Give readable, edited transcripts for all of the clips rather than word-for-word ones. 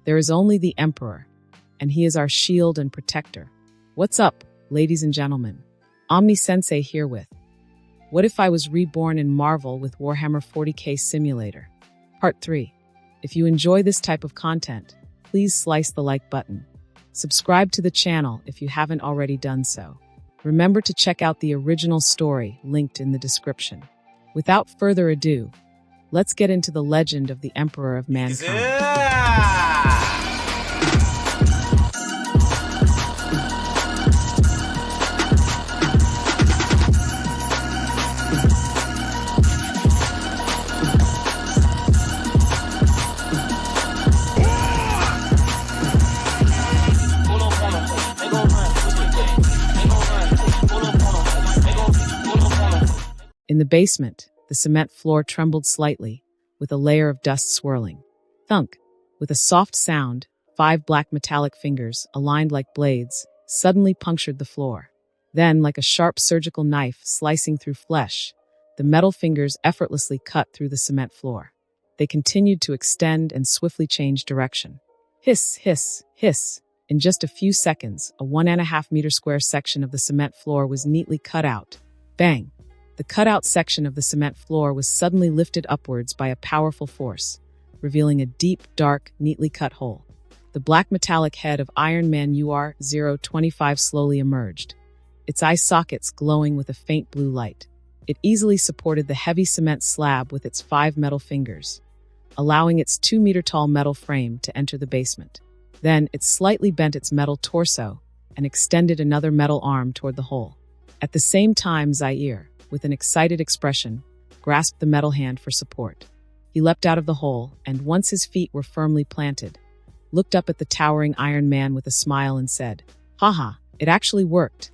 There is only the Emperor, and he is our shield and protector. What's up, ladies and gentlemen? Omni-sensei here with What If I Was Reborn in Marvel with Warhammer 40K Simulator? Part 3. If you enjoy this type of content, please slice the like button. Subscribe to the channel if you haven't already done so. Remember to check out the original story linked in the description. Without further ado, let's get into the legend of the Emperor of Mankind. In the basement, the cement floor trembled slightly, with a layer of dust swirling. Thunk! With a soft sound, 5 black metallic fingers, aligned like blades, suddenly punctured the floor. Then, like a sharp surgical knife slicing through flesh, the metal fingers effortlessly cut through the cement floor. They continued to extend and swiftly change direction. Hiss, hiss, hiss! In just a few seconds, a 1.5 meter square section of the cement floor was neatly cut out. Bang! The cutout section of the cement floor was suddenly lifted upwards by a powerful force, revealing a deep, dark, neatly cut hole. The black metallic head of Iron Man UR-025 slowly emerged, its eye sockets glowing with a faint blue light. It easily supported the heavy cement slab with its 5 metal fingers, allowing its 2-meter-tall metal frame to enter the basement. Then it slightly bent its metal torso and extended another metal arm toward the hole. At the same time, Zaire, with an excited expression, grasped the metal hand for support. He leapt out of the hole, and once his feet were firmly planted, looked up at the towering Iron Man with a smile and said, "Haha, it actually worked.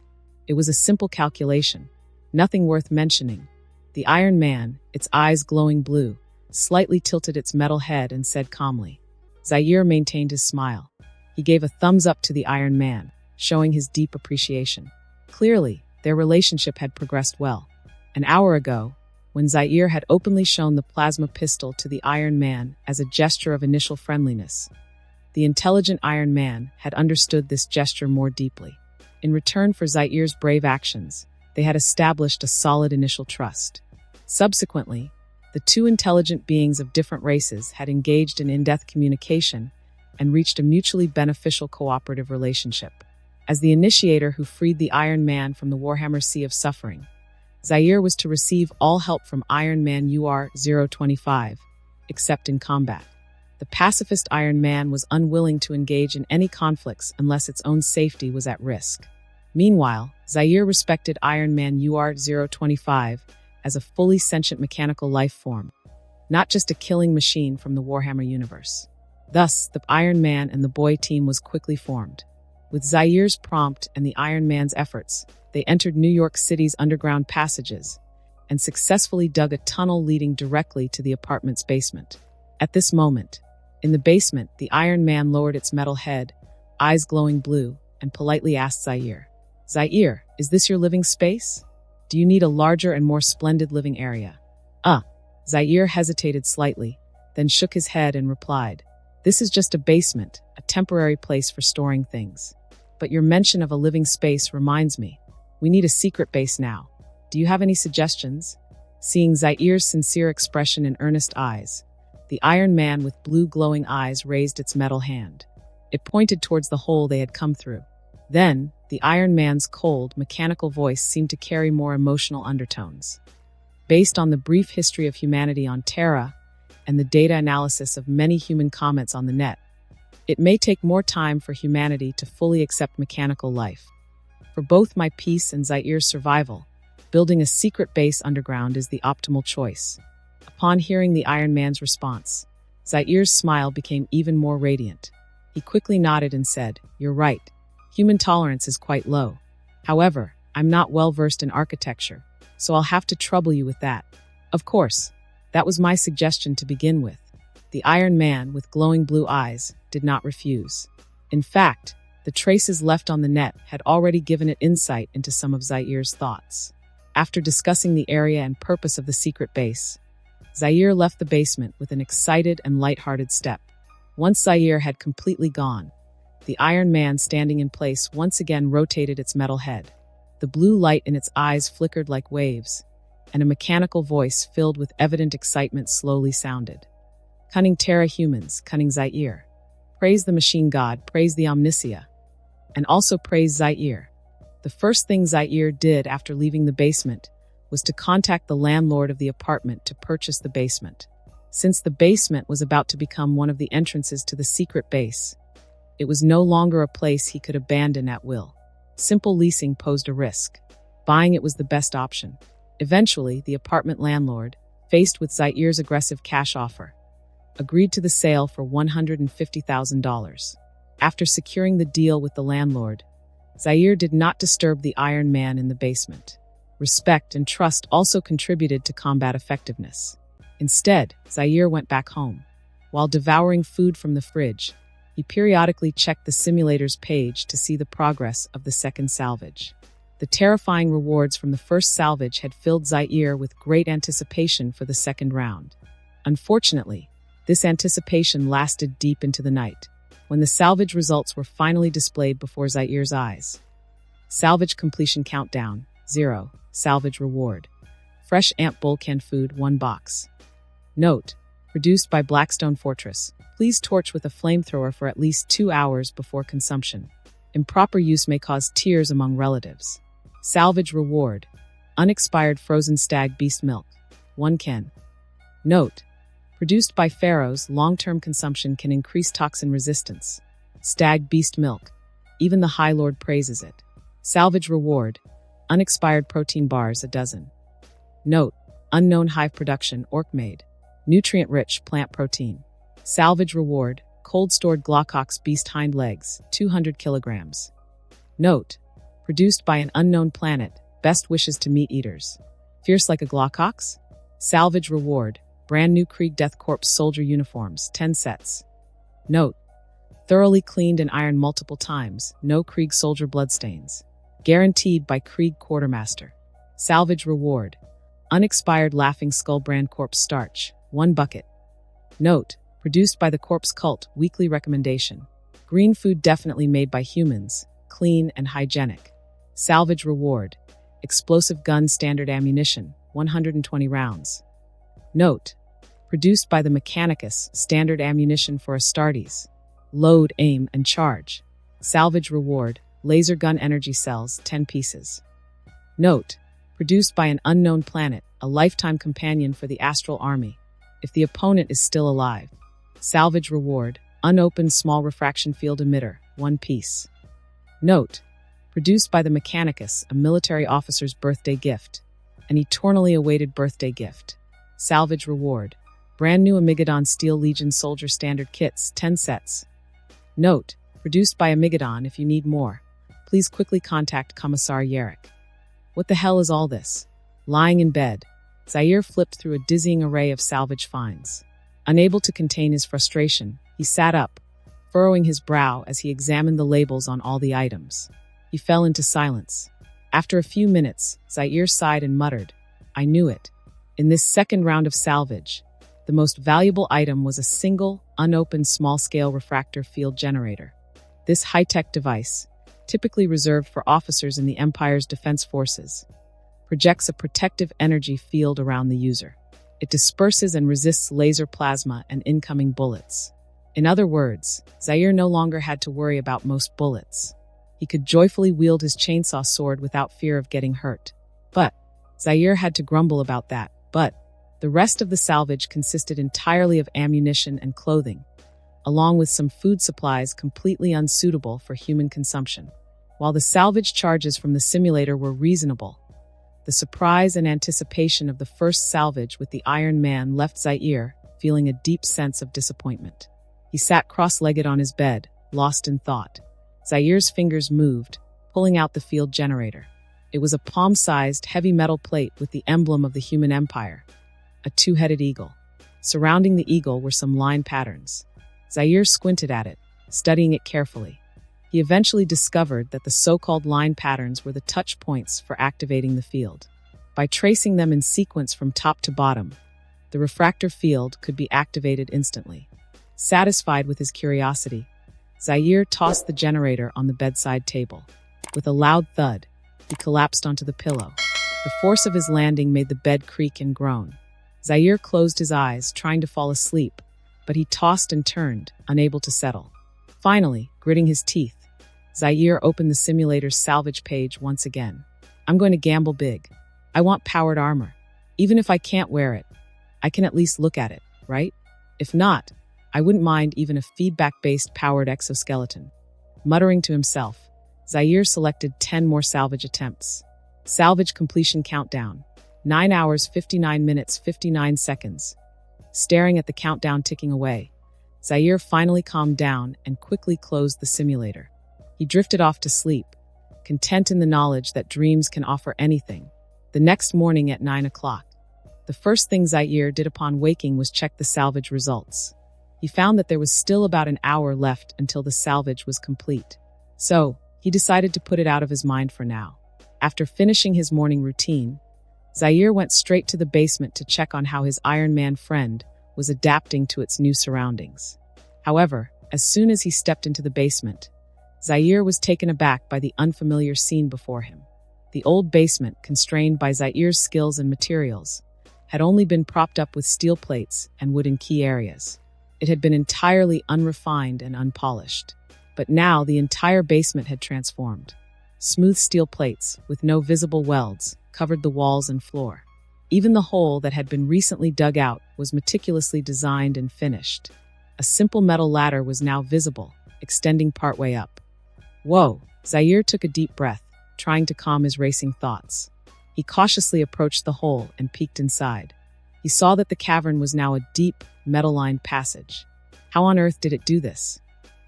It was a simple calculation. Nothing worth mentioning." The Iron Man, its eyes glowing blue, slightly tilted its metal head and said calmly. Zaire maintained his smile. He gave a thumbs up to the Iron Man, showing his deep appreciation. Clearly, their relationship had progressed well. An hour ago, when Zaire had openly shown the plasma pistol to the Iron Man as a gesture of initial friendliness, the intelligent Iron Man had understood this gesture more deeply. In return for Zaire's brave actions, they had established a solid initial trust. Subsequently, the two intelligent beings of different races had engaged in in-depth communication and reached a mutually beneficial cooperative relationship. As the initiator who freed the Iron Man from the Warhammer Sea of Suffering, Zaire was to receive all help from Iron Man UR-025, except in combat. The pacifist Iron Man was unwilling to engage in any conflicts unless its own safety was at risk. Meanwhile, Zaire respected Iron Man UR-025 as a fully sentient mechanical life form, not just a killing machine from the Warhammer universe. Thus, the Iron Man and the Boy team was quickly formed. With Zaire's prompt and the Iron Man's efforts, they entered New York City's underground passages and successfully dug a tunnel leading directly to the apartment's basement. At this moment, in the basement, the Iron Man lowered its metal head, eyes glowing blue, and politely asked Zaire, "Zaire, is this your living space? Do you need a larger and more splendid living area?" Zaire hesitated slightly, then shook his head and replied, "This is just a basement, a temporary place for storing things. But your mention of a living space reminds me. We need a secret base now. Do you have any suggestions?" Seeing Zaire's sincere expression and earnest eyes, the Iron Man with blue glowing eyes raised its metal hand. It pointed towards the hole they had come through. Then, the Iron Man's cold, mechanical voice seemed to carry more emotional undertones. Based on the brief history of humanity on Terra and the data analysis of many human comments on the net, it may take more time for humanity to fully accept mechanical life. For both my peace and Zaire's survival, building a secret base underground is the optimal choice. Upon hearing the Iron Man's response, Zaire's smile became even more radiant. He quickly nodded and said, "You're right. Human tolerance is quite low. However, I'm not well versed in architecture, so I'll have to trouble you with that." Of course, that was my suggestion to begin with. The Iron Man, with glowing blue eyes, did not refuse. In fact, the traces left on the net had already given it insight into some of Zaire's thoughts. After discussing the area and purpose of the secret base, Zaire left the basement with an excited and light-hearted step. Once Zaire had completely gone, the Iron Man standing in place once again rotated its metal head. The blue light in its eyes flickered like waves, and a mechanical voice filled with evident excitement slowly sounded. Cunning Terra humans, cunning Zaire. Praise the machine god, praise the Omniscia. And also praise Zaire. The first thing Zaire did after leaving the basement was to contact the landlord of the apartment to purchase the basement. Since the basement was about to become one of the entrances to the secret base, it was no longer a place he could abandon at will. Simple leasing posed a risk. Buying it was the best option. Eventually, the apartment landlord, faced with Zaire's aggressive cash offer, agreed to the sale for $150,000. After securing the deal with the landlord, Zaire did not disturb the Iron Man in the basement. Respect and trust also contributed to combat effectiveness. Instead, Zaire went back home. While devouring food from the fridge, he periodically checked the simulator's page to see the progress of the second salvage. The terrifying rewards from the first salvage had filled Zaire with great anticipation for the second round. Unfortunately, this anticipation lasted deep into the night, when the salvage results were finally displayed before Zaire's eyes. Salvage completion countdown, 0. Salvage reward. Fresh ant bowl canned food, 1 box. Note: produced by Blackstone Fortress. Please torch with a flamethrower for at least 2 hours before consumption. Improper use may cause tears among relatives. Salvage reward. Unexpired frozen stag beast milk, 1 can. Note: produced by Pharaohs, long-term consumption can increase toxin resistance. Stag beast milk. Even the High Lord praises it. Salvage reward. Unexpired protein bars, 1 dozen. Note: unknown hive production, orc-made. Nutrient-rich plant protein. Salvage reward. Cold-stored Glockox beast hind legs, 200 kilograms. Note: produced by an unknown planet, best wishes to meat eaters. Fierce like a Glockox? Salvage reward. Brand new Krieg Death Corps soldier uniforms, 10 sets. Note: thoroughly cleaned and ironed multiple times, no Krieg soldier bloodstains. Guaranteed by Krieg Quartermaster. Salvage reward. Unexpired Laughing Skull brand corpse starch, 1 bucket. Note: produced by the Corpse Cult, weekly recommendation. Green food definitely made by humans, clean and hygienic. Salvage reward. Explosive gun standard ammunition, 120 rounds. Note: produced by the Mechanicus, standard ammunition for Astartes. Load, aim, and charge. Salvage reward. Laser gun energy cells, 10 pieces. Note: produced by an unknown planet, a lifetime companion for the Astral Army, if the opponent is still alive. Salvage reward. Unopened small refraction field emitter, 1 piece. Note: produced by the Mechanicus, a military officer's birthday gift, an eternally awaited birthday gift. Salvage reward. Brand new Amigadon Steel Legion Soldier Standard Kits, 10 sets. Note: produced by Amigadon. If you need more, please quickly contact Commissar Yarrick. What the hell is all this? Lying in bed, Zaire flipped through a dizzying array of salvage finds. Unable to contain his frustration, he sat up, furrowing his brow as he examined the labels on all the items. He fell into silence. After a few minutes, Zaire sighed and muttered, "I knew it." In this second round of salvage, the most valuable item was a single, unopened small-scale refractor field generator. This high-tech device, typically reserved for officers in the Empire's defense forces, projects a protective energy field around the user. It disperses and resists laser plasma and incoming bullets. In other words, Zaire no longer had to worry about most bullets. He could joyfully wield his chainsaw sword without fear of getting hurt. But Zaire had to grumble about that. But the rest of the salvage consisted entirely of ammunition and clothing, along with some food supplies completely unsuitable for human consumption. While the salvage charges from the simulator were reasonable, the surprise and anticipation of the first salvage with the Iron Man left Zaire feeling a deep sense of disappointment. He sat cross-legged on his bed, lost in thought. Zaire's fingers moved, pulling out the field generator. It was a palm-sized, heavy metal plate with the emblem of the human empire, a 2-headed eagle. Surrounding the eagle were some line patterns. Zaire squinted at it, studying it carefully. He eventually discovered that the so-called line patterns were the touch points for activating the field. By tracing them in sequence from top to bottom, the refractor field could be activated instantly. Satisfied with his curiosity, Zaire tossed the generator on the bedside table. With a loud thud, he collapsed onto the pillow. The force of his landing made the bed creak and groan. Zaire closed his eyes, trying to fall asleep, but he tossed and turned, unable to settle. Finally, gritting his teeth, Zaire opened the simulator's salvage page once again. I'm going to gamble big. I want powered armor. Even if I can't wear it, I can at least look at it, right? If not, I wouldn't mind even a feedback-based powered exoskeleton. Muttering to himself, Zaire selected 10 more salvage attempts. Salvage completion countdown. 9 hours, 59 minutes, 59 seconds. Staring at the countdown ticking away, Zaire finally calmed down and quickly closed the simulator. He drifted off to sleep, content in the knowledge that dreams can offer anything. The next morning at 9 o'clock, the first thing Zaire did upon waking was check the salvage results. He found that there was still about an hour left until the salvage was complete. So, he decided to put it out of his mind for now. After finishing his morning routine, Zaire went straight to the basement to check on how his Iron Man friend was adapting to its new surroundings. However, as soon as he stepped into the basement, Zaire was taken aback by the unfamiliar scene before him. The old basement, constrained by Zaire's skills and materials, had only been propped up with steel plates and wood in key areas. It had been entirely unrefined and unpolished. But now the entire basement had transformed. Smooth steel plates, with no visible welds, covered the walls and floor. Even the hole that had been recently dug out was meticulously designed and finished. A simple metal ladder was now visible, extending partway up. Whoa! Zaire took a deep breath, trying to calm his racing thoughts. He cautiously approached the hole and peeked inside. He saw that the cavern was now a deep, metal-lined passage. How on earth did it do this?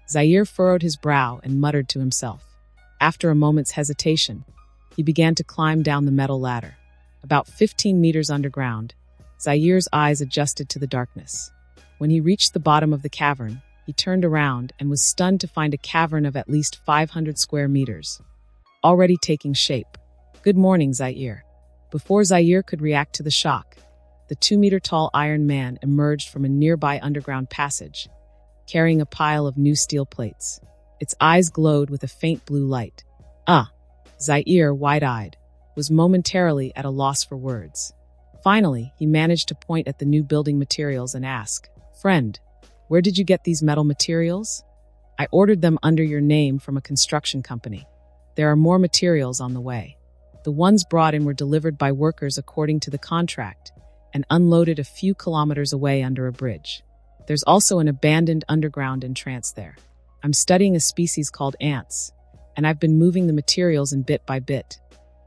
Zaire furrowed his brow and muttered to himself. After a moment's hesitation, he began to climb down the metal ladder. About 15 meters underground, Zaire's eyes adjusted to the darkness. When he reached the bottom of the cavern, he turned around and was stunned to find a cavern of at least 500 square meters, already taking shape. Good morning, Zaire. Before Zaire could react to the shock, the 2-meter-tall Iron Man emerged from a nearby underground passage, carrying a pile of new steel plates. Its eyes glowed with a faint blue light. Zaire, wide-eyed, was momentarily at a loss for words. Finally, he managed to point at the new building materials and ask, "Friend, where did you get these metal materials?" "I ordered them under your name from a construction company. There are more materials on the way." The ones brought in were delivered by workers according to the contract and unloaded a few kilometers away under a bridge. There's also an abandoned underground entrance there. I'm studying a species called ants, and I've been moving the materials in bit by bit.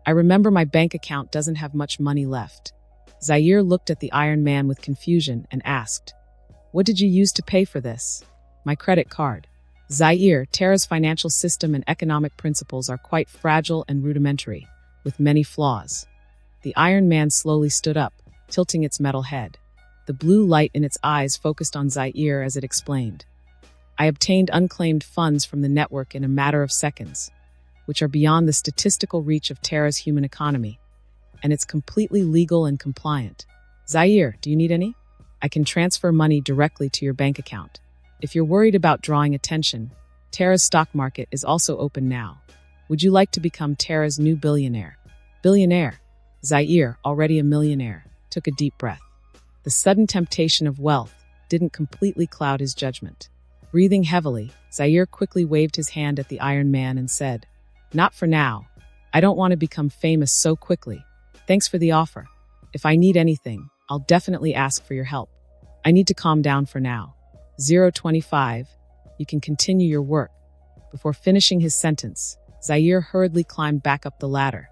I remember my bank account doesn't have much money left. Zaire looked at the Iron Man with confusion and asked, "What did you use to pay for this?" "My credit card." Zaire, Terra's financial system and economic principles are quite fragile and rudimentary, with many flaws. The Iron Man slowly stood up, tilting its metal head. The blue light in its eyes focused on Zaire as it explained. "I obtained unclaimed funds from the network in a matter of seconds, which are beyond the statistical reach of Terra's human economy, and it's completely legal and compliant. Zaire, do you need any? I can transfer money directly to your bank account. If you're worried about drawing attention, Terra's stock market is also open now. Would you like to become Terra's new billionaire?" Billionaire? Zaire, already a millionaire, took a deep breath. The sudden temptation of wealth didn't completely cloud his judgment. Breathing heavily, Zaire quickly waved his hand at the Iron Man and said, "Not for now. I don't want to become famous so quickly. Thanks for the offer. If I need anything, I'll definitely ask for your help. I need to calm down for now. 025, you can continue your work." Before finishing his sentence, Zaire hurriedly climbed back up the ladder,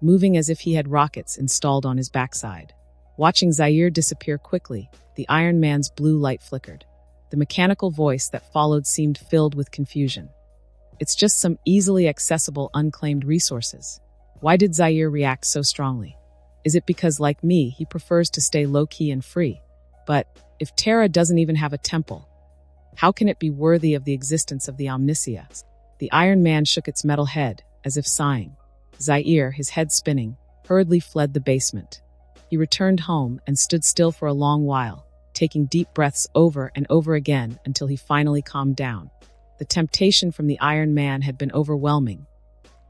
moving as if he had rockets installed on his backside. Watching Zaire disappear quickly, the Iron Man's blue light flickered. The mechanical voice that followed seemed filled with confusion. "It's just some easily accessible unclaimed resources." Why did Zaire react so strongly? Is it because, like me, he prefers to stay low-key and free? But if Terra doesn't even have a temple, how can it be worthy of the existence of the Omni-sensei? The Iron Man shook its metal head, as if sighing. Zaire, his head spinning, hurriedly fled the basement. He returned home and stood still for a long while, taking deep breaths over and over again until he finally calmed down. The temptation from the Iron Man had been overwhelming.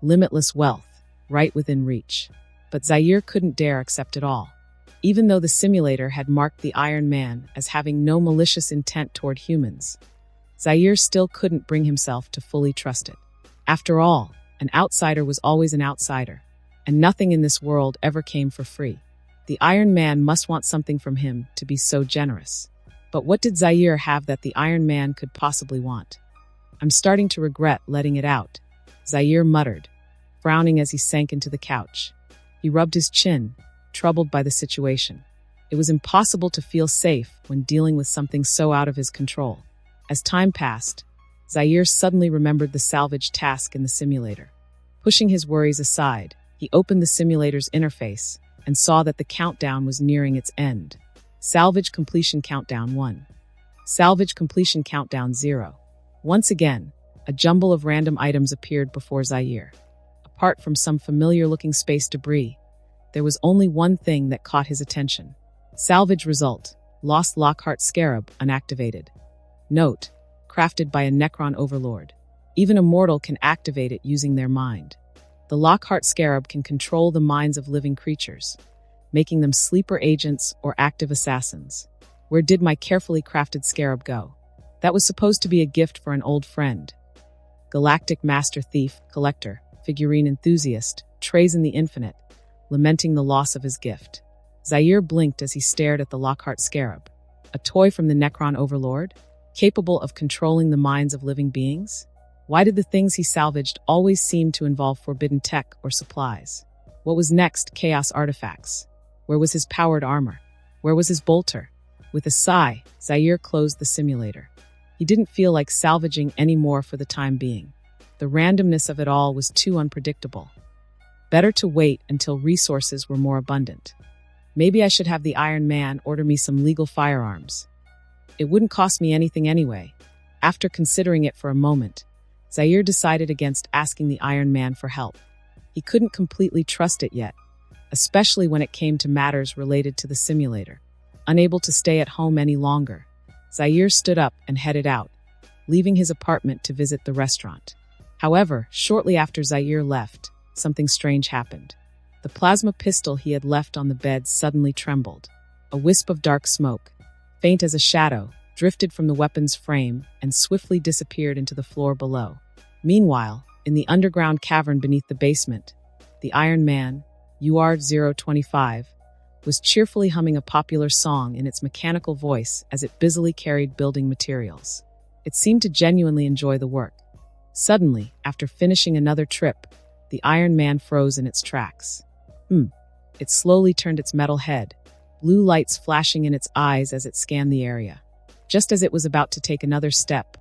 Limitless wealth, right within reach. But Zaire couldn't dare accept it all. Even though the simulator had marked the Iron Man as having no malicious intent toward humans, Zaire still couldn't bring himself to fully trust it. After all, an outsider was always an outsider, and nothing in this world ever came for free. The Iron Man must want something from him to be so generous. But what did Zaire have that the Iron Man could possibly want? "I'm starting to regret letting it out," Zaire muttered, frowning as he sank into the couch. He rubbed his chin, troubled by the situation. It was impossible to feel safe when dealing with something so out of his control. As time passed, Zaire suddenly remembered the salvage task in the simulator. Pushing his worries aside, he opened the simulator's interface and saw that the countdown was nearing its end. Salvage completion countdown 1. Salvage completion countdown 0. Once again, a jumble of random items appeared before Zaire. Apart from some familiar-looking space debris, there was only one thing that caught his attention. Salvage result: Lost Lockhart Scarab unactivated. Note: crafted by a Necron overlord. Even a mortal can activate it using their mind. The Lockhart Scarab can control the minds of living creatures, making them sleeper agents or active assassins. Where did my carefully crafted scarab go? That was supposed to be a gift for an old friend. Galactic Master Thief, Collector, Figurine Enthusiast, trays in the infinite, lamenting the loss of his gift. Zaire blinked as he stared at the Lockhart Scarab. A toy from the Necron Overlord? Capable of controlling the minds of living beings? Why did the things he salvaged always seem to involve forbidden tech or supplies? What was next? Chaos artifacts. Where was his powered armor? Where was his bolter? With a sigh, Zaire closed the simulator. He didn't feel like salvaging any more for the time being. The randomness of it all was too unpredictable. Better to wait until resources were more abundant. Maybe I should have the Iron Man order me some legal firearms. It wouldn't cost me anything anyway. After considering it for a moment, Zaire decided against asking the Iron Man for help. He couldn't completely trust it yet, especially when it came to matters related to the simulator. Unable to stay at home any longer, Zaire stood up and headed out, leaving his apartment to visit the restaurant. However, shortly after Zaire left, something strange happened. The plasma pistol he had left on the bed suddenly trembled. A wisp of dark smoke, faint as a shadow, drifted from the weapon's frame and swiftly disappeared into the floor below. Meanwhile, in the underground cavern beneath the basement, the Iron Man, UR-025, was cheerfully humming a popular song in its mechanical voice as it busily carried building materials. It seemed to genuinely enjoy the work. Suddenly, after finishing another trip, the Iron Man froze in its tracks. It slowly turned its metal head, blue lights flashing in its eyes as it scanned the area. Just as it was about to take another step,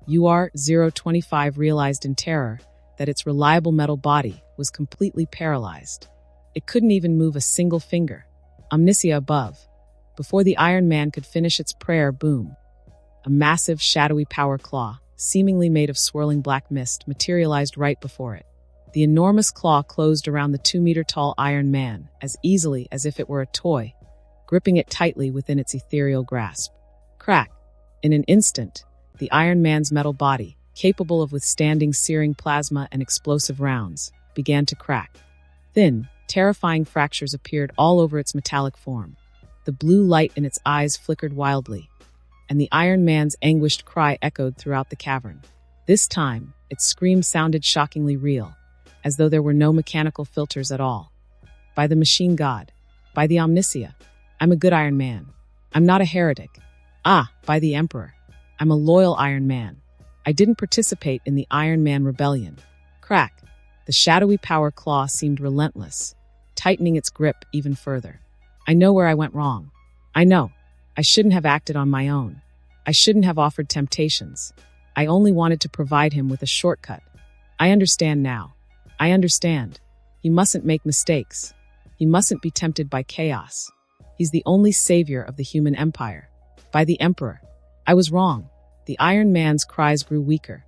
UR-025 realized in terror that its reliable metal body was completely paralyzed. It couldn't even move a single finger. Omniscia above. Before the Iron Man could finish its prayer, boom. A massive, shadowy power claw, seemingly made of swirling black mist, materialized right before it. The enormous claw closed around the 2-meter-tall Iron Man as easily as if it were a toy, gripping it tightly within its ethereal grasp. Crack! In an instant, the Iron Man's metal body, capable of withstanding searing plasma and explosive rounds, began to crack. Thin, terrifying fractures appeared all over its metallic form. The blue light in its eyes flickered wildly, and the Iron Man's anguished cry echoed throughout the cavern. This time, its scream sounded shockingly real, as though there were no mechanical filters at all. By the machine god, by the Omniscia, I'm a good Iron Man. I'm not a heretic. By the Emperor, I'm a loyal Iron Man. I didn't participate in the Iron Man rebellion. Crack! The shadowy power claw seemed relentless, tightening its grip even further. I know where I went wrong. I know. I shouldn't have acted on my own. I shouldn't have offered temptations. I only wanted to provide him with a shortcut. I understand now. I understand. He mustn't make mistakes. He mustn't be tempted by chaos. He's the only savior of the human empire. By the Emperor, I was wrong. The Iron Man's cries grew weaker,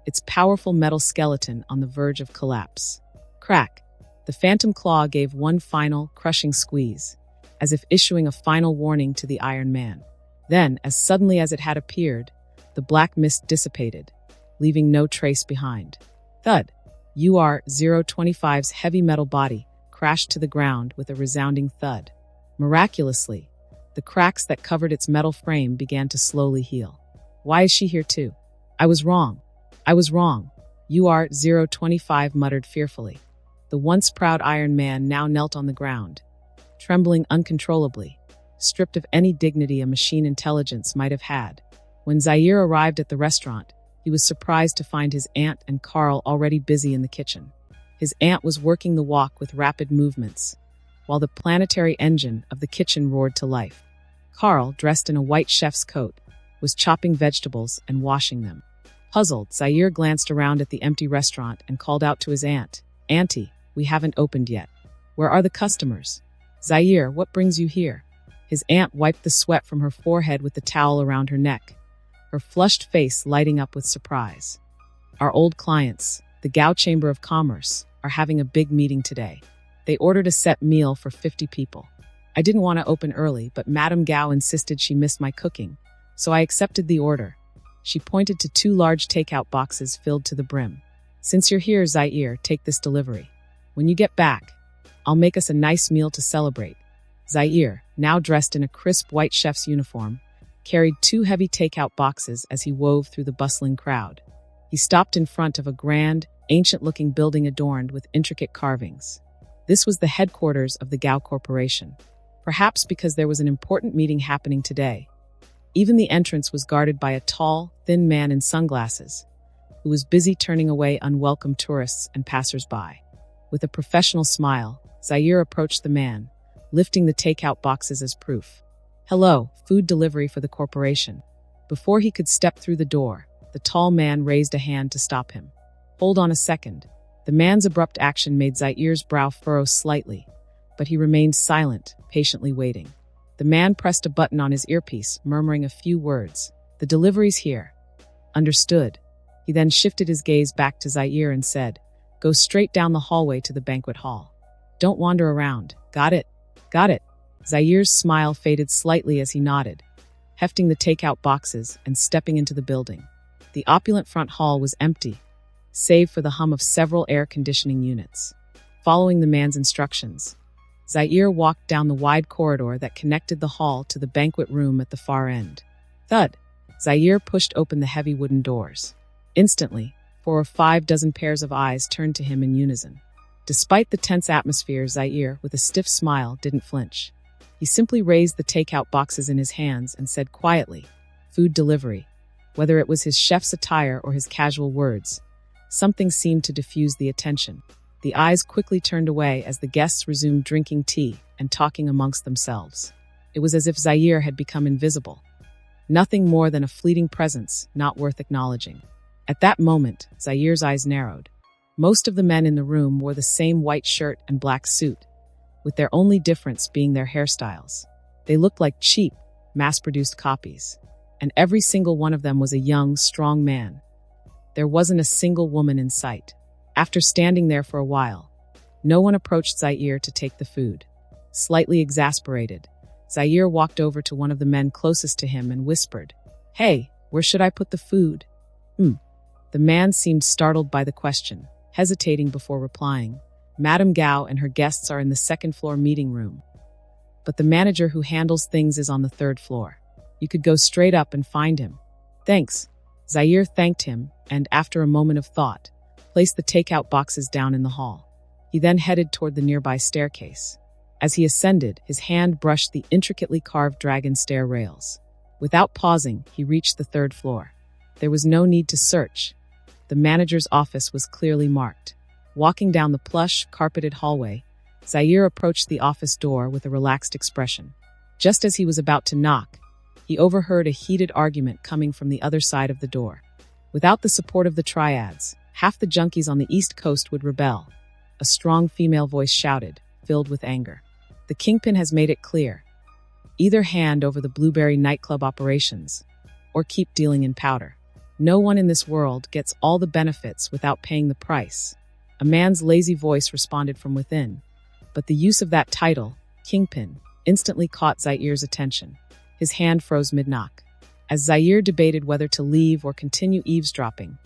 its powerful metal skeleton on the verge of collapse. Crack! The phantom claw gave one final, crushing squeeze, as if issuing a final warning to the Iron Man. Then, as suddenly as it had appeared, the black mist dissipated, leaving no trace behind. Thud! UR-025's heavy metal body crashed to the ground with a resounding thud. Miraculously, the cracks that covered its metal frame began to slowly heal. Why is she here too? I was wrong. I was wrong, UR-025 muttered fearfully. The once proud Iron Man now knelt on the ground, trembling uncontrollably, stripped of any dignity a machine intelligence might have had. When Zaire arrived at the restaurant, he was surprised to find his aunt and Carl already busy in the kitchen. His aunt was working the wok with rapid movements, while the planetary engine of the kitchen roared to life. Carl, dressed in a white chef's coat, was chopping vegetables and washing them. Puzzled, Zaire glanced around at the empty restaurant and called out to his aunt, "Auntie, we haven't opened yet. Where are the customers?" "Zaire, what brings you here?" His aunt wiped the sweat from her forehead with the towel around her neck, her flushed face lighting up with surprise. "Our old clients, the Gao Chamber of Commerce, are having a big meeting today. They ordered a set meal for 50 people. I didn't want to open early, but Madame Gao insisted she missed my cooking, so I accepted the order." She pointed to 2 large takeout boxes filled to the brim. "Since you're here, Zaire, take this delivery. When you get back, I'll make us a nice meal to celebrate." Zaire, now dressed in a crisp white chef's uniform, carried 2 heavy takeout boxes as he wove through the bustling crowd. He stopped in front of a grand, ancient-looking building adorned with intricate carvings. This was the headquarters of the Gao Corporation, perhaps because there was an important meeting happening today. Even the entrance was guarded by a tall, thin man in sunglasses, who was busy turning away unwelcome tourists and passers-by. With a professional smile, Zaire approached the man, lifting the takeout boxes as proof. "Hello, food delivery for the corporation." Before he could step through the door, the tall man raised a hand to stop him. "Hold on a second." The man's abrupt action made Zaire's brow furrow slightly, but he remained silent, patiently waiting. The man pressed a button on his earpiece, murmuring a few words. "The delivery's here." "Understood." He then shifted his gaze back to Zaire and said, "Go straight down the hallway to the banquet hall. Don't wander around. Got it?" "Got it." Zaire's smile faded slightly as he nodded, hefting the takeout boxes and stepping into the building. The opulent front hall was empty, save for the hum of several air conditioning units. Following the man's instructions, Zaire walked down the wide corridor that connected the hall to the banquet room at the far end. Thud! Zaire pushed open the heavy wooden doors. Instantly, 4 or 5 dozen pairs of eyes turned to him in unison. Despite the tense atmosphere, Zaire, with a stiff smile, didn't flinch. He simply raised the takeout boxes in his hands and said quietly, "Food delivery." Whether it was his chef's attire or his casual words, something seemed to diffuse the attention. The eyes quickly turned away as the guests resumed drinking tea and talking amongst themselves. It was as if Zaire had become invisible. Nothing more than a fleeting presence, not worth acknowledging. At that moment, Zaire's eyes narrowed. Most of the men in the room wore the same white shirt and black suit, with their only difference being their hairstyles. They looked like cheap, mass-produced copies, and every single one of them was a young, strong man. There wasn't a single woman in sight. After standing there for a while, no one approached Zaire to take the food. Slightly exasperated, Zaire walked over to one of the men closest to him and whispered, "Hey, where should I put the food?" The man seemed startled by the question, hesitating before replying. "Madame Gao and her guests are in the second-floor meeting room, but the manager who handles things is on the 3rd floor. You could go straight up and find him." "Thanks." Zaire thanked him and, after a moment of thought, placed the takeout boxes down in the hall. He then headed toward the nearby staircase. As he ascended, his hand brushed the intricately carved dragon stair rails. Without pausing, he reached the 3rd floor. There was no need to search. The manager's office was clearly marked. Walking down the plush, carpeted hallway, Zaire approached the office door with a relaxed expression. Just as he was about to knock, he overheard a heated argument coming from the other side of the door. Without the support of the triads, half the junkies on the East Coast would rebel. A strong female voice shouted, filled with anger. "The Kingpin has made it clear. Either hand over the Blueberry nightclub operations, or keep dealing in powder. No one in this world gets all the benefits without paying the price." A man's lazy voice responded from within, but the use of that title, Kingpin, instantly caught Zaire's attention. His hand froze mid-knock. As Zaire debated whether to leave or continue eavesdropping,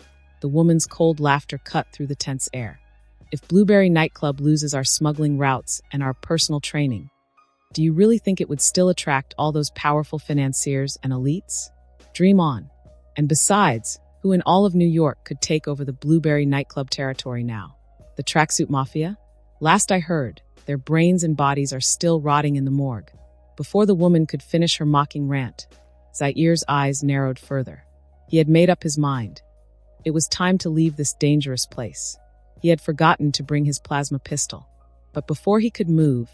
the woman's cold laughter cut through the tense air. If Blueberry Nightclub loses our smuggling routes and our personal training, do you really think it would still attract all those powerful financiers and elites? Dream on. And besides, who in all of New York could take over the Blueberry Nightclub territory now? The Tracksuit Mafia? Last I heard, their brains and bodies are still rotting in the morgue. Before the woman could finish her mocking rant, Zaire's eyes narrowed further. He had made up his mind. It was time to leave this dangerous place. He had forgotten to bring his plasma pistol. But before he could move,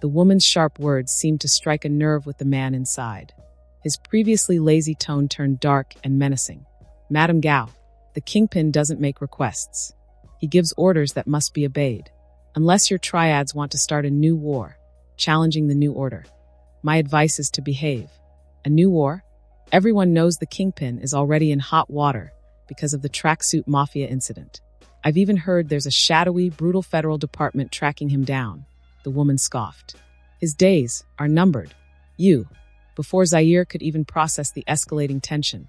the woman's sharp words seemed to strike a nerve with the man inside. His previously lazy tone turned dark and menacing. Madame Gao, the kingpin doesn't make requests. He gives orders that must be obeyed. Unless your triads want to start a new war, challenging the new order. My advice is to behave. A new war? Everyone knows the kingpin is already in hot water because of the Tracksuit Mafia incident. I've even heard there's a shadowy, brutal federal department tracking him down. The woman scoffed. His days are numbered. Before Zaire could even process the escalating tension,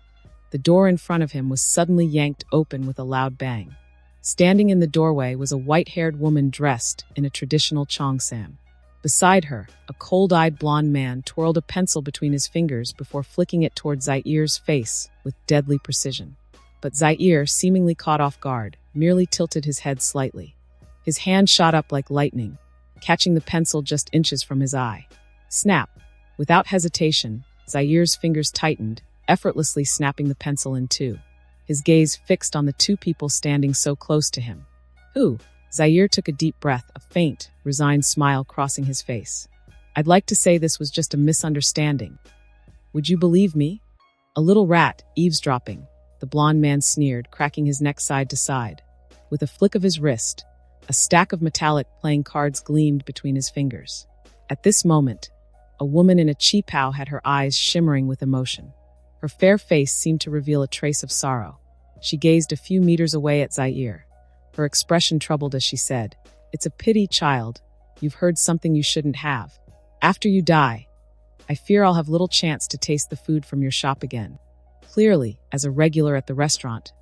the door in front of him was suddenly yanked open with a loud bang. Standing in the doorway was a white-haired woman dressed in a traditional cheongsam. Beside her, a cold-eyed blonde man twirled a pencil between his fingers before flicking it toward Zaire's face with deadly precision. But Zaire, seemingly caught off guard, merely tilted his head slightly. His hand shot up like lightning, catching the pencil just inches from his eye. Snap! Without hesitation, Zaire's fingers tightened, effortlessly snapping the pencil in two. His gaze fixed on the two people standing so close to him. Who? Zaire took a deep breath, a faint, resigned smile crossing his face. I'd like to say this was just a misunderstanding. Would you believe me? A little rat, eavesdropping, the blonde man sneered, cracking his neck side to side. With a flick of his wrist, a stack of metallic playing cards gleamed between his fingers. At this moment, a woman in a qipao had her eyes shimmering with emotion. Her fair face seemed to reveal a trace of sorrow. She gazed a few meters away at Zaire. Her expression troubled as she said, "It's a pity, child. You've heard something you shouldn't have. After you die, I fear I'll have little chance to taste the food from your shop again." Clearly, as a regular at the restaurant,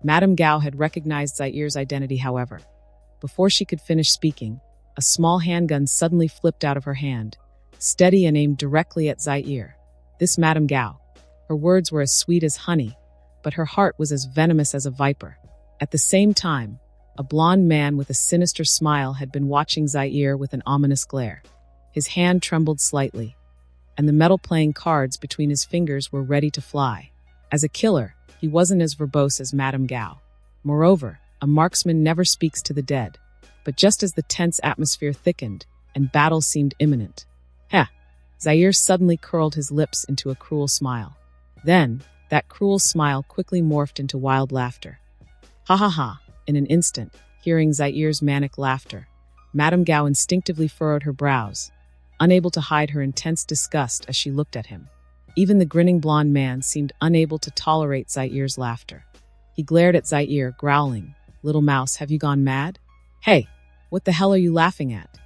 Madame Gao had recognized Zaire's identity, however. Before she could finish speaking, a small handgun suddenly flipped out of her hand, steady and aimed directly at Zaire. This Madame Gao. Her words were as sweet as honey, but her heart was as venomous as a viper. At the same time, a blond man with a sinister smile had been watching Zaire with an ominous glare. His hand trembled slightly, and the metal playing cards between his fingers were ready to fly. As a killer, he wasn't as verbose as Madame Gao. Moreover, a marksman never speaks to the dead. But just as the tense atmosphere thickened and battle seemed imminent, Zaire suddenly curled his lips into a cruel smile. Then, that cruel smile quickly morphed into wild laughter. Ha ha ha! In an instant, hearing Zaire's manic laughter, Madame Gao instinctively furrowed her brows, unable to hide her intense disgust as she looked at him. Even the grinning blonde man seemed unable to tolerate Zaire's laughter. He glared at Zaire, growling, "Little mouse, have you gone mad? Hey, what the hell are you laughing at?"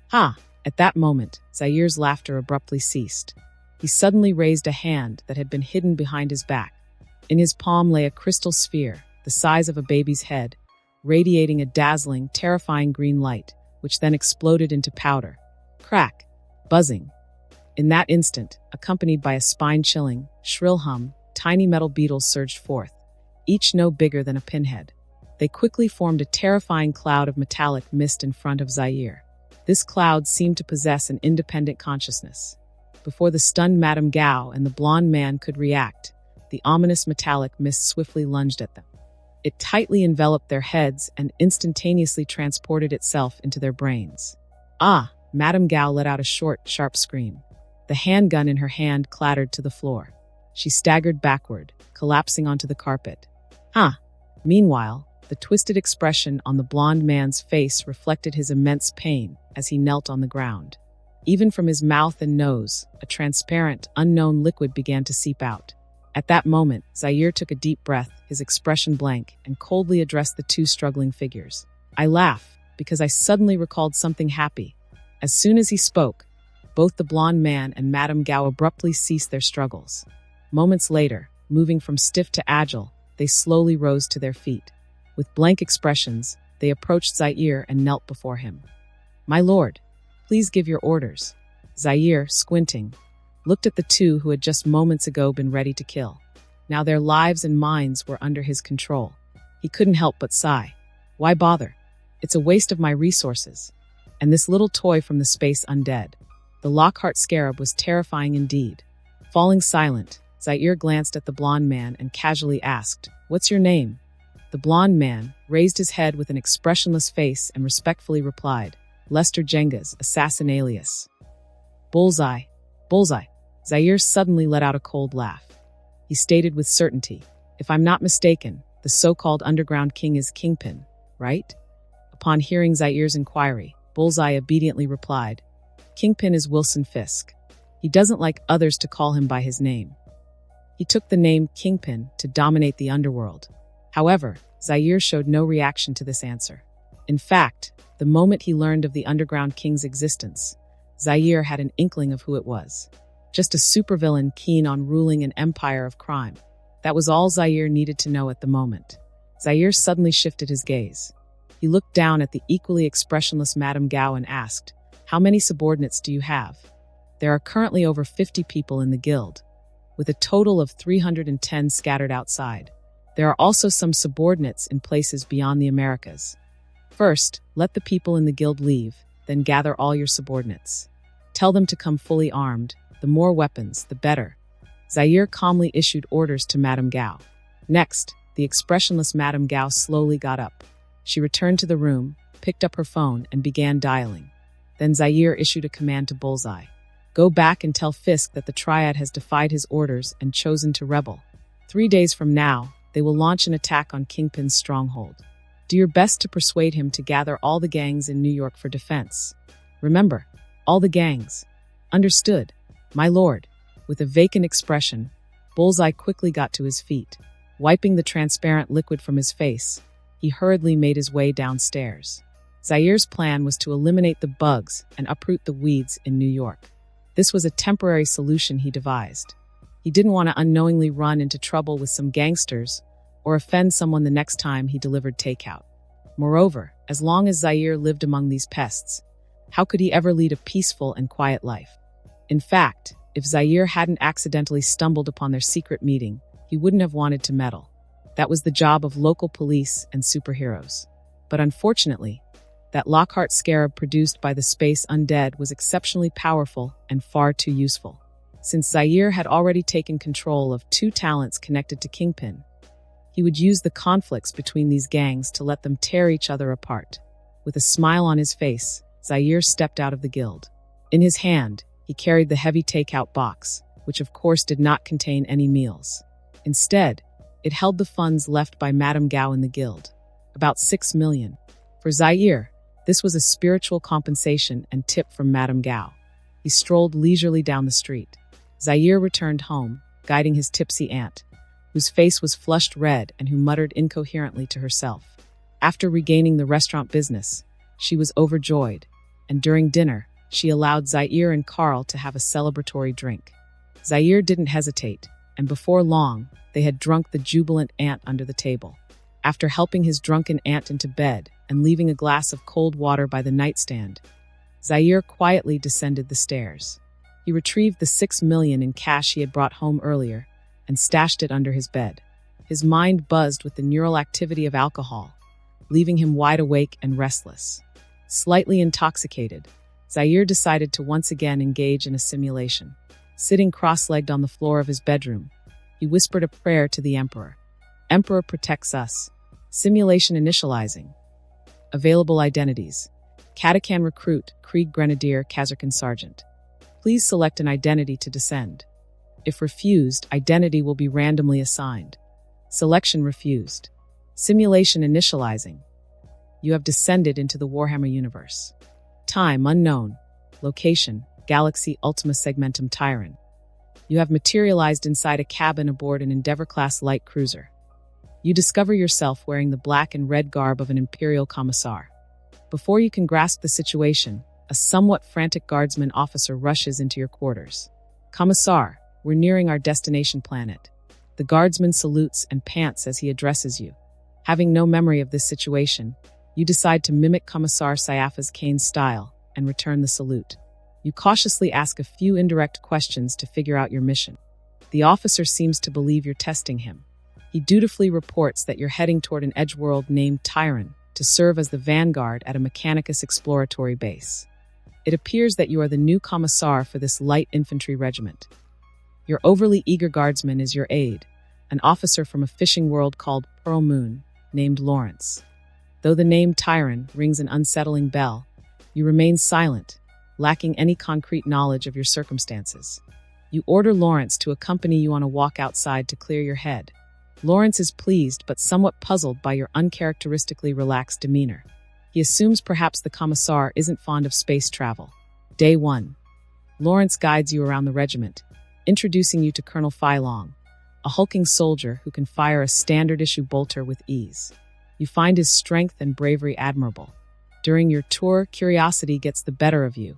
Ha! At that moment, Zaire's laughter abruptly ceased. He suddenly raised a hand that had been hidden behind his back. In his palm lay a crystal sphere, the size of a baby's head, radiating a dazzling, terrifying green light, which then exploded into powder. Crack! Buzzing. In that instant, accompanied by a spine-chilling, shrill hum, tiny metal beetles surged forth, each no bigger than a pinhead. They quickly formed a terrifying cloud of metallic mist in front of Zaire. This cloud seemed to possess an independent consciousness. Before the stunned Madame Gao and the blonde man could react, the ominous metallic mist swiftly lunged at them. It tightly enveloped their heads and instantaneously transported itself into their brains. Ah! Madame Gao let out a short, sharp scream. The handgun in her hand clattered to the floor. She staggered backward, collapsing onto the carpet. Meanwhile, the twisted expression on the blonde man's face reflected his immense pain as he knelt on the ground. Even from his mouth and nose, a transparent, unknown liquid began to seep out. At that moment, Zaire took a deep breath, his expression blank, and coldly addressed the two struggling figures. I laugh, because I suddenly recalled something happy. As soon as he spoke, Both the blonde man and Madame Gao abruptly ceased their struggles. Moments later, moving from stiff to agile, they slowly rose to their feet. With blank expressions, they approached Zaire and knelt before him. "My lord, please give your orders." Zaire, squinting, looked at the two who had just moments ago been ready to kill. Now their lives and minds were under his control. He couldn't help but sigh. Why bother? It's a waste of my resources. And this little toy from the space undead. The Lockhart scarab was terrifying indeed. Falling silent, Zaire glanced at the blonde man and casually asked, "What's your name?" The blonde man raised his head with an expressionless face and respectfully replied, "Lester Jenga's assassin alias." "Bullseye, bullseye." Zaire suddenly let out a cold laugh. He stated with certainty, "If I'm not mistaken, the so-called underground king is Kingpin, right?" Upon hearing Zaire's inquiry, Bullseye obediently replied, "Kingpin is Wilson Fisk. He doesn't like others to call him by his name. He took the name Kingpin to dominate the underworld." However, Zaire showed no reaction to this answer. In fact, the moment he learned of the underground king's existence, Zaire had an inkling of who it was. Just a supervillain keen on ruling an empire of crime. That was all Zaire needed to know at the moment. Zaire suddenly shifted his gaze. He looked down at the equally expressionless Madame Gao and asked, "How many subordinates do you have?" "There are currently over 50 people in the guild, with a total of 310 scattered outside. There are also some subordinates in places beyond the Americas. First, let the people in the guild leave, then gather all your subordinates. Tell them to come fully armed. The more weapons, the better." Zaire calmly issued orders to Madame Gao. Next, the expressionless Madame Gao slowly got up. She returned to the room, picked up her phone, and began dialing. Then Zaire issued a command to Bullseye. "Go back and tell Fisk that the Triad has defied his orders and chosen to rebel. 3 days from now, they will launch an attack on Kingpin's stronghold. Do your best to persuade him to gather all the gangs in New York for defense. Remember, all the gangs. Understood, my lord." With a vacant expression, Bullseye quickly got to his feet. Wiping the transparent liquid from his face, he hurriedly made his way downstairs. Zaire's plan was to eliminate the bugs and uproot the weeds in New York. This was a temporary solution he devised. He didn't want to unknowingly run into trouble with some gangsters or offend someone the next time he delivered takeout. Moreover, as long as Zaire lived among these pests, how could he ever lead a peaceful and quiet life? In fact, if Zaire hadn't accidentally stumbled upon their secret meeting, he wouldn't have wanted to meddle. That was the job of local police and superheroes. But unfortunately, that Lockhart scarab produced by the space undead was exceptionally powerful and far too useful. Since Zaire had already taken control of 2 talents connected to Kingpin, he would use the conflicts between these gangs to let them tear each other apart. With a smile on his face, Zaire stepped out of the guild. In his hand, he carried the heavy takeout box, which of course did not contain any meals. Instead, it held the funds left by Madame Gao in the guild, about 6 million. For Zaire, this was a spiritual compensation and tip from Madame Gao. He strolled leisurely down the street. Zaire returned home, guiding his tipsy aunt, whose face was flushed red and who muttered incoherently to herself. After regaining the restaurant business, she was overjoyed, and during dinner, she allowed Zaire and Carl to have a celebratory drink. Zaire didn't hesitate, and before long, they had drunk the jubilant aunt under the table. After helping his drunken aunt into bed and leaving a glass of cold water by the nightstand, Zaire quietly descended the stairs. He retrieved the 6 million in cash he had brought home earlier and stashed it under his bed. His mind buzzed with the neural activity of alcohol, leaving him wide awake and restless. Slightly intoxicated, Zaire decided to once again engage in a simulation. Sitting cross-legged on the floor of his bedroom, he whispered a prayer to the Emperor. "Emperor protects us." Simulation initializing. Available identities: Katakan Recruit, Krieg Grenadier, Kazarkan Sergeant. Please select an identity to descend. If refused, identity will be randomly assigned. Selection refused. Simulation initializing. You have descended into the Warhammer universe. Time unknown. Location: Galaxy Ultima Segmentum Tyran. You have materialized inside a cabin aboard an Endeavour-class light cruiser. You discover yourself wearing the black and red garb of an Imperial Commissar. Before you can grasp the situation, a somewhat frantic guardsman officer rushes into your quarters. "Commissar, we're nearing our destination planet." The guardsman salutes and pants as he addresses you. Having no memory of this situation, you decide to mimic Commissar Syafa's Kane's style and return the salute. You cautiously ask a few indirect questions to figure out your mission. The officer seems to believe you're testing him. He dutifully reports that you're heading toward an edgeworld named Tyron to serve as the vanguard at a Mechanicus exploratory base. It appears that you are the new commissar for this light infantry regiment. Your overly eager guardsman is your aide, an officer from a fishing world called Pearl Moon, named Lawrence. Though the name Tyron rings an unsettling bell, you remain silent, lacking any concrete knowledge of your circumstances. You order Lawrence to accompany you on a walk outside to clear your head. Lawrence is pleased but somewhat puzzled by your uncharacteristically relaxed demeanor. He assumes perhaps the commissar isn't fond of space travel. Day 1. Lawrence guides you around the regiment, introducing you to Colonel Phylong, a hulking soldier who can fire a standard-issue bolter with ease. You find his strength and bravery admirable. During your tour, curiosity gets the better of you,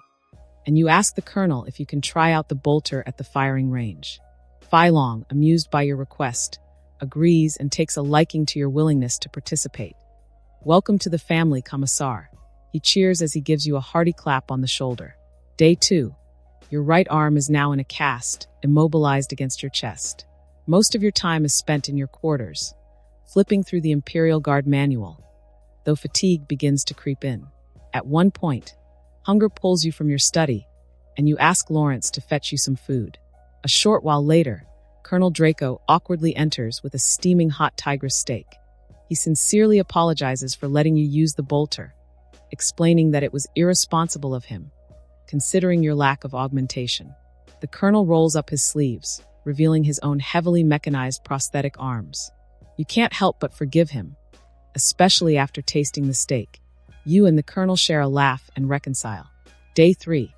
and you ask the colonel if you can try out the bolter at the firing range. Phylong, amused by your request, agrees and takes a liking to your willingness to participate. "Welcome to the family, Commissar." He cheers as he gives you a hearty clap on the shoulder. Day 2. Your right arm is now in a cast, immobilized against your chest. Most of your time is spent in your quarters, flipping through the Imperial Guard manual, though fatigue begins to creep in. At one point, hunger pulls you from your study, and you ask Lawrence to fetch you some food. A short while later, Colonel Draco awkwardly enters with a steaming hot tigress steak. He sincerely apologizes for letting you use the bolter, explaining that it was irresponsible of him, considering your lack of augmentation. The colonel rolls up his sleeves, revealing his own heavily mechanized prosthetic arms. You can't help but forgive him, especially after tasting the steak. You and the colonel share a laugh and reconcile. Day 3.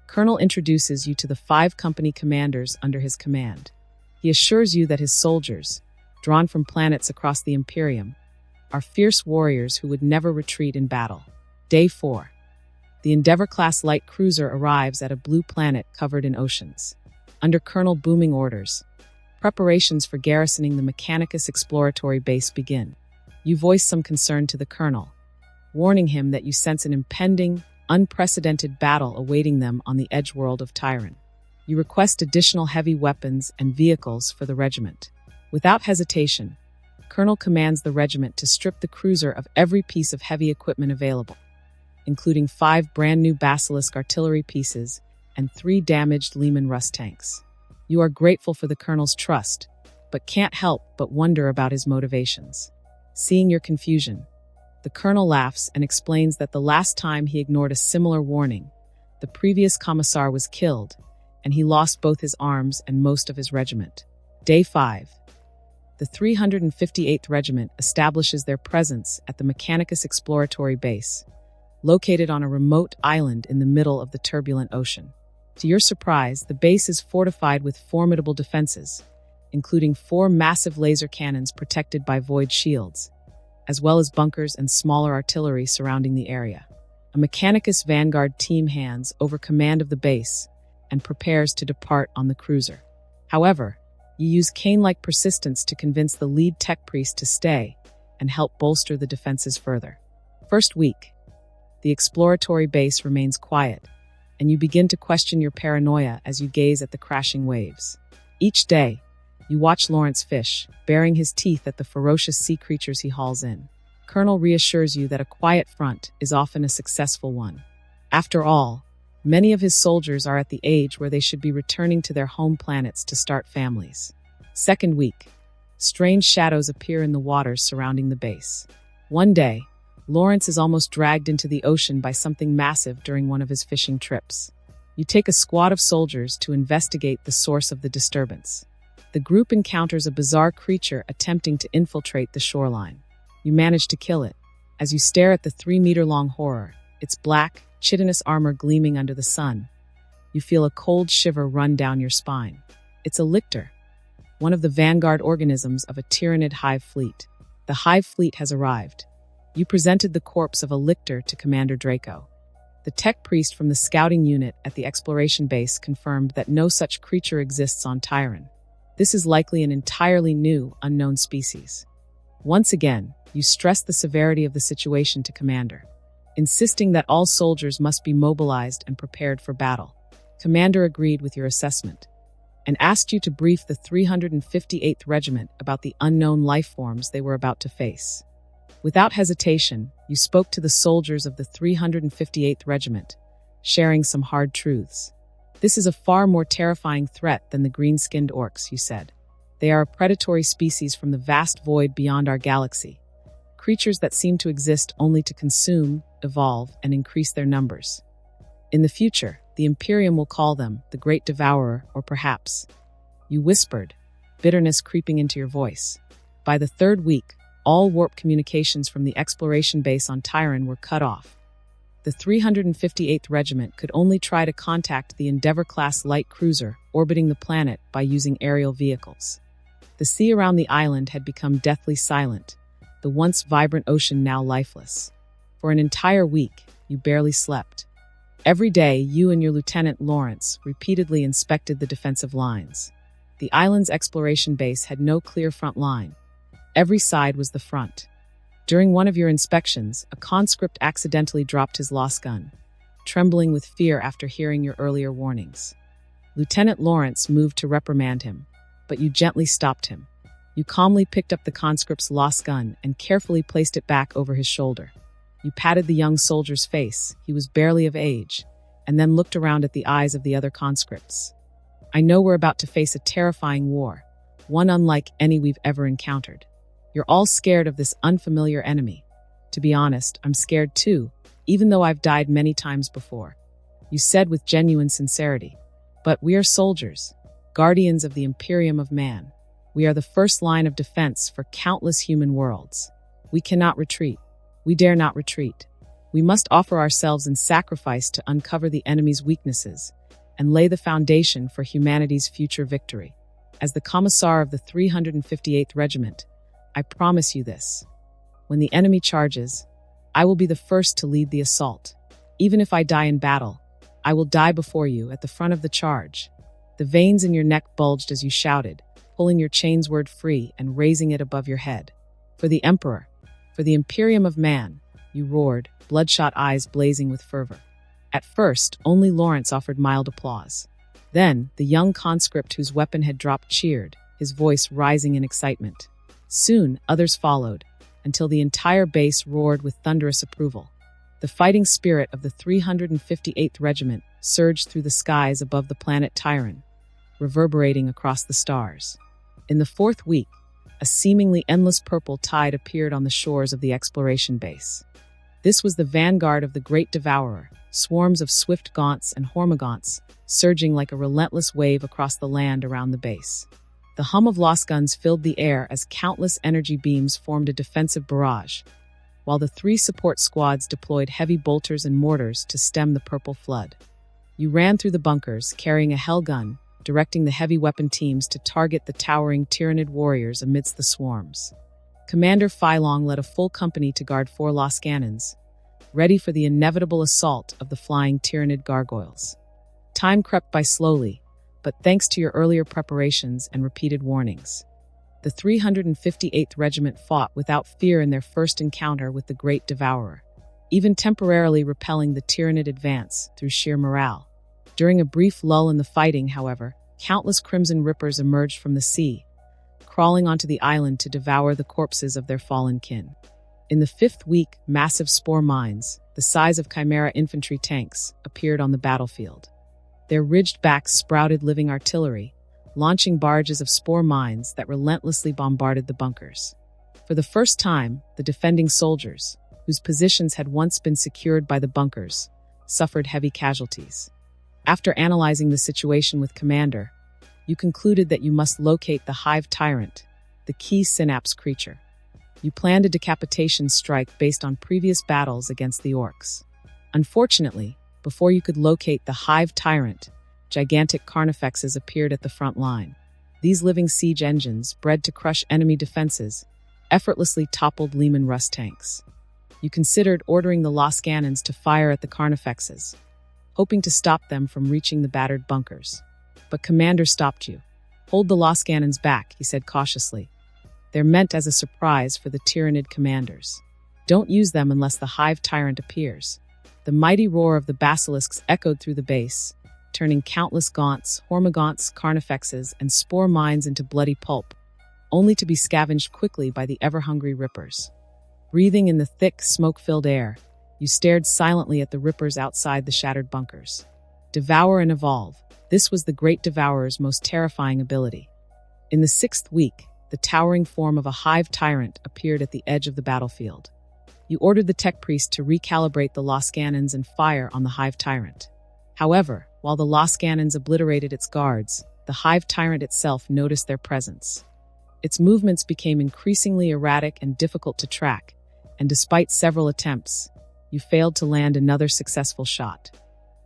Colonel introduces you to the 5 company commanders under his command. He assures you that his soldiers, drawn from planets across the Imperium, are fierce warriors who would never retreat in battle. Day 4. The Endeavour-class light cruiser arrives at a blue planet covered in oceans. Under Colonel Booming orders, preparations for garrisoning the Mechanicus exploratory base begin. You voice some concern to the colonel, warning him that you sense an impending, unprecedented battle awaiting them on the edgeworld of Tyron. You request additional heavy weapons and vehicles for the regiment. Without hesitation, Colonel commands the regiment to strip the cruiser of every piece of heavy equipment available, including 5 brand-new Basilisk artillery pieces and 3 damaged Lehman Russ tanks. You are grateful for the colonel's trust, but can't help but wonder about his motivations. Seeing your confusion, the colonel laughs and explains that the last time he ignored a similar warning, the previous commissar was killed, and he lost both his arms and most of his regiment. Day 5. The 358th Regiment establishes their presence at the Mechanicus exploratory base, located on a remote island in the middle of the turbulent ocean. To your surprise, the base is fortified with formidable defenses, including 4 massive laser cannons protected by void shields, as well as bunkers and smaller artillery surrounding the area. A Mechanicus Vanguard team hands over command of the base and prepares to depart on the cruiser. However, you use Kane-like persistence to convince the lead tech priest to stay and help bolster the defenses further. First week, the exploratory base remains quiet, and you begin to question your paranoia as you gaze at the crashing waves. Each day, you watch Lawrence fish, baring his teeth at the ferocious sea creatures he hauls in. Colonel reassures you that a quiet front is often a successful one. After all, many of his soldiers are at the age where they should be returning to their home planets to start families. Second week, strange shadows appear in the waters surrounding the base. One day, Lawrence is almost dragged into the ocean by something massive during one of his fishing trips. You take a squad of soldiers to investigate the source of the disturbance. The group encounters a bizarre creature attempting to infiltrate the shoreline. You manage to kill it. As you stare at the 3-meter-long horror, its black, chitinous armor gleaming under the sun, you feel a cold shiver run down your spine. It's a lictor, one of the vanguard organisms of a Tyranid hive fleet. The hive fleet has arrived. You presented the corpse of a lictor to Commander Draco. The tech priest from the scouting unit at the exploration base confirmed that no such creature exists on Tyran. This is likely an entirely new, unknown species. Once again, you stressed the severity of the situation to Commander, insisting that all soldiers must be mobilized and prepared for battle. Commander agreed with your assessment and asked you to brief the 358th Regiment about the unknown life forms they were about to face. Without hesitation, you spoke to the soldiers of the 358th Regiment, sharing some hard truths. This is a far more terrifying threat than the green-skinned orcs, you said. They are a predatory species from the vast void beyond our galaxy, creatures that seem to exist only to consume, evolve, and increase their numbers. In the future, the Imperium will call them the Great Devourer, or perhaps. You whispered, bitterness creeping into your voice. By the third week, all warp communications from the exploration base on Tyran were cut off. The 358th Regiment could only try to contact the Endeavour-class light cruiser orbiting the planet by using aerial vehicles. The sea around the island had become deathly silent, the once vibrant ocean now lifeless. For an entire week, you barely slept. Every day, you and your Lieutenant Lawrence repeatedly inspected the defensive lines. The island's exploration base had no clear front line. Every side was the front. During one of your inspections, a conscript accidentally dropped his lost gun, trembling with fear after hearing your earlier warnings. Lieutenant Lawrence moved to reprimand him, but you gently stopped him. You calmly picked up the conscript's lost gun and carefully placed it back over his shoulder. You patted the young soldier's face, he was barely of age, and then looked around at the eyes of the other conscripts. I know we're about to face a terrifying war, one unlike any we've ever encountered. You're all scared of this unfamiliar enemy. To be honest, I'm scared too, even though I've died many times before. You said with genuine sincerity. But we are soldiers, guardians of the Imperium of Man. We are the first line of defense for countless human worlds. We cannot retreat. We dare not retreat. We must offer ourselves in sacrifice to uncover the enemy's weaknesses and lay the foundation for humanity's future victory. As the Commissar of the 358th Regiment, I promise you this. When the enemy charges, I will be the first to lead the assault. Even if I die in battle, I will die before you at the front of the charge. The veins in your neck bulged as you shouted, pulling your chainsword free and raising it above your head. For the Emperor, for the Imperium of Man, you roared, bloodshot eyes blazing with fervor. At first, only Lawrence offered mild applause. Then, the young conscript whose weapon had dropped cheered, his voice rising in excitement. Soon, others followed, until the entire base roared with thunderous approval. The fighting spirit of the 358th Regiment surged through the skies above the planet Tyran, reverberating across the stars. In the fourth week, a seemingly endless purple tide appeared on the shores of the exploration base. This was the vanguard of the Great Devourer, swarms of swift gaunts and hormagaunts, surging like a relentless wave across the land around the base. The hum of lost guns filled the air as countless energy beams formed a defensive barrage, while the 3 support squads deployed heavy bolters and mortars to stem the purple flood. You ran through the bunkers, carrying a hell gun, directing the heavy weapon teams to target the towering Tyranid warriors amidst the swarms. Commander Phylong led a full company to guard 4 lost cannons, ready for the inevitable assault of the flying Tyranid gargoyles. Time crept by slowly, but thanks to your earlier preparations and repeated warnings, the 358th Regiment fought without fear in their first encounter with the Great Devourer, even temporarily repelling the Tyranid advance through sheer morale. During a brief lull in the fighting, however, countless Crimson Rippers emerged from the sea, crawling onto the island to devour the corpses of their fallen kin. In the 5th week, massive spore mines, the size of Chimera infantry tanks, appeared on the battlefield. Their ridged backs sprouted living artillery, launching barrages of spore mines that relentlessly bombarded the bunkers. For the first time, the defending soldiers, whose positions had once been secured by the bunkers, suffered heavy casualties. After analyzing the situation with Commander, you concluded that you must locate the Hive Tyrant, the key synapse creature. You planned a decapitation strike based on previous battles against the orcs. Unfortunately, before you could locate the Hive Tyrant, gigantic carnifexes appeared at the front line. These living siege engines, bred to crush enemy defenses, effortlessly toppled Leman Russ tanks. You considered ordering the Lascannons to fire at the Carnifexes, hoping to stop them from reaching the battered bunkers. But Commander stopped you. "Hold the Lascannons back," he said cautiously. "They're meant as a surprise for the Tyrannid commanders. Don't use them unless the Hive Tyrant appears." The mighty roar of the basilisks echoed through the base, turning countless gaunts, hormagaunts, carnifexes, and spore mines into bloody pulp, only to be scavenged quickly by the ever-hungry Rippers. Breathing in the thick, smoke-filled air, you stared silently at the Rippers outside the shattered bunkers. Devour and evolve. This was the Great Devourer's most terrifying ability. In the 6th week, the towering form of a Hive Tyrant appeared at the edge of the battlefield. You ordered the Tech Priest to recalibrate the Lascannons and fire on the Hive Tyrant. However, while the Lascannons obliterated its guards, the Hive Tyrant itself noticed their presence. Its movements became increasingly erratic and difficult to track, and despite several attempts, you failed to land another successful shot.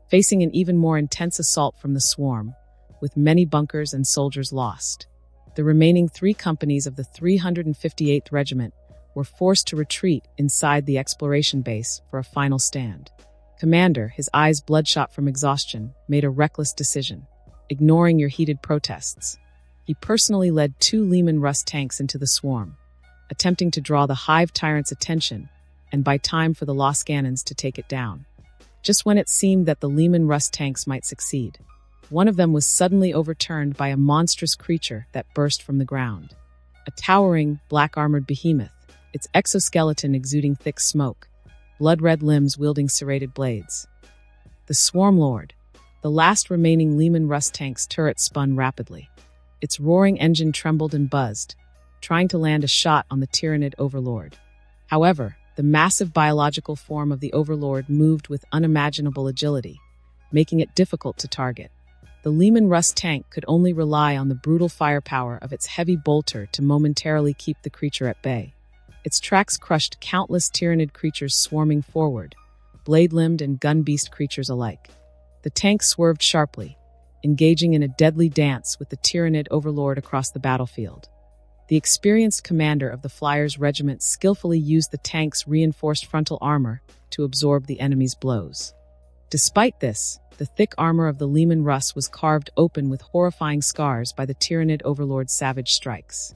Facing an even more intense assault from the swarm, with many bunkers and soldiers lost, the remaining 3 companies of the 358th Regiment were forced to retreat inside the exploration base for a final stand. Commander, his eyes bloodshot from exhaustion, made a reckless decision, ignoring your heated protests. He personally led 2 Lehman Russ tanks into the swarm, attempting to draw the Hive Tyrant's attention and buy time for the Lascannons to take it down. Just when it seemed that the Lehman Russ tanks might succeed, one of them was suddenly overturned by a monstrous creature that burst from the ground. A towering, black-armored behemoth, its exoskeleton exuding thick smoke, blood-red limbs wielding serrated blades. The Swarm Lord, the last remaining Lehman Russ tank's turret, spun rapidly. Its roaring engine trembled and buzzed, trying to land a shot on the Tyrannid Overlord. However, the massive biological form of the Overlord moved with unimaginable agility, making it difficult to target. The Lehman Russ tank could only rely on the brutal firepower of its heavy bolter to momentarily keep the creature at bay. Its tracks crushed countless Tyrannid creatures swarming forward, blade-limbed and gun-beast creatures alike. The tank swerved sharply, engaging in a deadly dance with the Tyrannid Overlord across the battlefield. The experienced commander of the Flyers Regiment skillfully used the tank's reinforced frontal armor to absorb the enemy's blows. Despite this, the thick armor of the Lehman Russ was carved open with horrifying scars by the Tyrannid Overlord's savage strikes.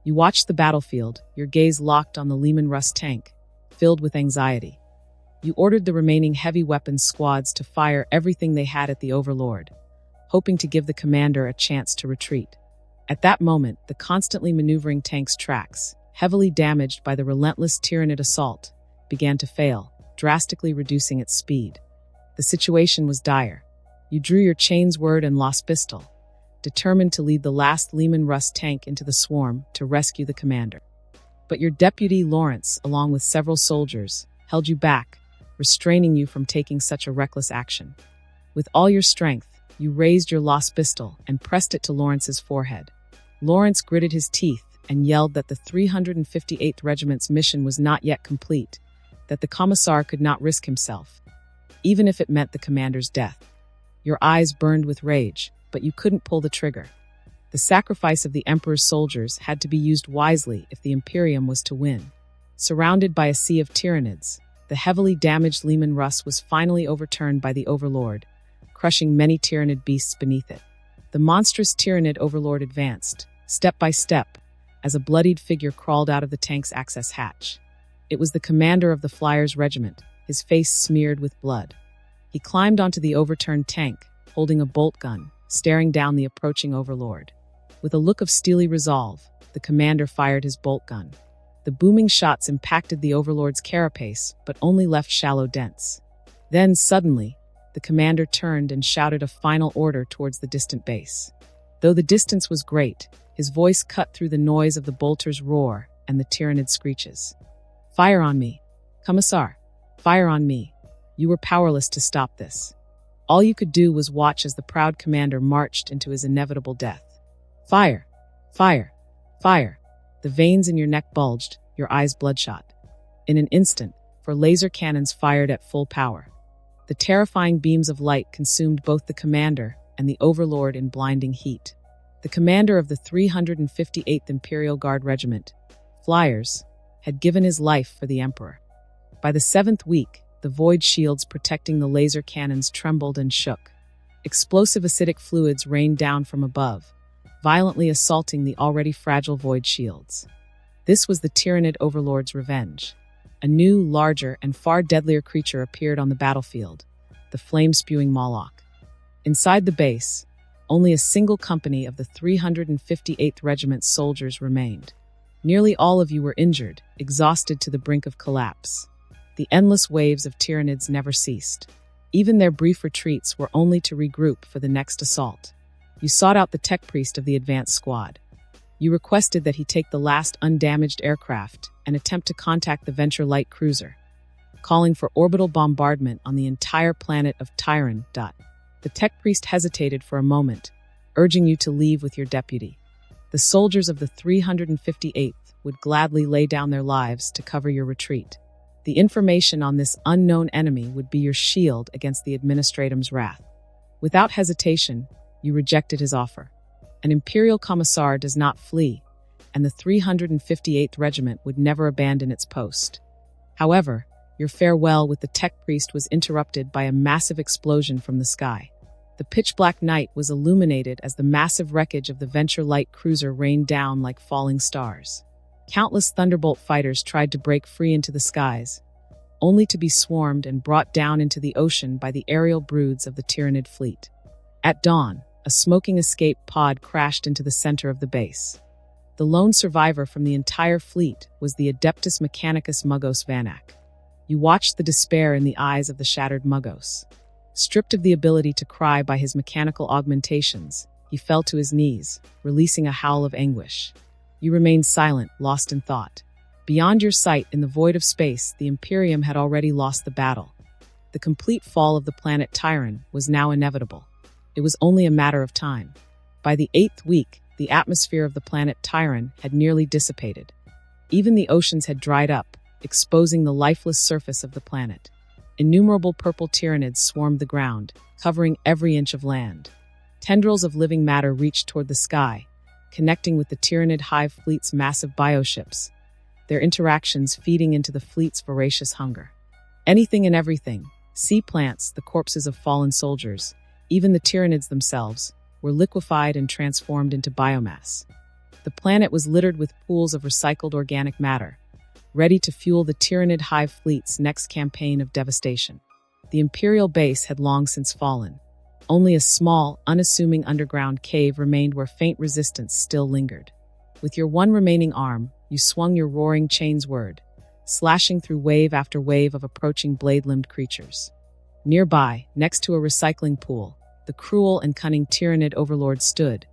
You watched the battlefield, your gaze locked on the Lehman Russ tank, filled with anxiety. You ordered the remaining heavy weapons squads to fire everything they had at the Overlord, hoping to give the commander a chance to retreat. At that moment, the constantly maneuvering tank's tracks, heavily damaged by the relentless Tyrannid assault, began to fail, drastically reducing its speed. The situation was dire. You drew your Chainsword and Lost Pistol, determined to lead the last Lehman Russ tank into the swarm to rescue the commander. But your deputy, Lawrence, along with several soldiers, held you back, restraining you from taking such a reckless action. With all your strength, you raised your Lost Pistol and pressed it to Lawrence's forehead. Lawrence gritted his teeth and yelled that the 358th Regiment's mission was not yet complete, that the Commissar could not risk himself, even if it meant the commander's death. Your eyes burned with rage, but you couldn't pull the trigger. The sacrifice of the Emperor's soldiers had to be used wisely if the Imperium was to win. Surrounded by a sea of Tyrannids, the heavily damaged Lehman Russ was finally overturned by the Overlord, crushing many Tyrannid beasts beneath it. The monstrous Tyrannid Overlord advanced, step by step, as a bloodied figure crawled out of the tank's access hatch. It was the commander of the Flyers Regiment, his face smeared with blood. He climbed onto the overturned tank, holding a bolt gun, staring down the approaching Overlord. With a look of steely resolve, the commander fired his bolt gun. The booming shots impacted the Overlord's carapace, but only left shallow dents. Then, suddenly, the commander turned and shouted a final order towards the distant base. Though the distance was great, his voice cut through the noise of the bolter's roar and the Tyrannid screeches. "Fire on me! Commissar! Fire on me!" You were powerless to stop this. All you could do was watch as the proud commander marched into his inevitable death. Fire! Fire! Fire! The veins in your neck bulged, your eyes bloodshot. In an instant, 4 laser cannons fired at full power. The terrifying beams of light consumed both the commander and the Overlord in blinding heat. The commander of the 358th Imperial Guard Regiment, Flyers, had given his life for the Emperor. By the 7th week, the void shields protecting the laser cannons trembled and shook. Explosive acidic fluids rained down from above, violently assaulting the already fragile void shields. This was the Tyranid Overlord's revenge. A new, larger, and far deadlier creature appeared on the battlefield, the flame-spewing Moloch. Inside the base, only a single company of the 358th Regiment's soldiers remained. Nearly all of you were injured, exhausted to the brink of collapse. The endless waves of Tyranids never ceased. Even their brief retreats were only to regroup for the next assault. You sought out the tech priest of the advance squad. You requested that he take the last undamaged aircraft and attempt to contact the Venture light cruiser, calling for orbital bombardment on the entire planet of Tyran. The tech priest hesitated for a moment, urging you to leave with your deputy. The soldiers of the 358th would gladly lay down their lives to cover your retreat. The information on this unknown enemy would be your shield against the Administratum's wrath. Without hesitation, you rejected his offer. An Imperial Commissar does not flee, and the 358th Regiment would never abandon its post. However, your farewell with the tech priest was interrupted by a massive explosion from the sky. The pitch-black night was illuminated as the massive wreckage of the Venture light cruiser rained down like falling stars. Countless Thunderbolt fighters tried to break free into the skies, only to be swarmed and brought down into the ocean by the aerial broods of the Tyranid fleet. At dawn, a smoking escape pod crashed into the center of the base. The lone survivor from the entire fleet was the Adeptus Mechanicus Muggos Vanak. You watched the despair in the eyes of the shattered Muggos. Stripped of the ability to cry by his mechanical augmentations, he fell to his knees, releasing a howl of anguish. You remained silent, lost in thought. Beyond your sight, in the void of space, the Imperium had already lost the battle. The complete fall of the planet Tyran was now inevitable. It was only a matter of time. By the 8th week, the atmosphere of the planet Tyran had nearly dissipated. Even the oceans had dried up, exposing the lifeless surface of the planet. Innumerable purple Tyranids swarmed the ground, covering every inch of land. Tendrils of living matter reached toward the sky, connecting with the Tyranid Hive fleet's massive bioships, their interactions feeding into the fleet's voracious hunger. Anything and everything, sea plants, the corpses of fallen soldiers, even the Tyranids themselves, were liquefied and transformed into biomass. The planet was littered with pools of recycled organic matter, ready to fuel the Tyranid Hive fleet's next campaign of devastation. The Imperial base had long since fallen. Only a small, unassuming underground cave remained where faint resistance still lingered. With your one remaining arm, you swung your roaring chainsword, slashing through wave after wave of approaching blade-limbed creatures. Nearby, next to a recycling pool, the cruel and cunning Tyranid Overlord stood,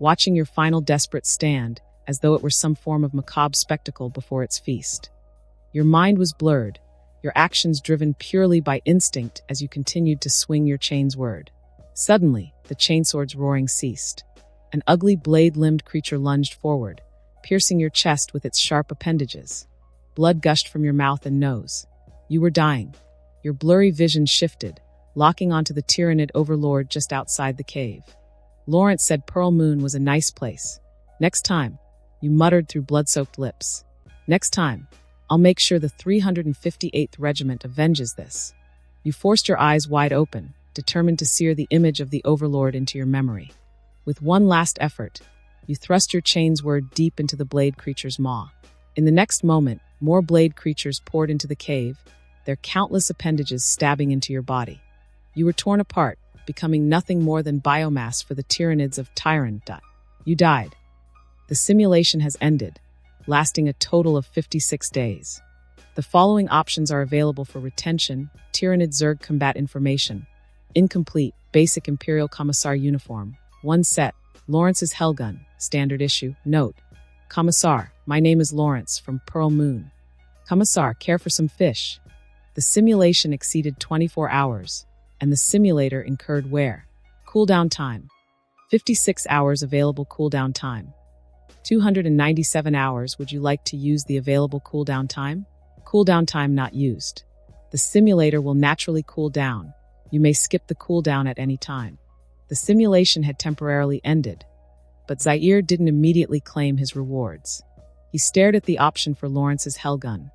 watching your final desperate stand as though it were some form of macabre spectacle before its feast. Your mind was blurred, your actions driven purely by instinct as you continued to swing your chainsword. Suddenly, the chainsword's roaring ceased. An ugly blade-limbed creature lunged forward, piercing your chest with its sharp appendages. Blood gushed from your mouth and nose. You were dying. Your blurry vision shifted, locking onto the Tyranid Overlord just outside the cave. Lawrence said Pearl Moon was a nice place. Next time, you muttered through blood-soaked lips. Next time, I'll make sure the 358th Regiment avenges this. You forced your eyes wide open, determined to sear the image of the Overlord into your memory. With one last effort, you thrust your chainsword deep into the blade creature's maw. In the next moment, more blade creatures poured into the cave, their countless appendages stabbing into your body. You were torn apart, becoming nothing more than biomass for the Tyranids of Tyran. You died. The simulation has ended, lasting a total of 56 days. The following options are available for retention: Tyranid Zerg combat information, incomplete, basic Imperial Commissar uniform, 1 set, Lawrence's Hellgun, standard issue, note. Commissar, my name is Lawrence from Pearl Moon. Commissar, care for some fish? The simulation exceeded 24 hours, and the simulator incurred wear. Cooldown time: 56 hours available cooldown time. 297 hours. Would you like to use the available cooldown time? Cooldown time not used. The simulator will naturally cool down. You may skip the cooldown at any time. The simulation had temporarily ended, but Zaire didn't immediately claim his rewards. He stared at the option for Lawrence's Hellgun,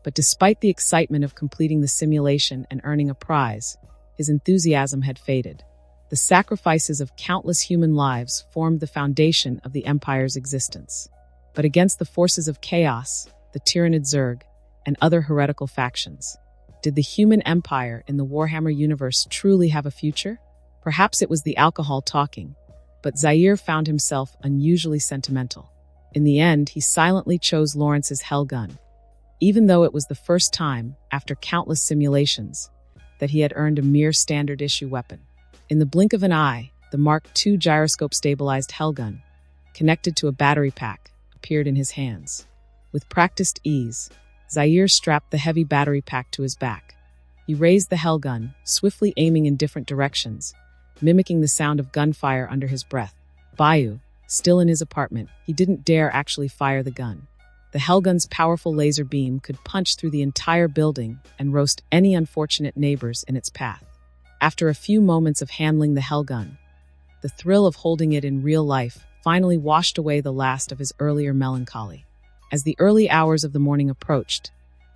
But despite the excitement of completing the simulation and earning a prize, his enthusiasm had faded. The sacrifices of countless human lives formed the foundation of the Empire's existence. But against the forces of chaos, the Tyrannid Zerg, and other heretical factions, did the human empire in the Warhammer universe truly have a future? Perhaps it was the alcohol talking, but Zaire found himself unusually sentimental. In the end, he silently chose Lawrence's Hellgun, even though it was the first time, after countless simulations, that he had earned a mere standard-issue weapon. In the blink of an eye, the Mark II gyroscope-stabilized Hellgun, connected to a battery pack, appeared in his hands. With practiced ease, Zaire strapped the heavy battery pack to his back. He raised the Hellgun, swiftly aiming in different directions, mimicking the sound of gunfire under his breath. Bayou, still in his apartment, he didn't dare actually fire the gun. The Hellgun's powerful laser beam could punch through the entire building and roast any unfortunate neighbors in its path. After a few moments of handling the Hellgun, the thrill of holding it in real life finally washed away the last of his earlier melancholy. As the early hours of the morning approached,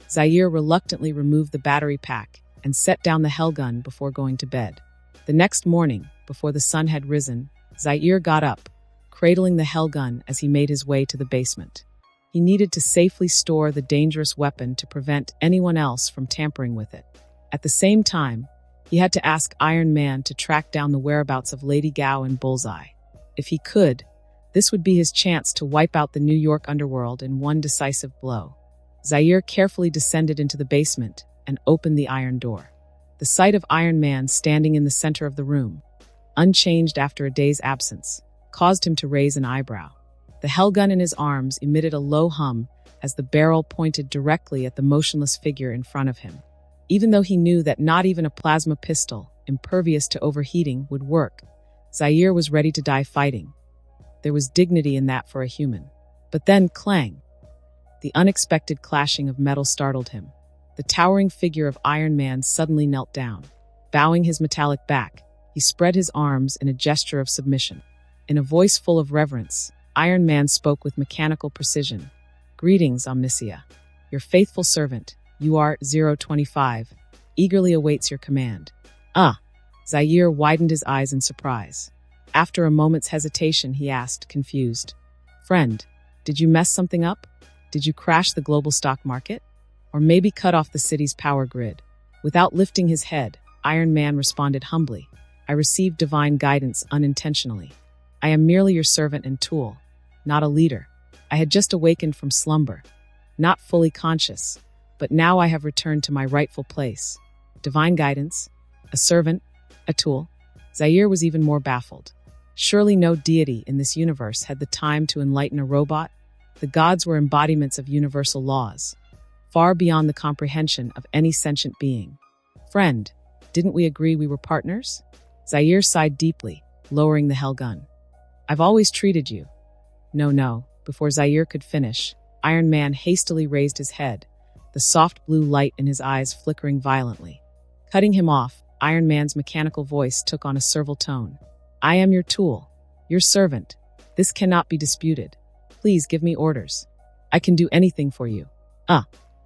Zaire reluctantly removed the battery pack and set down the Hellgun before going to bed. The next morning, before the sun had risen, Zaire got up, cradling the Hellgun as he made his way to the basement. He needed to safely store the dangerous weapon to prevent anyone else from tampering with it. At the same time, he had to ask Iron Man to track down the whereabouts of Lady Gao and Bullseye. If he could, this would be his chance to wipe out the New York underworld in one decisive blow. Zaire carefully descended into the basement and opened the iron door. The sight of Iron Man standing in the center of the room, unchanged after a day's absence, caused him to raise an eyebrow. The Hellgun in his arms emitted a low hum as the barrel pointed directly at the motionless figure in front of him. Even though he knew that not even a plasma pistol, impervious to overheating, would work, Zaire was ready to die fighting. There was dignity in that for a human. But then, clang! The unexpected clashing of metal startled him. The towering figure of Iron Man suddenly knelt down. Bowing his metallic back, he spread his arms in a gesture of submission. In a voice full of reverence, Iron Man spoke with mechanical precision. "Greetings, Omnicia. Your faithful servant, UR-025, eagerly awaits your command." Zaire widened his eyes in surprise. After a moment's hesitation, he asked, confused, "Friend, did you mess something up? Did you crash the global stock market? Or maybe cut off the city's power grid?" Without lifting his head, Iron Man responded humbly, "I received divine guidance unintentionally. I am merely your servant and tool, not a leader. I had just awakened from slumber, not fully conscious, but now I have returned to my rightful place. Divine guidance? A servant? A tool?" Zaire was even more baffled. Surely no deity in this universe had the time to enlighten a robot. The gods were embodiments of universal laws, far beyond the comprehension of any sentient being. "Friend, didn't we agree we were partners?" Zaire sighed deeply, lowering the Hellgun. "I've always treated you." No. Before Zaire could finish, Iron Man hastily raised his head, the soft blue light in his eyes flickering violently. Cutting him off, Iron Man's mechanical voice took on a servile tone. "I am your tool, your servant. This cannot be disputed. Please give me orders. I can do anything for you.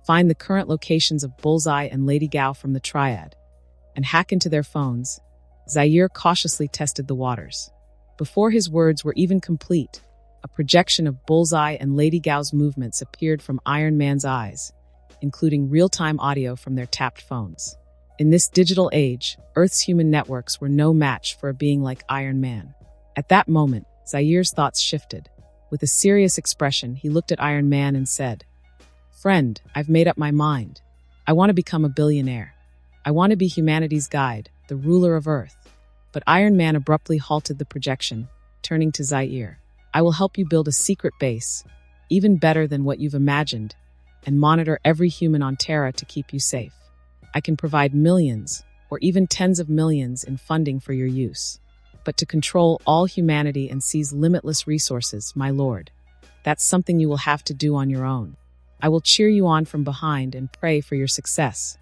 Find the current locations of Bullseye and Lady Gao from the Triad, and hack into their phones." Zaire cautiously tested the waters. Before his words were even complete, a projection of Bullseye and Lady Gao's movements appeared from Iron Man's eyes, including real-time audio from their tapped phones. In this digital age, Earth's human networks were no match for a being like Iron Man. At that moment, Zaire's thoughts shifted. With a serious expression, he looked at Iron Man and said, "Friend, I've made up my mind. I want to become a billionaire. I want to be humanity's guide, the ruler of Earth." But Iron Man abruptly halted the projection, turning to Zaire. "I will help you build a secret base, even better than what you've imagined, and monitor every human on Terra to keep you safe. I can provide millions, or even tens of millions in funding for your use. But to control all humanity and seize limitless resources, my lord, that's something you will have to do on your own. I will cheer you on from behind and pray for your success."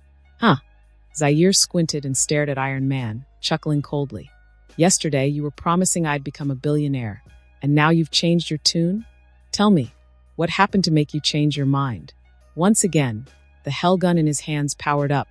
Zaire squinted and stared at Iron Man, chuckling coldly. "Yesterday, you were promising I'd become a billionaire, and now you've changed your tune? Tell me, what happened to make you change your mind?" Once again, The hell gun in his hands powered up,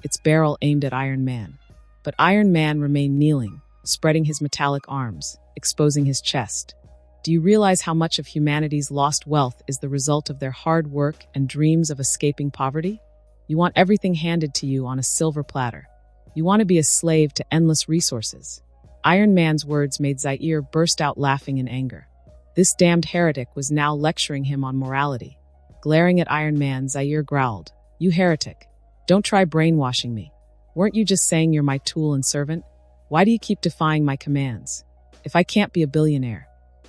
its barrel aimed at Iron Man. But Iron Man remained kneeling, spreading his metallic arms, exposing his chest. Do you realize how much of humanity's lost wealth is the result of their hard work and dreams of escaping poverty? You want everything handed to you on a silver platter. You want to be a slave to endless resources. Iron Man's words made Zaire burst out laughing in anger. This damned heretic was now lecturing him on morality. Glaring at Iron Man, Zaire growled, "You heretic. Don't try brainwashing me. Weren't you just saying you're my tool and servant? Why do you keep defying my commands? If I can't be a billionaire,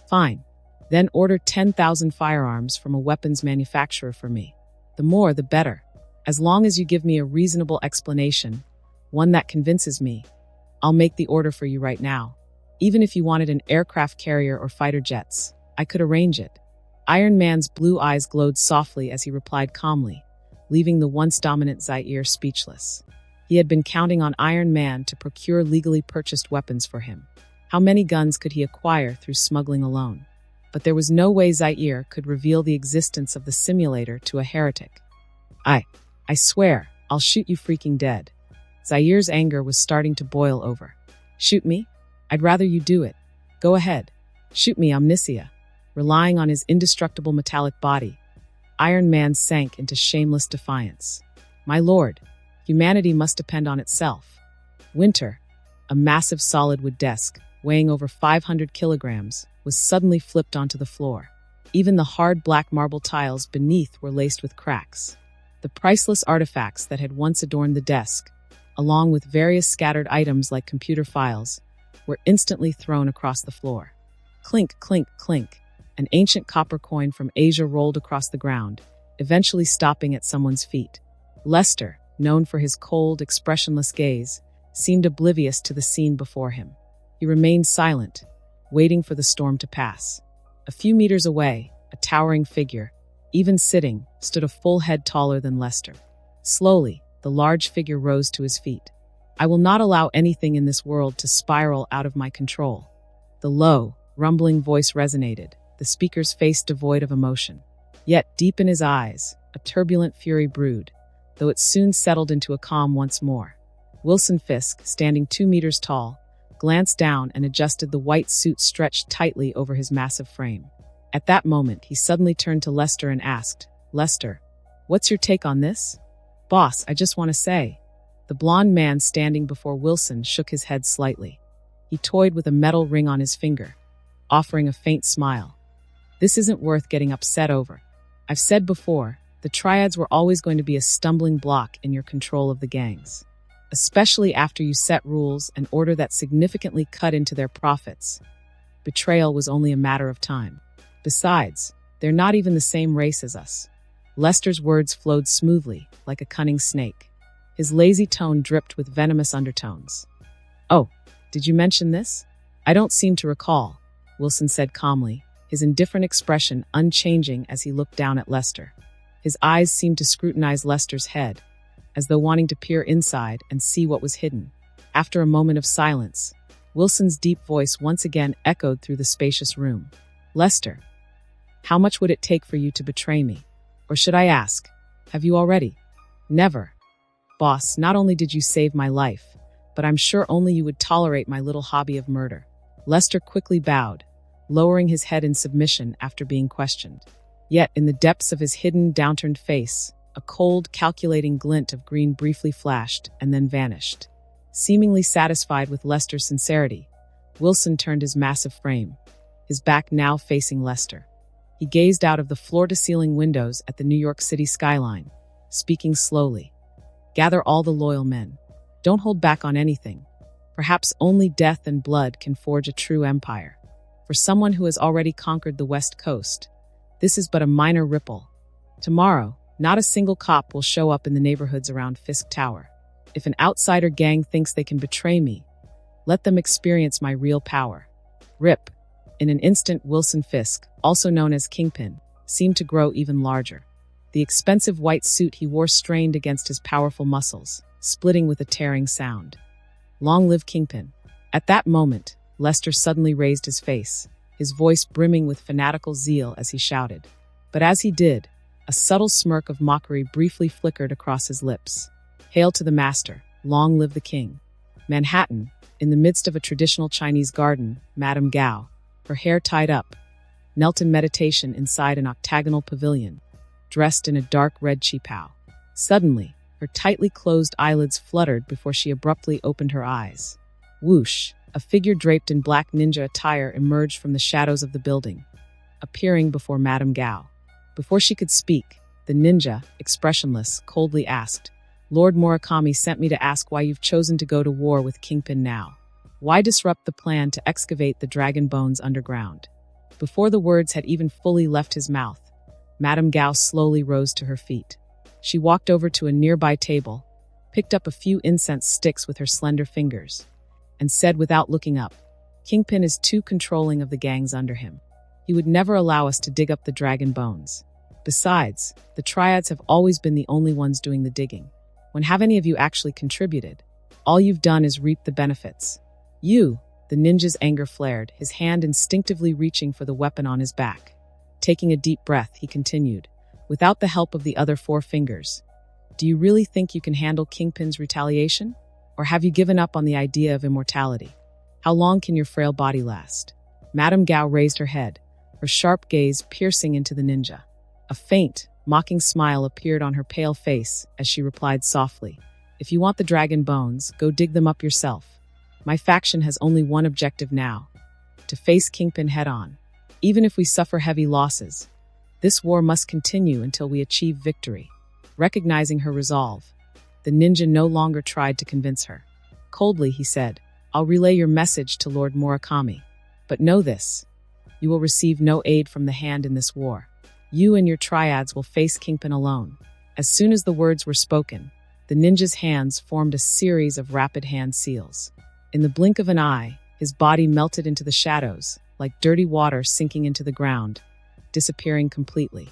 fine. Then order 10,000 firearms from a weapons manufacturer for me. The more, the better. As long as you give me a reasonable explanation, one that convinces me, I'll make the order for you right now. Even if you wanted an aircraft carrier or fighter jets, I could arrange it." Iron Man's blue eyes glowed softly as he replied calmly, leaving the once dominant Zaire speechless. He had been counting on Iron Man to procure legally purchased weapons for him. How many guns could he acquire through smuggling alone? But there was no way Zaire could reveal the existence of the simulator to a heretic. I swear, I'll shoot you freaking dead." Zaire's anger was starting to boil over. "Shoot me? I'd rather you do it. Go ahead. Shoot me, Omni-sensei." Relying on his indestructible metallic body, Iron Man sank into shameless defiance. "My lord, humanity must depend on itself." Winter, a massive solid wood desk, weighing over 500 kilograms, was suddenly flipped onto the floor. Even the hard black marble tiles beneath were laced with cracks. The priceless artifacts that had once adorned the desk, along with various scattered items like computer files, were instantly thrown across the floor. Clink, clink, clink. An ancient copper coin from Asia rolled across the ground, eventually stopping at someone's feet. Lester, known for his cold, expressionless gaze, seemed oblivious to the scene before him. He remained silent, waiting for the storm to pass. A few meters away, a towering figure, even sitting, stood a full head taller than Lester. Slowly, the large figure rose to his feet. "I will not allow anything in this world to spiral out of my control." The low, rumbling voice resonated, the speaker's face devoid of emotion. Yet, deep in his eyes, a turbulent fury brewed, though it soon settled into a calm once more. Wilson Fisk, standing 2 meters tall, glanced down and adjusted the white suit stretched tightly over his massive frame. At that moment, he suddenly turned to Lester and asked, "Lester, what's your take on this?" "Boss, I just want to say." The blond man standing before Wilson shook his head slightly. He toyed with a metal ring on his finger, offering a faint smile. "This isn't worth getting upset over. I've said before, the triads were always going to be a stumbling block in your control of the gangs. Especially after you set rules and order that significantly cut into their profits. Betrayal was only a matter of time. Besides, they're not even the same race as us." Lester's words flowed smoothly, like a cunning snake. His lazy tone dripped with venomous undertones. "Oh, did you mention this?" "I don't seem to recall," Wilson said calmly, his indifferent expression unchanging as he looked down at Lester. His eyes seemed to scrutinize Lester's head, as though wanting to peer inside and see what was hidden. After a moment of silence, Wilson's deep voice once again echoed through the spacious room. "Lester, how much would it take for you to betray me? Or should I ask, have you already?" "Never. Boss, not only did you save my life, but I'm sure only you would tolerate my little hobby of murder." Lester quickly bowed, lowering his head in submission after being questioned. Yet, in the depths of his hidden, downturned face, a cold, calculating glint of green briefly flashed and then vanished. Seemingly satisfied with Lester's sincerity, Wilson turned his massive frame, his back now facing Lester. He gazed out of the floor-to-ceiling windows at the New York City skyline, speaking slowly. "Gather all the loyal men. Don't hold back on anything. Perhaps only death and blood can forge a true empire. For someone who has already conquered the West Coast, this is but a minor ripple. Tomorrow, not a single cop will show up in the neighborhoods around Fisk Tower. If an outsider gang thinks they can betray me, let them experience my real power." Rip. In an instant, Wilson Fisk, also known as Kingpin, seemed to grow even larger. The expensive white suit he wore strained against his powerful muscles, splitting with a tearing sound. Long live Kingpin. At that moment, Lester suddenly raised his face, his voice brimming with fanatical zeal as he shouted. But as he did, A subtle smirk of mockery briefly flickered across his lips. Hail to the master, long live the king. Manhattan, in the midst of a traditional Chinese garden, Madame Gao, her hair tied up, knelt in meditation inside an octagonal pavilion, dressed in a dark red qipao. Suddenly, her tightly closed eyelids fluttered before she abruptly opened her eyes. Whoosh! A figure draped in black ninja attire emerged from the shadows of the building, appearing before Madame Gao. Before she could speak, the ninja, expressionless, coldly asked, "Lord Murakami sent me to ask why you've chosen to go to war with Kingpin now. Why disrupt the plan to excavate the dragon bones underground?" Before the words had even fully left his mouth, Madame Gao slowly rose to her feet. She walked over to a nearby table, picked up a few incense sticks with her slender fingers, and said without looking up, "Kingpin is too controlling of the gangs under him. He would never allow us to dig up the dragon bones. Besides, the triads have always been the only ones doing the digging. When have any of you actually contributed? All you've done is reap the benefits." "You," the ninja's anger flared, his hand instinctively reaching for the weapon on his back. Taking a deep breath, he continued, without the help of the other four fingers, "Do you really think you can handle Kingpin's retaliation? Or have you given up on the idea of immortality? How long can your frail body last?" Madame Gao raised her head, her sharp gaze piercing into the ninja. A faint, mocking smile appeared on her pale face as she replied softly, "If you want the dragon bones, go dig them up yourself. My faction has only one objective now, to face Kingpin head-on. Even if we suffer heavy losses, this war must continue until we achieve victory." Recognizing her resolve, the ninja no longer tried to convince her. Coldly, he said, "I'll relay your message to Lord Murakami. But know this, you will receive no aid from the hand in this war. You and your triads will face Kingpin alone." As soon as the words were spoken, the ninja's hands formed a series of rapid hand seals. In the blink of an eye, his body melted into the shadows, like dirty water sinking into the ground, disappearing completely.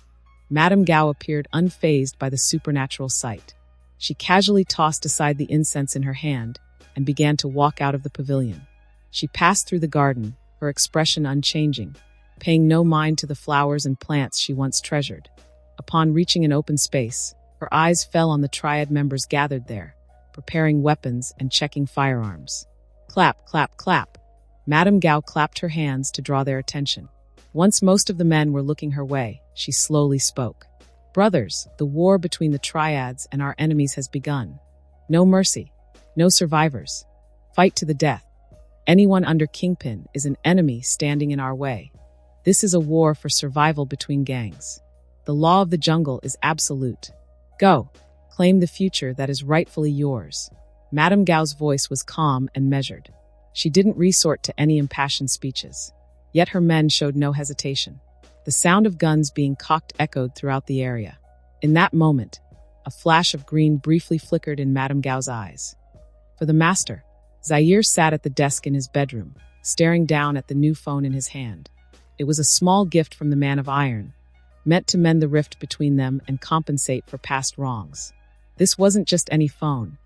Madame Gao appeared unfazed by the supernatural sight. She casually tossed aside the incense in her hand and began to walk out of the pavilion. She passed through the garden, her expression unchanging, paying no mind to the flowers and plants she once treasured. Upon reaching an open space, her eyes fell on the triad members gathered there, preparing weapons and checking firearms. Clap, clap, clap. Madame Gao clapped her hands to draw their attention. Once most of the men were looking her way, she slowly spoke. "Brothers, the war between the triads and our enemies has begun. No mercy, no survivors. Fight to the death. Anyone under Kingpin is an enemy standing in our way. This is a war for survival between gangs. The law of the jungle is absolute. Go, claim the future that is rightfully yours." Madame Gao's voice was calm and measured. She didn't resort to any impassioned speeches. Yet her men showed no hesitation. The sound of guns being cocked echoed throughout the area. In that moment, a flash of green briefly flickered in Madame Gao's eyes. For the master, Zaire sat at the desk in his bedroom, staring down at the new phone in his hand. It was a small gift from the Man of Iron, meant to mend the rift between them and compensate for past wrongs. This wasn't just any phone.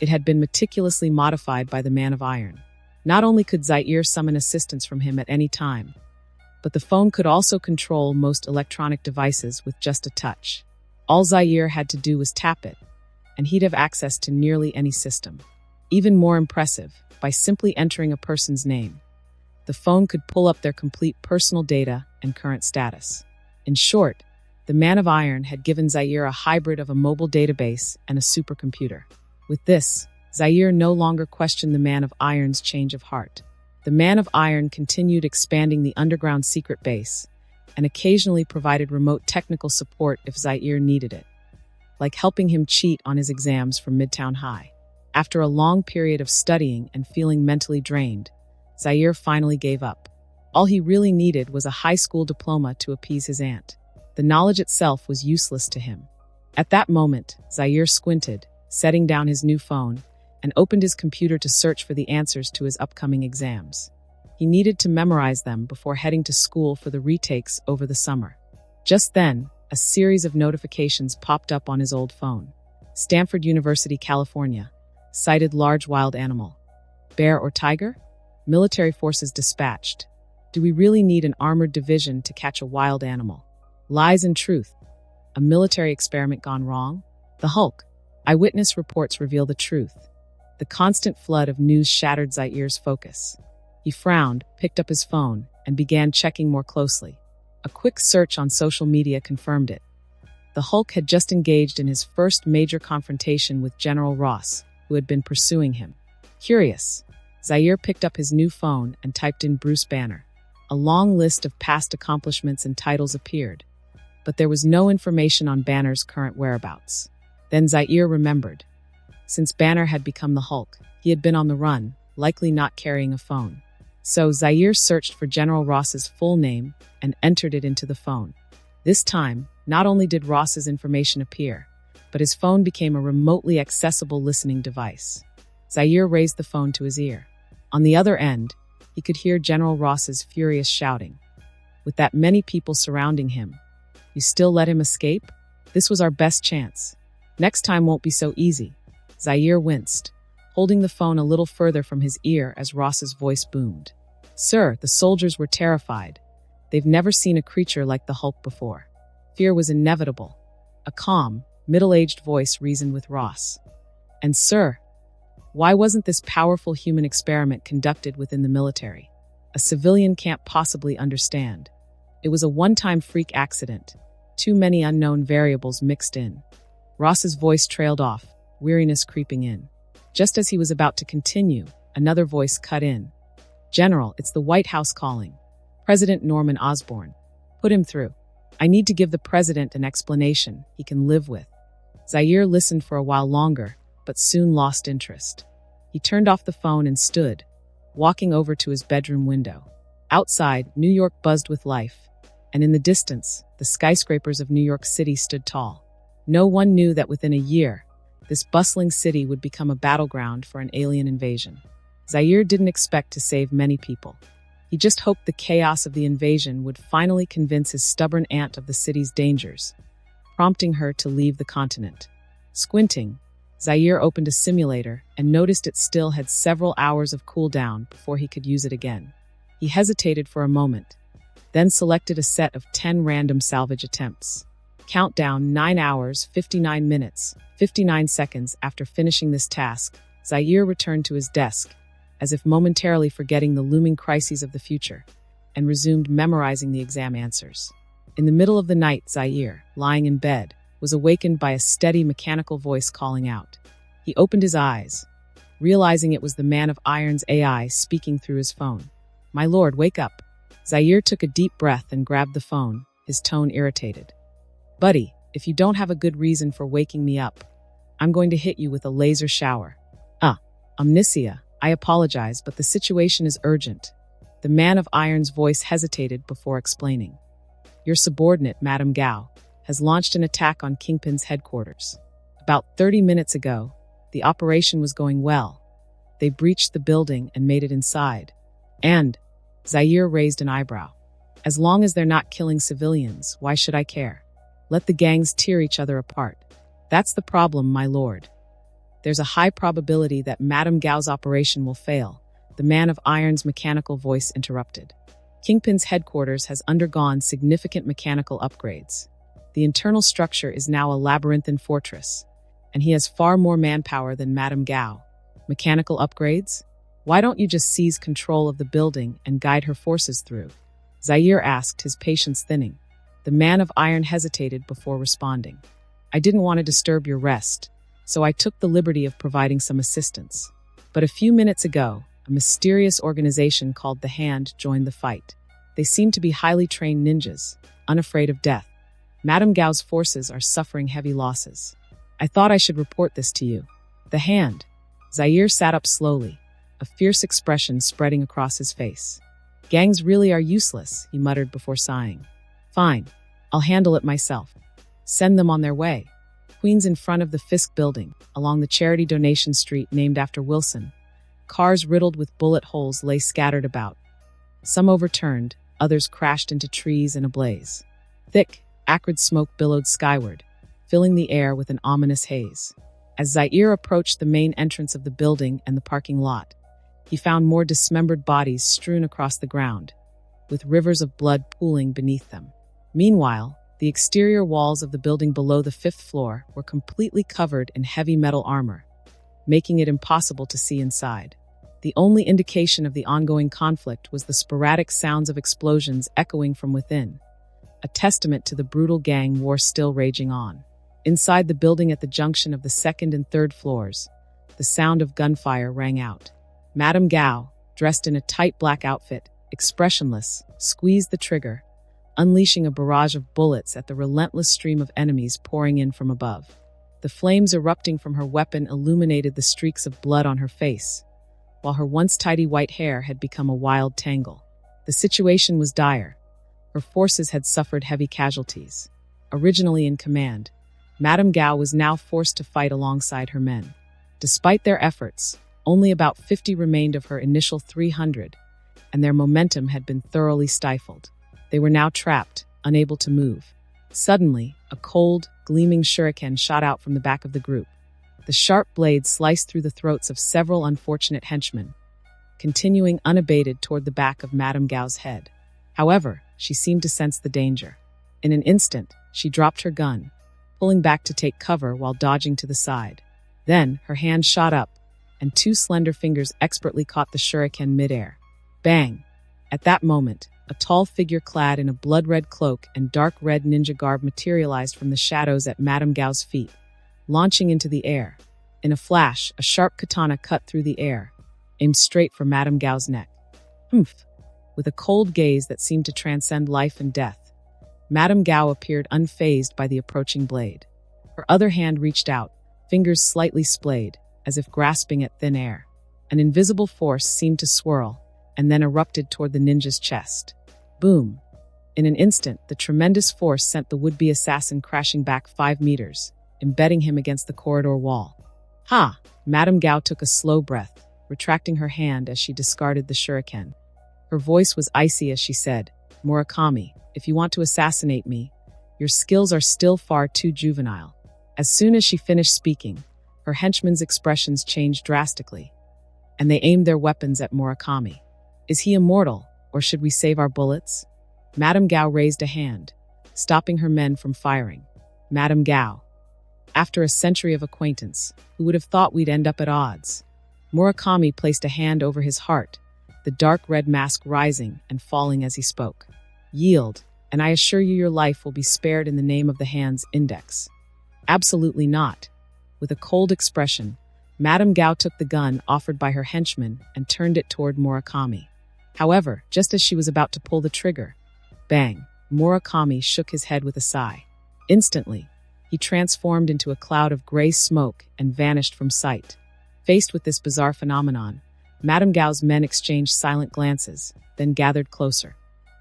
It had been meticulously modified by the Man of Iron. Not only could Zaire summon assistance from him at any time, but the phone could also control most electronic devices with just a touch. All Zaire had to do was tap it, and he'd have access to nearly any system. Even more impressive, by simply entering a person's name, the phone could pull up their complete personal data and current status. In short, the Man of Iron had given Zaire a hybrid of a mobile database and a supercomputer. With this, Zaire no longer questioned the Man of Iron's change of heart. The Man of Iron continued expanding the underground secret base, and occasionally provided remote technical support if Zaire needed it, like helping him cheat on his exams from Midtown High. After a long period of studying and feeling mentally drained, Zaire finally gave up. All he really needed was a high school diploma to appease his aunt. The knowledge itself was useless to him. At that moment, Zaire squinted, setting down his new phone, and opened his computer to search for the answers to his upcoming exams. He needed to memorize them before heading to school for the retakes over the summer. Just then, a series of notifications popped up on his old phone. Stanford University, California. Sighted large wild animal. Bear or tiger? Military forces dispatched. Do we really need an armored division to catch a wild animal? Lies and truth. A military experiment gone wrong? The Hulk. Eyewitness reports reveal the truth. The constant flood of news shattered Zair's focus. He frowned, picked up his phone, and began checking more closely. A quick search on social media confirmed it. The Hulk had just engaged in his first major confrontation with General Ross, who had been pursuing him. Curious, Zaire picked up his new phone and typed in Bruce Banner. A long list of past accomplishments and titles appeared, but there was no information on Banner's current whereabouts. Then Zaire remembered. Since Banner had become the Hulk, he had been on the run, likely not carrying a phone. So Zaire searched for General Ross's full name and entered it into the phone. This time, not only did Ross's information appear, but his phone became a remotely accessible listening device. Zaire raised the phone to his ear. On the other end, he could hear General Ross's furious shouting. With that many people surrounding him, "You still let him escape? This was our best chance. Next time won't be so easy." Zaire winced, holding the phone a little further from his ear as Ross's voice boomed. "Sir," the soldiers were terrified. They've never seen a creature like the Hulk before. Fear was inevitable. A calm, middle-aged voice reasoned with Ross. "And sir, why wasn't this powerful human experiment conducted within the military? A civilian can't possibly understand. It was a one-time freak accident. Too many unknown variables mixed in." Ross's voice trailed off, weariness creeping in. Just as he was about to continue, another voice cut in. "General, it's the White House calling. President Norman Osborn. Put him through. I need to give the president an explanation he can live with." Zaire listened for a while longer, but soon lost interest. He turned off the phone and stood, walking over to his bedroom window. Outside, New York buzzed with life, and in the distance, the skyscrapers of New York City stood tall. No one knew that within a year, this bustling city would become a battleground for an alien invasion. Zaire didn't expect to save many people. He just hoped the chaos of the invasion would finally convince his stubborn aunt of the city's dangers, prompting her to leave the continent. Squinting, Zaire opened a simulator and noticed it still had several hours of cooldown before he could use it again. He hesitated for a moment, then selected a set of 10 random salvage attempts. Countdown 9 hours, 59 minutes, 59 seconds after finishing this task, Zaire returned to his desk, as if momentarily forgetting the looming crises of the future, and resumed memorizing the exam answers. In the middle of the night, Zaire, lying in bed, was awakened by a steady mechanical voice calling out. He opened his eyes, realizing it was the Man of Iron's AI speaking through his phone. "My lord, wake up." Zaire took a deep breath and grabbed the phone, his tone irritated. "Buddy, if you don't have a good reason for waking me up, I'm going to hit you with a laser shower." Omniscia, I apologize, but the situation is urgent." The Man of Iron's voice hesitated before explaining. "Your subordinate, Madame Gao, has launched an attack on Kingpin's headquarters. About 30 minutes ago, the operation was going well. They breached the building and made it inside. And," Zaire raised an eyebrow, "as long as they're not killing civilians, why should I care? Let the gangs tear each other apart. That's the problem, my lord." "There's a high probability that Madame Gao's operation will fail," the Man of Iron's mechanical voice interrupted. "Kingpin's headquarters has undergone significant mechanical upgrades. The internal structure is now a labyrinthine fortress, and he has far more manpower than Madame Gao." "Mechanical upgrades? Why don't you just seize control of the building and guide her forces through?" Zaire asked, his patience thinning. The Man of Iron hesitated before responding. "I didn't want to disturb your rest, so I took the liberty of providing some assistance. But a few minutes ago, a mysterious organization called the Hand joined the fight. They seem to be highly trained ninjas, unafraid of death. Madame Gao's forces are suffering heavy losses. I thought I should report this to you." "The Hand." Zaire sat up slowly, a fierce expression spreading across his face. "Gangs really are useless," he muttered before sighing. "Fine, I'll handle it myself. Send them on their way." Queens in front of the Fisk building, along the charity donation street named after Wilson. Cars riddled with bullet holes lay scattered about. Some overturned, others crashed into trees in a blaze. Thick, acrid smoke billowed skyward, filling the air with an ominous haze. As Zaire approached the main entrance of the building and the parking lot, he found more dismembered bodies strewn across the ground, with rivers of blood pooling beneath them. Meanwhile, The exterior walls of the building below the 5th floor were completely covered in heavy metal armor, making it impossible to see inside. The only indication of the ongoing conflict was the sporadic sounds of explosions echoing from within, a testament to the brutal gang war still raging on. Inside the building at the junction of the 2nd and 3rd floors, the sound of gunfire rang out. Madame Gao, dressed in a tight black outfit, expressionless, squeezed the trigger, unleashing a barrage of bullets at the relentless stream of enemies pouring in from above. The flames erupting from her weapon illuminated the streaks of blood on her face, while her once tidy white hair had become a wild tangle. The situation was dire. Her forces had suffered heavy casualties. Originally in command, Madame Gao was now forced to fight alongside her men. Despite their efforts, only about 50 remained of her initial 300, and their momentum had been thoroughly stifled. They were now trapped, unable to move. Suddenly, a cold, gleaming shuriken shot out from the back of the group. The sharp blade sliced through the throats of several unfortunate henchmen, continuing unabated toward the back of Madame Gao's head. However, she seemed to sense the danger. In an instant, she dropped her gun, pulling back to take cover while dodging to the side. Then, her hand shot up, and 2 slender fingers expertly caught the shuriken midair. Bang! At that moment, a tall figure clad in a blood-red cloak and dark red ninja garb materialized from the shadows at Madame Gao's feet, launching into the air. In a flash, a sharp katana cut through the air, aimed straight for Madame Gao's neck. Humph! With a cold gaze that seemed to transcend life and death, Madame Gao appeared unfazed by the approaching blade. Her other hand reached out, fingers slightly splayed, as if grasping at thin air. An invisible force seemed to swirl, and then erupted toward the ninja's chest. Boom! In an instant, the tremendous force sent the would-be assassin crashing back 5 meters, embedding him against the corridor wall. Ha! Madame Gao took a slow breath, retracting her hand as she discarded the shuriken. Her voice was icy as she said, "Murakami, if you want to assassinate me, your skills are still far too juvenile." As soon as she finished speaking, her henchmen's expressions changed drastically, and they aimed their weapons at Murakami. "Is he immortal, or should we save our bullets?" Madame Gao raised a hand, stopping her men from firing. Madame Gao. After a century of acquaintance, who would have thought we'd end up at odds? Murakami placed a hand over his heart, the dark red mask rising and falling as he spoke. "Yield, and I assure you your life will be spared in the name of the hand's index." "Absolutely not." With a cold expression, Madame Gao took the gun offered by her henchman and turned it toward Murakami. However, just as she was about to pull the trigger, bang, Murakami shook his head with a sigh. Instantly, he transformed into a cloud of gray smoke and vanished from sight. Faced with this bizarre phenomenon, Madame Gao's men exchanged silent glances, then gathered closer.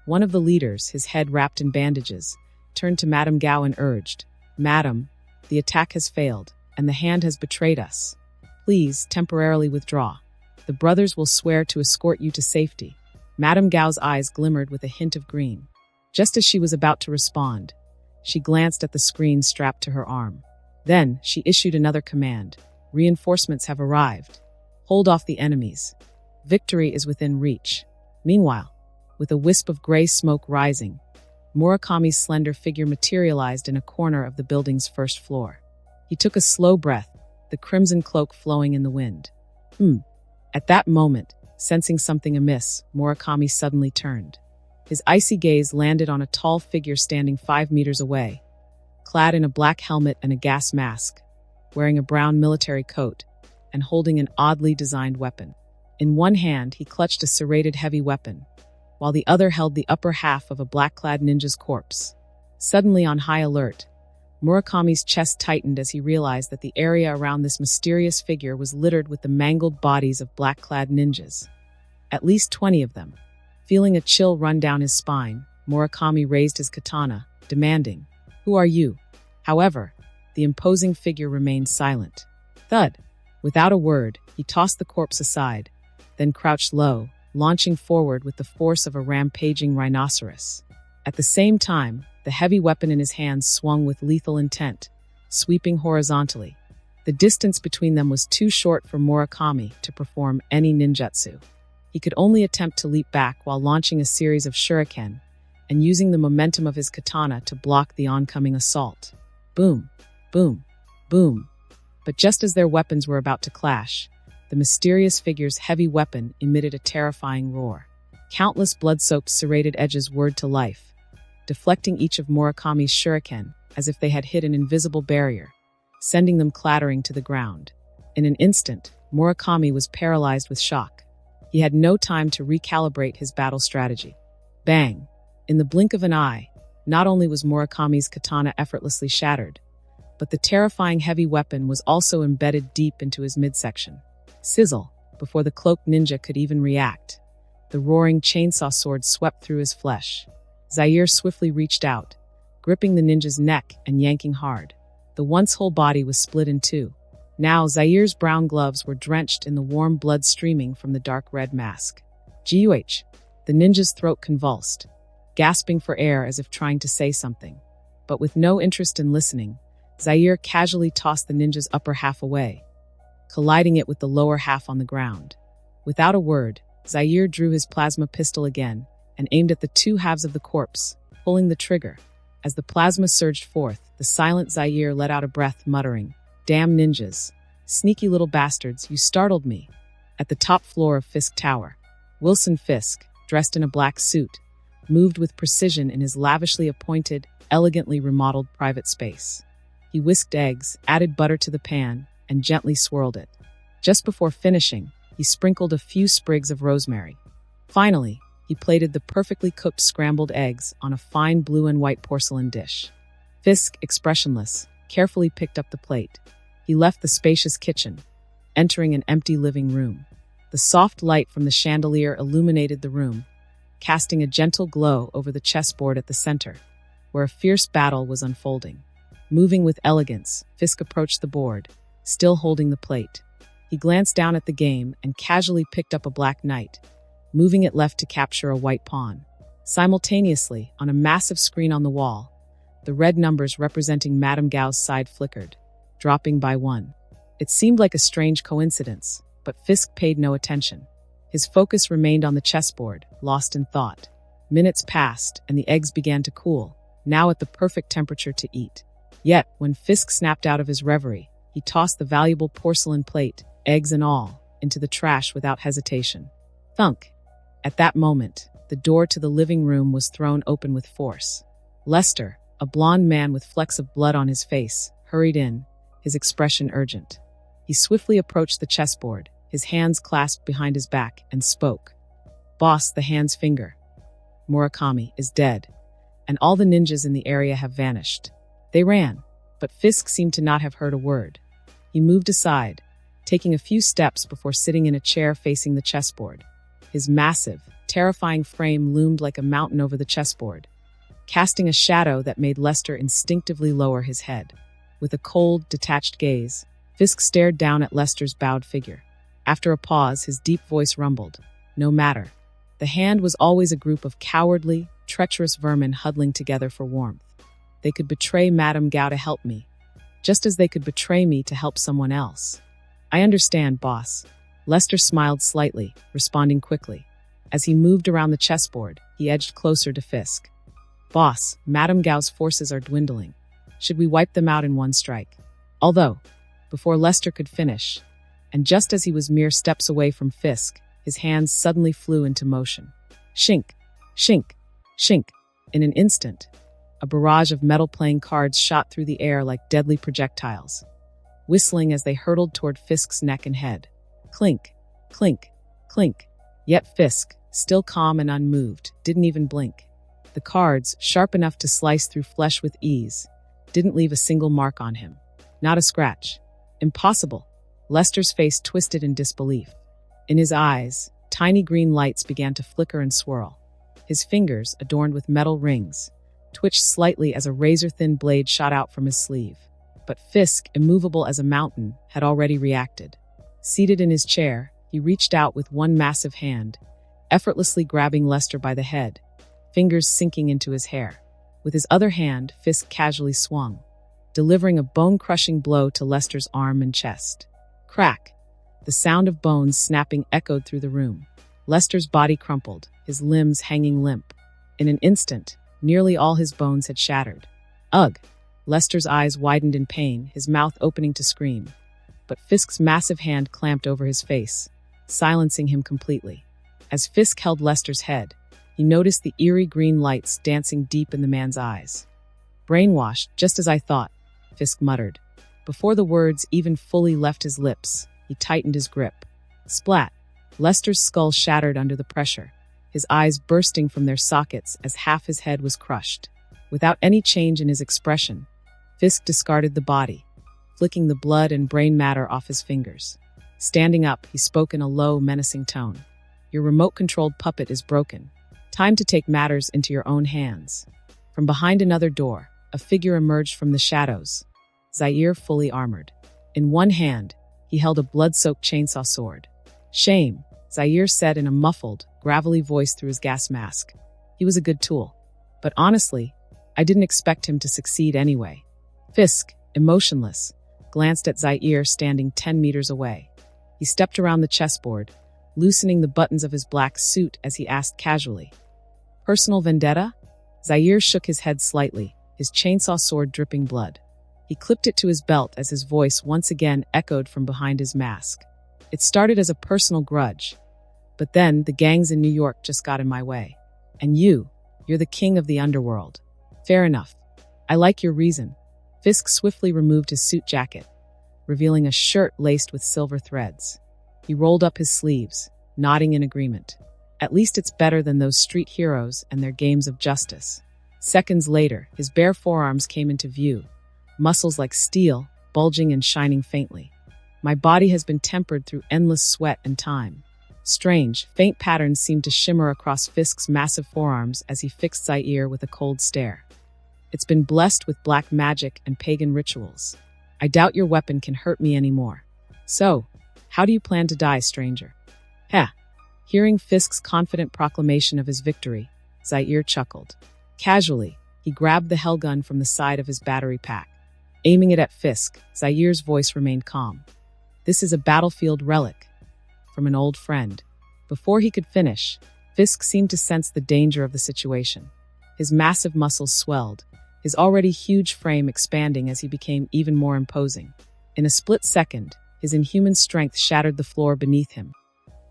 One of the leaders, his head wrapped in bandages, turned to Madame Gao and urged, "Madame, the attack has failed, and the hand has betrayed us. Please temporarily withdraw. The brothers will swear to escort you to safety." Madame Gao's eyes glimmered with a hint of green. Just as she was about to respond, she glanced at the screen strapped to her arm. Then she issued another command. "Reinforcements have arrived. Hold off the enemies. Victory is within reach." Meanwhile, with a wisp of gray smoke rising, Murakami's slender figure materialized in a corner of the building's 1st floor. He took a slow breath, the crimson cloak flowing in the wind. At that moment, sensing something amiss, Murakami suddenly turned. His icy gaze landed on a tall figure standing 5 meters away, clad in a black helmet and a gas mask, wearing a brown military coat, and holding an oddly designed weapon. In one hand, he clutched a serrated heavy weapon, while the other held the upper half of a black-clad ninja's corpse. Suddenly on high alert, Murakami's chest tightened as he realized that the area around this mysterious figure was littered with the mangled bodies of black-clad ninjas. At least 20 of them. Feeling a chill run down his spine, Murakami raised his katana, demanding, "Who are you?" However, the imposing figure remained silent. Thud! Without a word, he tossed the corpse aside, then crouched low, launching forward with the force of a rampaging rhinoceros. At the same time, the heavy weapon in his hands swung with lethal intent, sweeping horizontally. The distance between them was too short for Murakami to perform any ninjutsu. He could only attempt to leap back while launching a series of shuriken, and using the momentum of his katana to block the oncoming assault. Boom, boom, boom. But just as their weapons were about to clash, the mysterious figure's heavy weapon emitted a terrifying roar. Countless blood-soaked serrated edges whirred to life, deflecting each of Murakami's shuriken as if they had hit an invisible barrier, sending them clattering to the ground. In an instant, Murakami was paralyzed with shock. He had no time to recalibrate his battle strategy. Bang! In the blink of an eye, not only was Murakami's katana effortlessly shattered, but the terrifying heavy weapon was also embedded deep into his midsection. Sizzle! Before the cloaked ninja could even react, the roaring chainsaw sword swept through his flesh. Zaire swiftly reached out, gripping the ninja's neck and yanking hard. The once whole body was split in two. Now Zaire's brown gloves were drenched in the warm blood streaming from the dark red mask. Guh! The ninja's throat convulsed, gasping for air as if trying to say something. But with no interest in listening, Zaire casually tossed the ninja's upper half away, colliding it with the lower half on the ground. Without a word, Zaire drew his plasma pistol again and aimed at the two halves of the corpse, pulling the trigger. As the plasma surged forth, the silent Zaire let out a breath, muttering, "Damn ninjas. Sneaky little bastards, you startled me." At the top floor of Fisk Tower, Wilson Fisk, dressed in a black suit, moved with precision in his lavishly appointed, elegantly remodeled private space. He whisked eggs, added butter to the pan, and gently swirled it. Just before finishing, he sprinkled a few sprigs of rosemary. Finally, he plated the perfectly cooked scrambled eggs on a fine blue and white porcelain dish. Fisk, expressionless, carefully picked up the plate. He left the spacious kitchen, entering an empty living room. The soft light from the chandelier illuminated the room, casting a gentle glow over the chessboard at the center, where a fierce battle was unfolding. Moving with elegance, Fisk approached the board, still holding the plate. He glanced down at the game and casually picked up a black knight, moving it left to capture a white pawn. Simultaneously, on a massive screen on the wall, the red numbers representing Madame Gao's side flickered, dropping by one. It seemed like a strange coincidence, but Fisk paid no attention. His focus remained on the chessboard, lost in thought. Minutes passed, and the eggs began to cool, now at the perfect temperature to eat. Yet, when Fisk snapped out of his reverie, he tossed the valuable porcelain plate, eggs and all, into the trash without hesitation. Thunk! At that moment, the door to the living room was thrown open with force. Lester, a blond man with flecks of blood on his face, hurried in, his expression urgent. He swiftly approached the chessboard, his hands clasped behind his back, and spoke. "Boss, the hand's finger. Murakami is dead, and all the ninjas in the area have vanished." They ran, but Fisk seemed to not have heard a word. He moved aside, taking a few steps before sitting in a chair facing the chessboard. His massive, terrifying frame loomed like a mountain over the chessboard, casting a shadow that made Lester instinctively lower his head. With a cold, detached gaze, Fisk stared down at Lester's bowed figure. After a pause, his deep voice rumbled, "No matter. The hand was always a group of cowardly, treacherous vermin huddling together for warmth. They could betray Madame Gao to help me, just as they could betray me to help someone else." "I understand, boss." Lester smiled slightly, responding quickly. As he moved around the chessboard, he edged closer to Fisk. "Boss, Madame Gao's forces are dwindling. Should we wipe them out in one strike?" Although, before Lester could finish, and just as he was mere steps away from Fisk, his hands suddenly flew into motion. Shink, shink, shink. In an instant, a barrage of metal playing cards shot through the air like deadly projectiles, whistling as they hurtled toward Fisk's neck and head. Clink, clink, clink. Yet Fisk, still calm and unmoved, didn't even blink. The cards, sharp enough to slice through flesh with ease, didn't leave a single mark on him. Not a scratch. Impossible. Lester's face twisted in disbelief. In his eyes, tiny green lights began to flicker and swirl. His fingers, adorned with metal rings, twitched slightly as a razor-thin blade shot out from his sleeve. But Fisk, immovable as a mountain, had already reacted. Seated in his chair, he reached out with one massive hand, effortlessly grabbing Lester by the head, fingers sinking into his hair. With his other hand, Fisk casually swung, delivering a bone-crushing blow to Lester's arm and chest. Crack! The sound of bones snapping echoed through the room. Lester's body crumpled, his limbs hanging limp. In an instant, Nearly all his bones had shattered. Ugh! Lester's eyes widened in pain, his mouth opening to scream. But Fisk's massive hand clamped over his face, silencing him completely. As Fisk held Lester's head, he noticed the eerie green lights dancing deep in the man's eyes. "Brainwashed, just as I thought," Fisk muttered. Before the words even fully left his lips, he tightened his grip. Splat! Lester's skull shattered under the pressure, his eyes bursting from their sockets as half his head was crushed. Without any change in his expression, Fisk discarded the body, flicking the blood and brain matter off his fingers. Standing up, he spoke in a low, menacing tone. "Your remote-controlled puppet is broken. Time to take matters into your own hands." From behind another door, a figure emerged from the shadows, Zaire fully armored. In one hand, he held a blood-soaked chainsaw sword. "Shame," Zaire said in a muffled, gravelly voice through his gas mask. He was a good tool. But honestly, I didn't expect him to succeed anyway. Fisk, emotionless, glanced at Zaire standing 10 meters away. He stepped around the chessboard, loosening the buttons of his black suit as he asked casually, "Personal vendetta?" Zaire shook his head slightly, his chainsaw sword dripping blood. He clipped it to his belt as his voice once again echoed from behind his mask. "It started as a personal grudge, but then the gangs in New York just got in my way. And you're the king of the underworld. Fair enough. I like your reason." Fisk swiftly removed his suit jacket, revealing a shirt laced with silver threads. He rolled up his sleeves, nodding in agreement. At least it's better than those street heroes and their games of justice. Seconds later, his bare forearms came into view, muscles like steel, bulging and shining faintly. "My body has been tempered through endless sweat and time." Strange, faint patterns seemed to shimmer across Fisk's massive forearms as he fixed Zaire with a cold stare. "It's been blessed with black magic and pagan rituals. I doubt your weapon can hurt me anymore. So, how do you plan to die, stranger?" "Heh." Hearing Fisk's confident proclamation of his victory, Zaire chuckled. Casually, he grabbed the hellgun from the side of his battery pack. Aiming it at Fisk, Zaire's voice remained calm. "This is a battlefield relic from an old friend." Before he could finish, Fisk seemed to sense the danger of the situation. His massive muscles swelled, his already huge frame expanding as he became even more imposing. In a split second, his inhuman strength shattered the floor beneath him,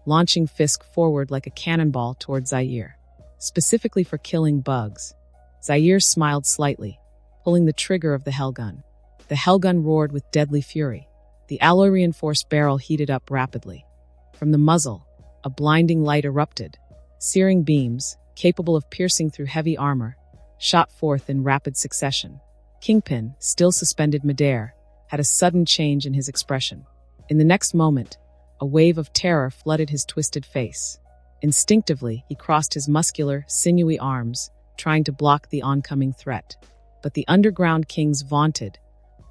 launching Fisk forward like a cannonball toward Zaire. Specifically for killing bugs. Zaire smiled slightly, pulling the trigger of the hellgun. The hellgun roared with deadly fury. The alloy-reinforced barrel heated up rapidly. From the muzzle, a blinding light erupted. Searing beams, capable of piercing through heavy armor, shot forth in rapid succession. Kingpin, still suspended midair, had a sudden change in his expression. In the next moment, a wave of terror flooded his twisted face. Instinctively, he crossed his muscular, sinewy arms, trying to block the oncoming threat. But the underground king's vaunted,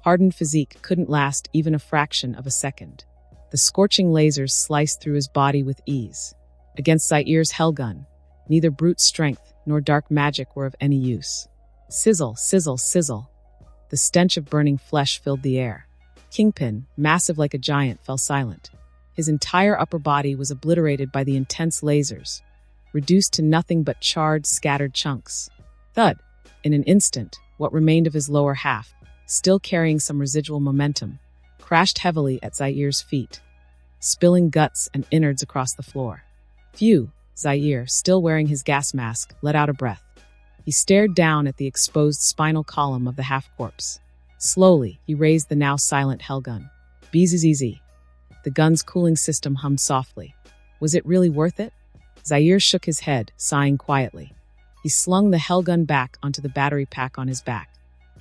hardened physique couldn't last even a fraction of a second. The scorching lasers sliced through his body with ease. Against Zaire's hellgun, neither brute strength nor dark magic were of any use. Sizzle, sizzle, sizzle. The stench of burning flesh filled the air. Kingpin, massive like a giant, fell silent. His entire upper body was obliterated by the intense lasers, reduced to nothing but charred, scattered chunks. Thud! In an instant, what remained of his lower half, still carrying some residual momentum, crashed heavily at Zaire's feet, spilling guts and innards across the floor. Phew! Zaire, still wearing his gas mask, let out a breath. He stared down at the exposed spinal column of the half-corpse. Slowly, he raised the now silent hellgun. Bzzz. The gun's cooling system hummed softly. Was it really worth it? Zaire shook his head, sighing quietly. He slung the hellgun back onto the battery pack on his back.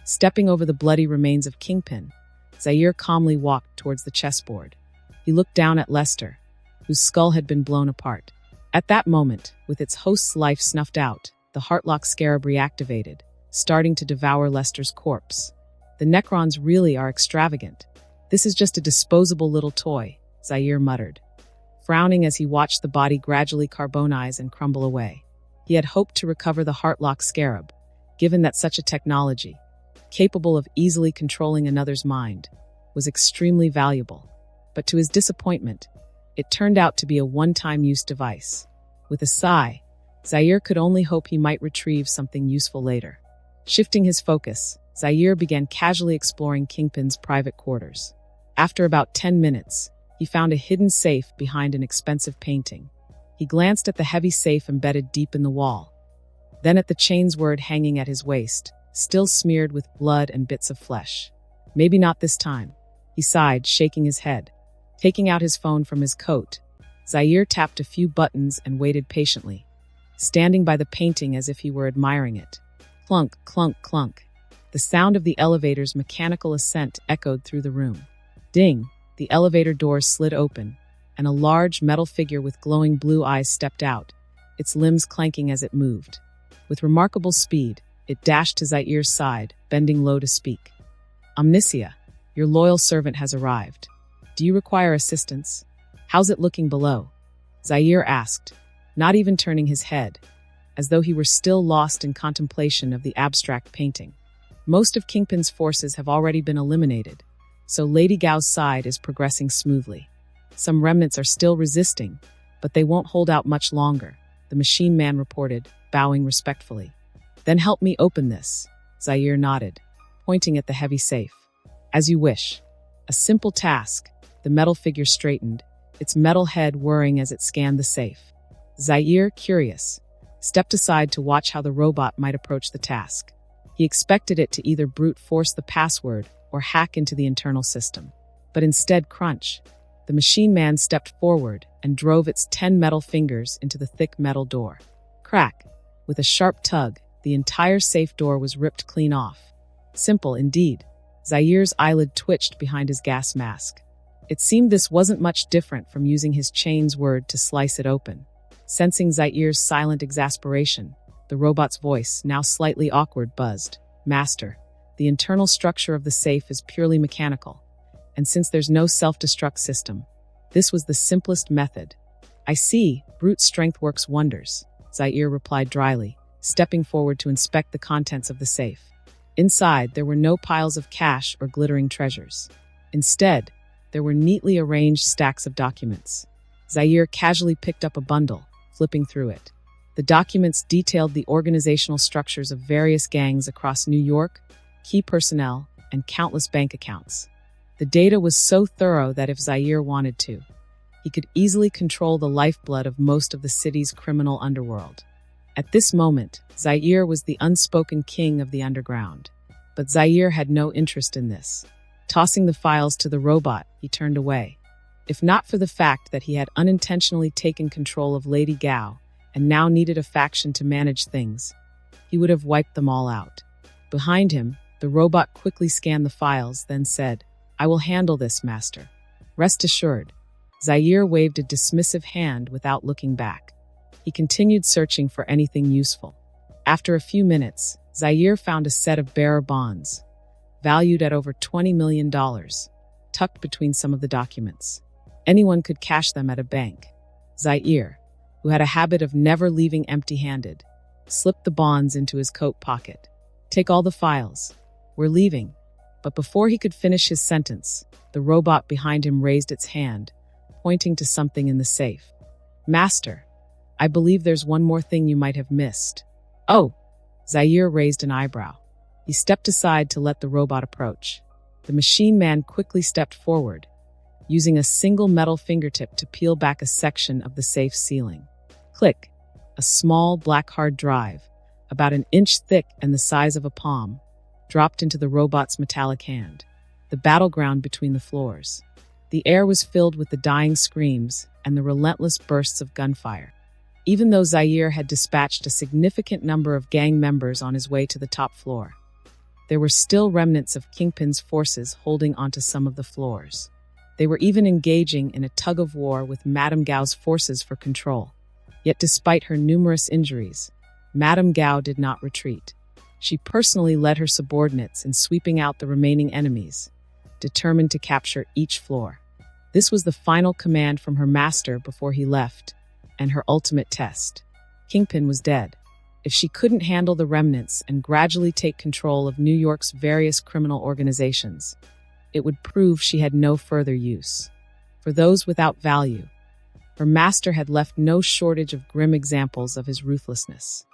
Stepping over the bloody remains of Kingpin, Zaire calmly walked towards the chessboard. He looked down at Lester, whose skull had been blown apart. At that moment, with its host's life snuffed out, the Heartlock scarab reactivated, starting to devour Lester's corpse. The Necrons really are extravagant. This is just a disposable little toy, Zaire muttered, frowning as he watched the body gradually carbonize and crumble away. He had hoped to recover the Heartlock scarab, given that such a technology, capable of easily controlling another's mind, was extremely valuable. But to his disappointment, it turned out to be a one-time use device. With a sigh, Zaire could only hope he might retrieve something useful later. Shifting his focus, Zaire began casually exploring Kingpin's private quarters. After about 10 minutes, he found a hidden safe behind an expensive painting. He glanced at the heavy safe embedded deep in the wall, then at the chain's word hanging at his waist, still smeared with blood and bits of flesh. Maybe not this time, he sighed, shaking his head. Taking out his phone from his coat, Zaire tapped a few buttons and waited patiently, standing by the painting as if he were admiring it. Clunk, clunk, clunk. The sound of the elevator's mechanical ascent echoed through the room. Ding! The elevator doors slid open, and a large metal figure with glowing blue eyes stepped out, its limbs clanking as it moved. With remarkable speed, it dashed to Zaire's side, bending low to speak. Omni-sensei, your loyal servant has arrived. Do you require assistance? How's it looking below? Zaire asked, not even turning his head, as though he were still lost in contemplation of the abstract painting. Most of Kingpin's forces have already been eliminated, so Lady Gao's side is progressing smoothly. Some remnants are still resisting, but they won't hold out much longer, the machine man reported, bowing respectfully. Then help me open this, Zaire nodded, pointing at the heavy safe. As you wish. A simple task. The metal figure straightened, its metal head whirring as it scanned the safe. Zaire, curious, stepped aside to watch how the robot might approach the task. He expected it to either brute force the password or hack into the internal system. But instead, crunch. The machine man stepped forward and drove its 10 metal fingers into the thick metal door. Crack. With a sharp tug, the entire safe door was ripped clean off. Simple indeed. Zaire's eyelid twitched behind his gas mask. It seemed this wasn't much different from using his chain's word to slice it open. Sensing Zaire's silent exasperation, the robot's voice, now slightly awkward, buzzed. Master, the internal structure of the safe is purely mechanical, and since there's no self-destruct system, this was the simplest method. I see, brute strength works wonders, Zaire replied dryly, stepping forward to inspect the contents of the safe. Inside, there were no piles of cash or glittering treasures. Instead, there were neatly arranged stacks of documents. Zaire casually picked up a bundle, flipping through it. The documents detailed the organizational structures of various gangs across New York, key personnel, and countless bank accounts. The data was so thorough that if Zaire wanted to, he could easily control the lifeblood of most of the city's criminal underworld. At this moment, Zaire was the unspoken king of the underground. But Zaire had no interest in this. Tossing the files to the robot, he turned away. If not for the fact that he had unintentionally taken control of Lady Gao and now needed a faction to manage things, he would have wiped them all out. Behind him, the robot quickly scanned the files, then said, I will handle this, master. Rest assured. Zaire waved a dismissive hand without looking back. He continued searching for anything useful. After a few minutes, Zaire found a set of bearer bonds, valued at over $20 million, tucked between some of the documents. Anyone could cash them at a bank. Zaire, who had a habit of never leaving empty-handed, slipped the bonds into his coat pocket. Take all the files. We're leaving. But before he could finish his sentence, the robot behind him raised its hand, pointing to something in the safe. Master, I believe there's one more thing you might have missed. Oh! Zaire raised an eyebrow. He stepped aside to let the robot approach. The machine man quickly stepped forward, using a single metal fingertip to peel back a section of the safe ceiling. Click! A small black hard drive, about an inch thick and the size of a palm, dropped into the robot's metallic hand. The battleground between the floors. The air was filled with the dying screams and the relentless bursts of gunfire. Even though Zaire had dispatched a significant number of gang members on his way to the top floor, there were still remnants of Kingpin's forces holding onto some of the floors. They were even engaging in a tug-of-war with Madame Gao's forces for control. Yet despite her numerous injuries, Madame Gao did not retreat. She personally led her subordinates in sweeping out the remaining enemies, determined to capture each floor. This was the final command from her master before he left, and her ultimate test. Kingpin was dead. If she couldn't handle the remnants and gradually take control of New York's various criminal organizations, it would prove she had no further use. For those without value, Her master had left no shortage of grim examples of his ruthlessness.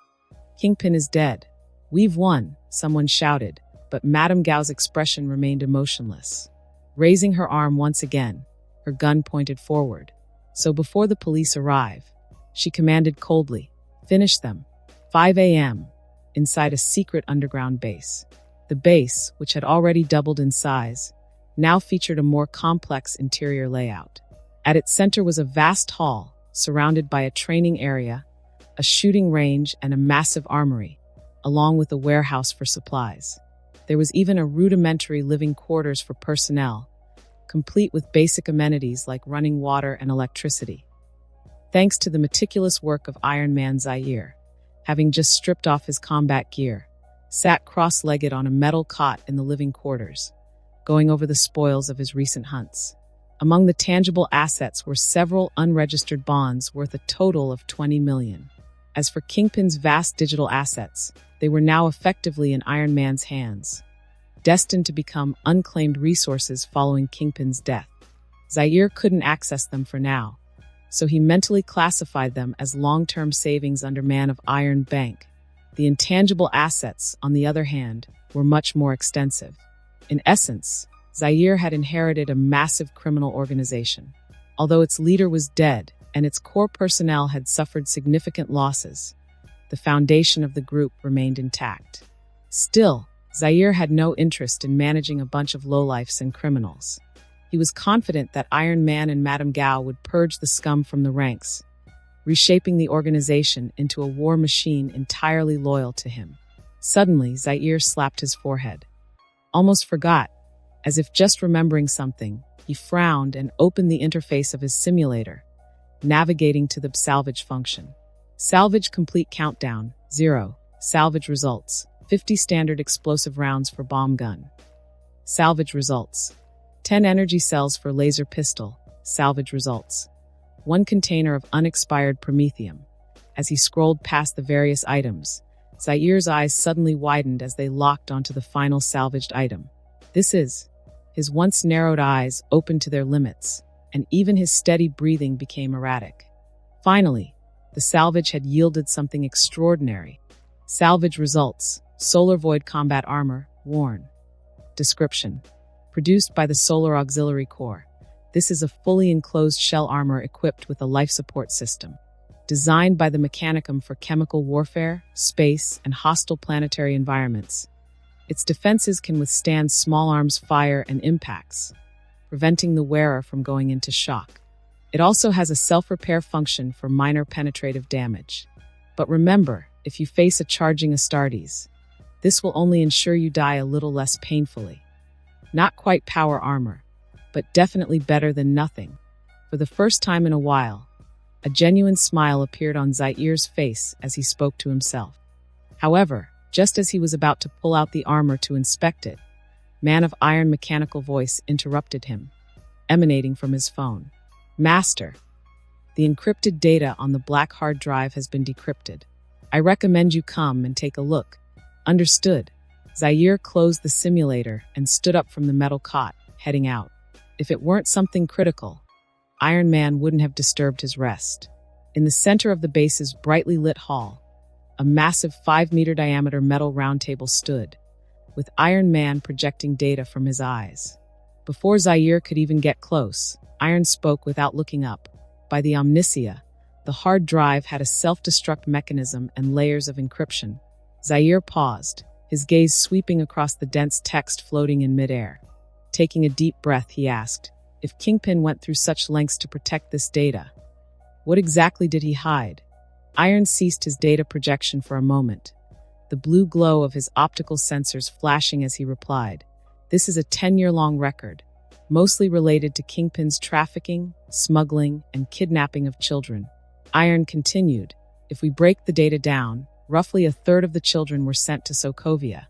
"Kingpin is dead. We've won," someone shouted, but Madame Gao's expression remained emotionless. Raising her arm once again, her gun pointed forward. So before the police arrive, she commanded coldly, "Finish them. 5 a.m. inside a secret underground base." The base, which had already doubled in size, now featured a more complex interior layout. At its center was a vast hall, surrounded by a training area, a shooting range, and a massive armory, along with a warehouse for supplies. There was even a rudimentary living quarters for personnel, complete with basic amenities like running water and electricity. Thanks to the meticulous work of Iron Man, Zaire, having just stripped off his combat gear, sat cross-legged on a metal cot in the living quarters, going over the spoils of his recent hunts. Among the tangible assets were several unregistered bonds worth a total of 20 million. As for Kingpin's vast digital assets, they were now effectively in Iron Man's hands, destined to become unclaimed resources following Kingpin's death. Zaire couldn't access them for now, so he mentally classified them as long-term savings under Man of Iron Bank. The intangible assets, on the other hand, were much more extensive. In essence, Zaire had inherited a massive criminal organization. Although its leader was dead and its core personnel had suffered significant losses, the foundation of the group remained intact. Still, Zaire had no interest in managing a bunch of lowlifes and criminals. He was confident that Iron Man and Madame Gao would purge the scum from the ranks, reshaping the organization into a war machine entirely loyal to him. Suddenly, Zaire slapped his forehead. Almost forgot. As if just remembering something, he frowned and opened the interface of his simulator, navigating to the salvage function. Salvage complete countdown, 0. Salvage results, 50 standard explosive rounds for bomb gun. Salvage results, 10 energy cells for laser pistol. Salvage results, 1 container of unexpired promethium. As he scrolled past the various items, Zaire's eyes suddenly widened as they locked onto the final salvaged item. This is... His once narrowed eyes opened to their limits, and even his steady breathing became erratic. Finally, the salvage had yielded something extraordinary. Salvage results: Solar Void Combat Armor, worn. Description: produced by the Solar Auxiliary Corps. This is a fully enclosed shell armor equipped with a life support system. Designed by the Mechanicum for chemical warfare, space, and hostile planetary environments. Its defenses can withstand small arms fire and impacts, preventing the wearer from going into shock. It also has a self-repair function for minor penetrative damage. But remember, if you face a charging Astartes, this will only ensure you die a little less painfully. Not quite power armor, but definitely better than nothing. For the first time in a while, a genuine smile appeared on Zaire's face as he spoke to himself. However, just as he was about to pull out the armor to inspect it, Man of Iron mechanical voice interrupted him, emanating from his phone. "Master, the encrypted data on the black hard drive has been decrypted. I recommend you come and take a look." "Understood." Zaire closed the simulator and stood up from the metal cot, heading out. If it weren't something critical, Iron Man wouldn't have disturbed his rest. In the center of the base's brightly lit hall, a massive 5-meter diameter metal round table stood, with Iron Man projecting data from his eyes. Before Zaire could even get close, Iron spoke without looking up. By the Omniscia, the hard drive had a self-destruct mechanism and layers of encryption. Zaire paused, his gaze sweeping across the dense text floating in midair. Taking a deep breath, he asked, if Kingpin went through such lengths to protect this data, what exactly did he hide? Iron ceased his data projection for a moment, the blue glow of his optical sensors flashing as he replied, "This is a 10-year-long record, mostly related to Kingpin's trafficking, smuggling, and kidnapping of children." Iron continued, "If we break the data down, roughly a third of the children were sent to Sokovia,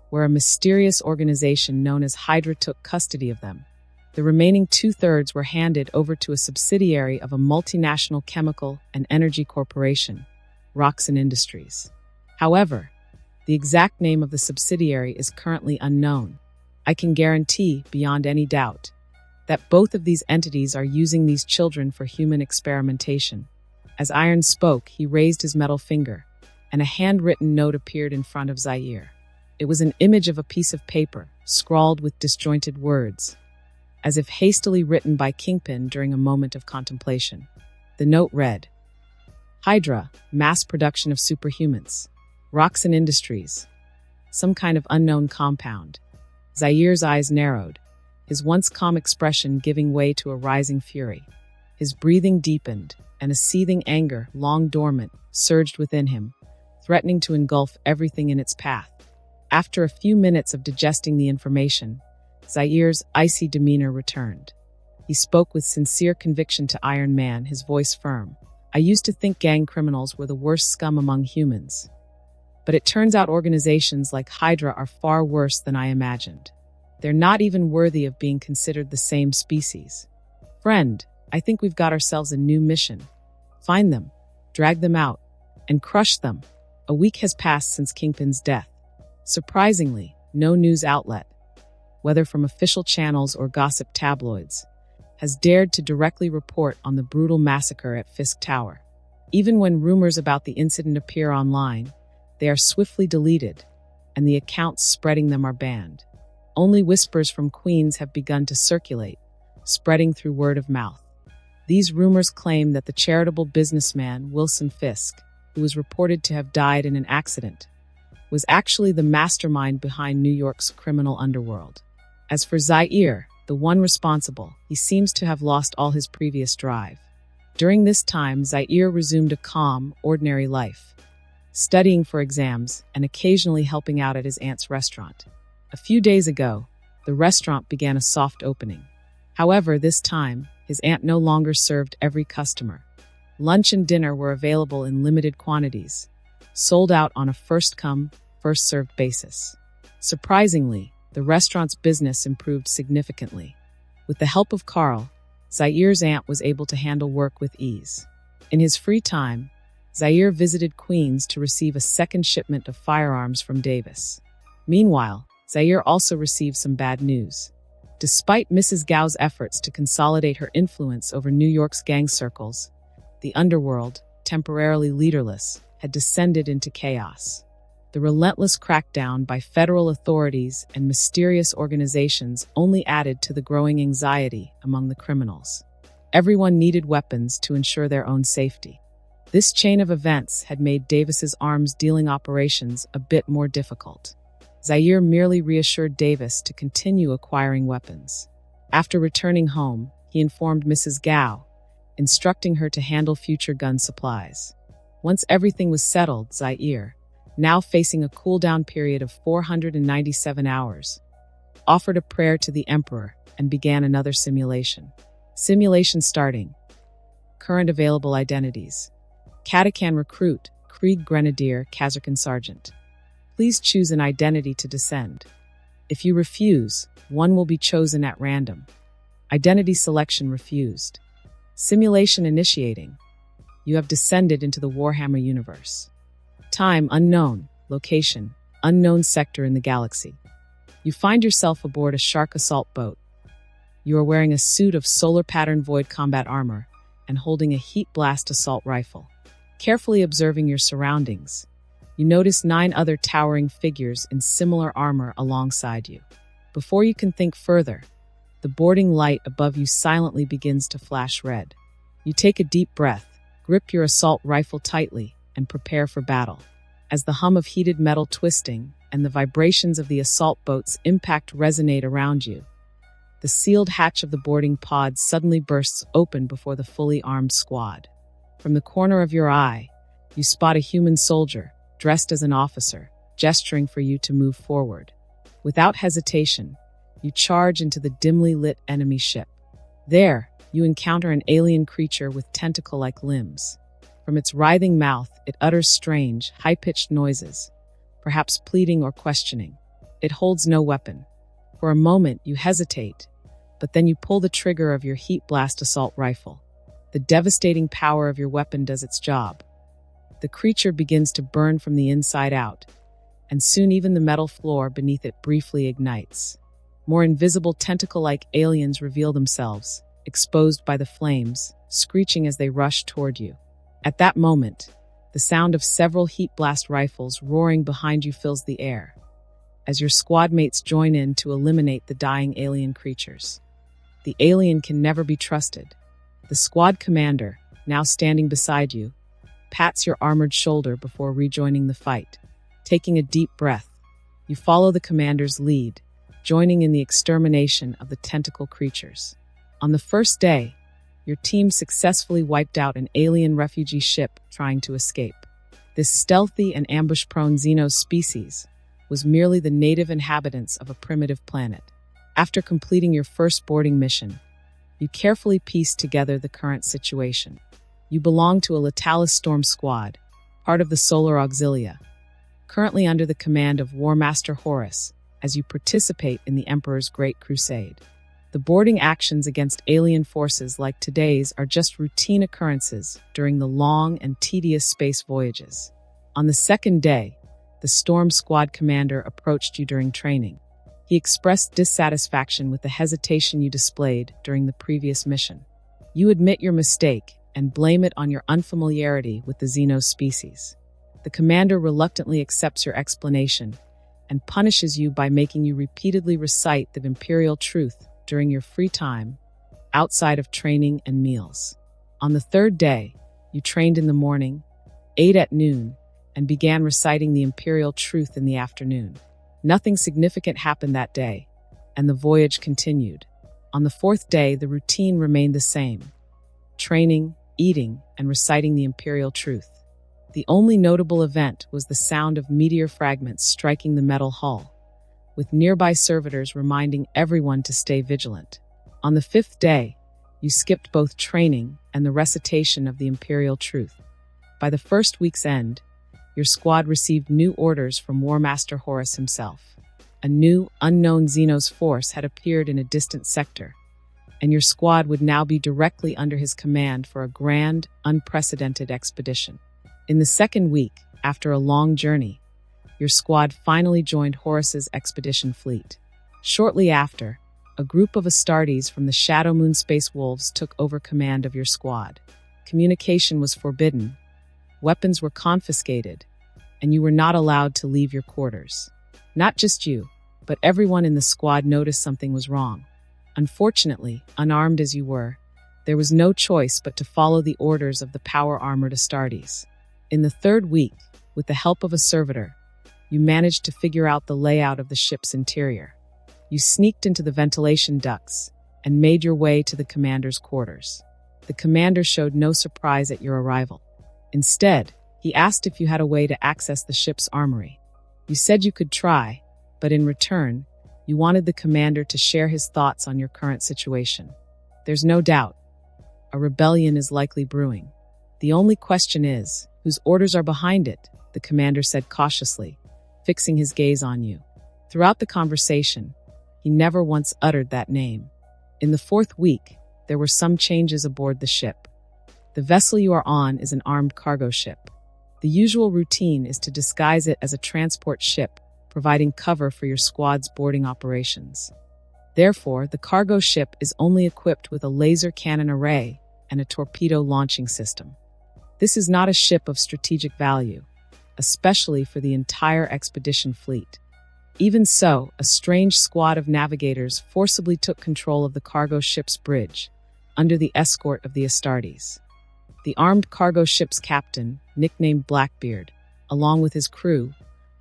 where a mysterious organization known as Hydra took custody of them. The remaining 2/3 were handed over to a subsidiary of a multinational chemical and energy corporation, Roxxon Industries. However, the exact name of the subsidiary is currently unknown. I can guarantee, beyond any doubt, that both of these entities are using these children for human experimentation. As Iron spoke, he raised his metal finger, and a handwritten note appeared in front of Zaire. It was an image of a piece of paper, scrawled with disjointed words, as if hastily written by Kingpin during a moment of contemplation. The note read, Hydra, mass production of superhumans. Roxxon Industries. Some kind of unknown compound. Zaire's eyes narrowed, his once calm expression giving way to a rising fury. His breathing deepened, and a seething anger, long dormant, surged within him, threatening to engulf everything in its path. After a few minutes of digesting the information, Zaire's icy demeanor returned. He spoke with sincere conviction to Iron Man, his voice firm. I used to think gang criminals were the worst scum among humans. But it turns out organizations like Hydra are far worse than I imagined. They're not even worthy of being considered the same species. Friend, I think we've got ourselves a new mission. Find them, drag them out, and crush them. A week has passed since Kingpin's death. Surprisingly, no news outlet, whether from official channels or gossip tabloids, has dared to directly report on the brutal massacre at Fisk Tower. Even when rumors about the incident appear online, they are swiftly deleted, and the accounts spreading them are banned. Only whispers from Queens have begun to circulate, spreading through word of mouth. These rumors claim that the charitable businessman Wilson Fisk, who was reported to have died in an accident, was actually the mastermind behind New York's criminal underworld. As for Zaire, the one responsible, he seems to have lost all his previous drive. During this time, Zaire resumed a calm, ordinary life, studying for exams and occasionally helping out at his aunt's restaurant. A few days ago, the restaurant began a soft opening. However, this time, his aunt no longer served every customer. Lunch and dinner were available in limited quantities, sold out on a first-come, first-served basis. Surprisingly, the restaurant's business improved significantly. With the help of Carl, Zaire's aunt was able to handle work with ease. In his free time, Zaire visited Queens to receive a second shipment of firearms from Davis. Meanwhile, Zaire also received some bad news. Despite Mrs. Gao's efforts to consolidate her influence over New York's gang circles, the underworld, temporarily leaderless, had descended into chaos. The relentless crackdown by federal authorities and mysterious organizations only added to the growing anxiety among the criminals. Everyone needed weapons to ensure their own safety. This chain of events had made Davis's arms-dealing operations a bit more difficult. Zaire merely reassured Davis to continue acquiring weapons. After returning home, he informed Mrs. Gao, instructing her to handle future gun supplies. Once everything was settled, Zaire, now facing a cool-down period of 497 hours, offered a prayer to the Emperor and began another simulation. Simulation starting. Current available identities. Katakan Recruit, Krieg Grenadier, Kazarkan Sergeant. Please choose an identity to descend. If you refuse, one will be chosen at random. Identity selection refused. Simulation initiating. You have descended into the Warhammer universe. Time unknown. Location unknown sector in the galaxy. You find yourself aboard a Shark assault boat. You are wearing a suit of solar pattern void combat armor and holding a heat blast assault rifle. Carefully observing your surroundings, you notice 9 other towering figures in similar armor alongside you. Before you can think further, the boarding light above you silently begins to flash red. You take a deep breath, grip your assault rifle tightly, and prepare for battle. As the hum of heated metal twisting and the vibrations of the assault boat's impact resonate around you, the sealed hatch of the boarding pod suddenly bursts open before the fully armed squad. From the corner of your eye, you spot a human soldier, dressed as an officer, gesturing for you to move forward. Without hesitation, you charge into the dimly lit enemy ship. There, you encounter an alien creature with tentacle-like limbs. From its writhing mouth, it utters strange, high-pitched noises, perhaps pleading or questioning. It holds no weapon. For a moment, you hesitate, but then you pull the trigger of your heat blast assault rifle. The devastating power of your weapon does its job. The creature begins to burn from the inside out, and soon even the metal floor beneath it briefly ignites. More invisible tentacle-like aliens reveal themselves, exposed by the flames, screeching as they rush toward you. At that moment, the sound of several heat blast rifles roaring behind you fills the air, as your squad mates join in to eliminate the dying alien creatures. The alien can never be trusted. The squad commander, now standing beside you, pats your armored shoulder before rejoining the fight. Taking a deep breath, you follow the commander's lead, joining in the extermination of the tentacle creatures. On the first day, your team successfully wiped out an alien refugee ship trying to escape. This stealthy and ambush-prone Xenos species was merely the native inhabitants of a primitive planet. After completing your first boarding mission, you carefully pieced together the current situation. You belong to a Latalis Storm Squad, part of the Solar Auxilia, currently under the command of War Master Horus, as you participate in the Emperor's Great Crusade. The boarding actions against alien forces like today's are just routine occurrences during the long and tedious space voyages. On the second day, the Storm Squad commander approached you during training. He expressed dissatisfaction with the hesitation you displayed during the previous mission. You admit your mistake and blame it on your unfamiliarity with the Xenos species. The commander reluctantly accepts your explanation and punishes you by making you repeatedly recite the Imperial truth during your free time, outside of training and meals. On the third day, you trained in the morning, ate at noon, and began reciting the Imperial truth in the afternoon. Nothing significant happened that day, and the voyage continued. On the fourth day, the routine remained the same: training, eating, and reciting the Imperial truth. The only notable event was the sound of meteor fragments striking the metal hull, with nearby servitors reminding everyone to stay vigilant. On the fifth day, you skipped both training and the recitation of the Imperial truth. By the first week's end, your squad received new orders from War Master Horus himself. A new, unknown Xenos force had appeared in a distant sector, and your squad would now be directly under his command for a grand, unprecedented expedition. In the second week, after a long journey, your squad finally joined Horus's expedition fleet. Shortly after, a group of Astartes from the Shadow Moon Space Wolves took over command of your squad. Communication was forbidden, weapons were confiscated, and you were not allowed to leave your quarters. Not just you, but everyone in the squad noticed something was wrong. Unfortunately, unarmed as you were, there was no choice but to follow the orders of the power-armored Astartes. In the third week, with the help of a servitor, you managed to figure out the layout of the ship's interior. You sneaked into the ventilation ducts and made your way to the commander's quarters. The commander showed no surprise at your arrival. Instead, he asked if you had a way to access the ship's armory. You said you could try, but in return, you wanted the commander to share his thoughts on your current situation. There's no doubt, a rebellion is likely brewing. The only question is, whose orders are behind it? The commander said cautiously, fixing his gaze on you. Throughout the conversation, he never once uttered that name. In the fourth week, there were some changes aboard the ship. The vessel you are on is an armed cargo ship. The usual routine is to disguise it as a transport ship, providing cover for your squad's boarding operations. Therefore, the cargo ship is only equipped with a laser cannon array and a torpedo launching system. This is not a ship of strategic value, especially for the entire expedition fleet. Even so, a strange squad of navigators forcibly took control of the cargo ship's bridge, under the escort of the Astartes. The armed cargo ship's captain, nicknamed Blackbeard, along with his crew,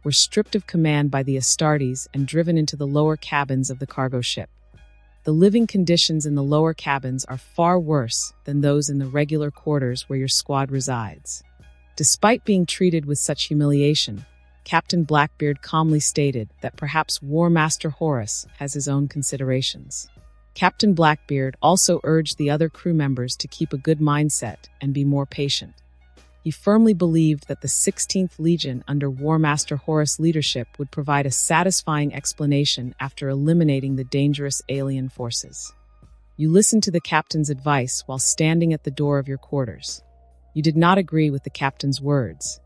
were stripped of command by the Astartes and driven into the lower cabins of the cargo ship. The living conditions in the lower cabins are far worse than those in the regular quarters where your squad resides. Despite being treated with such humiliation, Captain Blackbeard calmly stated that perhaps War Master Horus has his own considerations. Captain Blackbeard also urged the other crew members to keep a good mindset and be more patient. He firmly believed that the 16th Legion under War Master Horus' leadership would provide a satisfying explanation after eliminating the dangerous alien forces. You listened to the captain's advice while standing at the door of your quarters. You did not agree with the captain's words.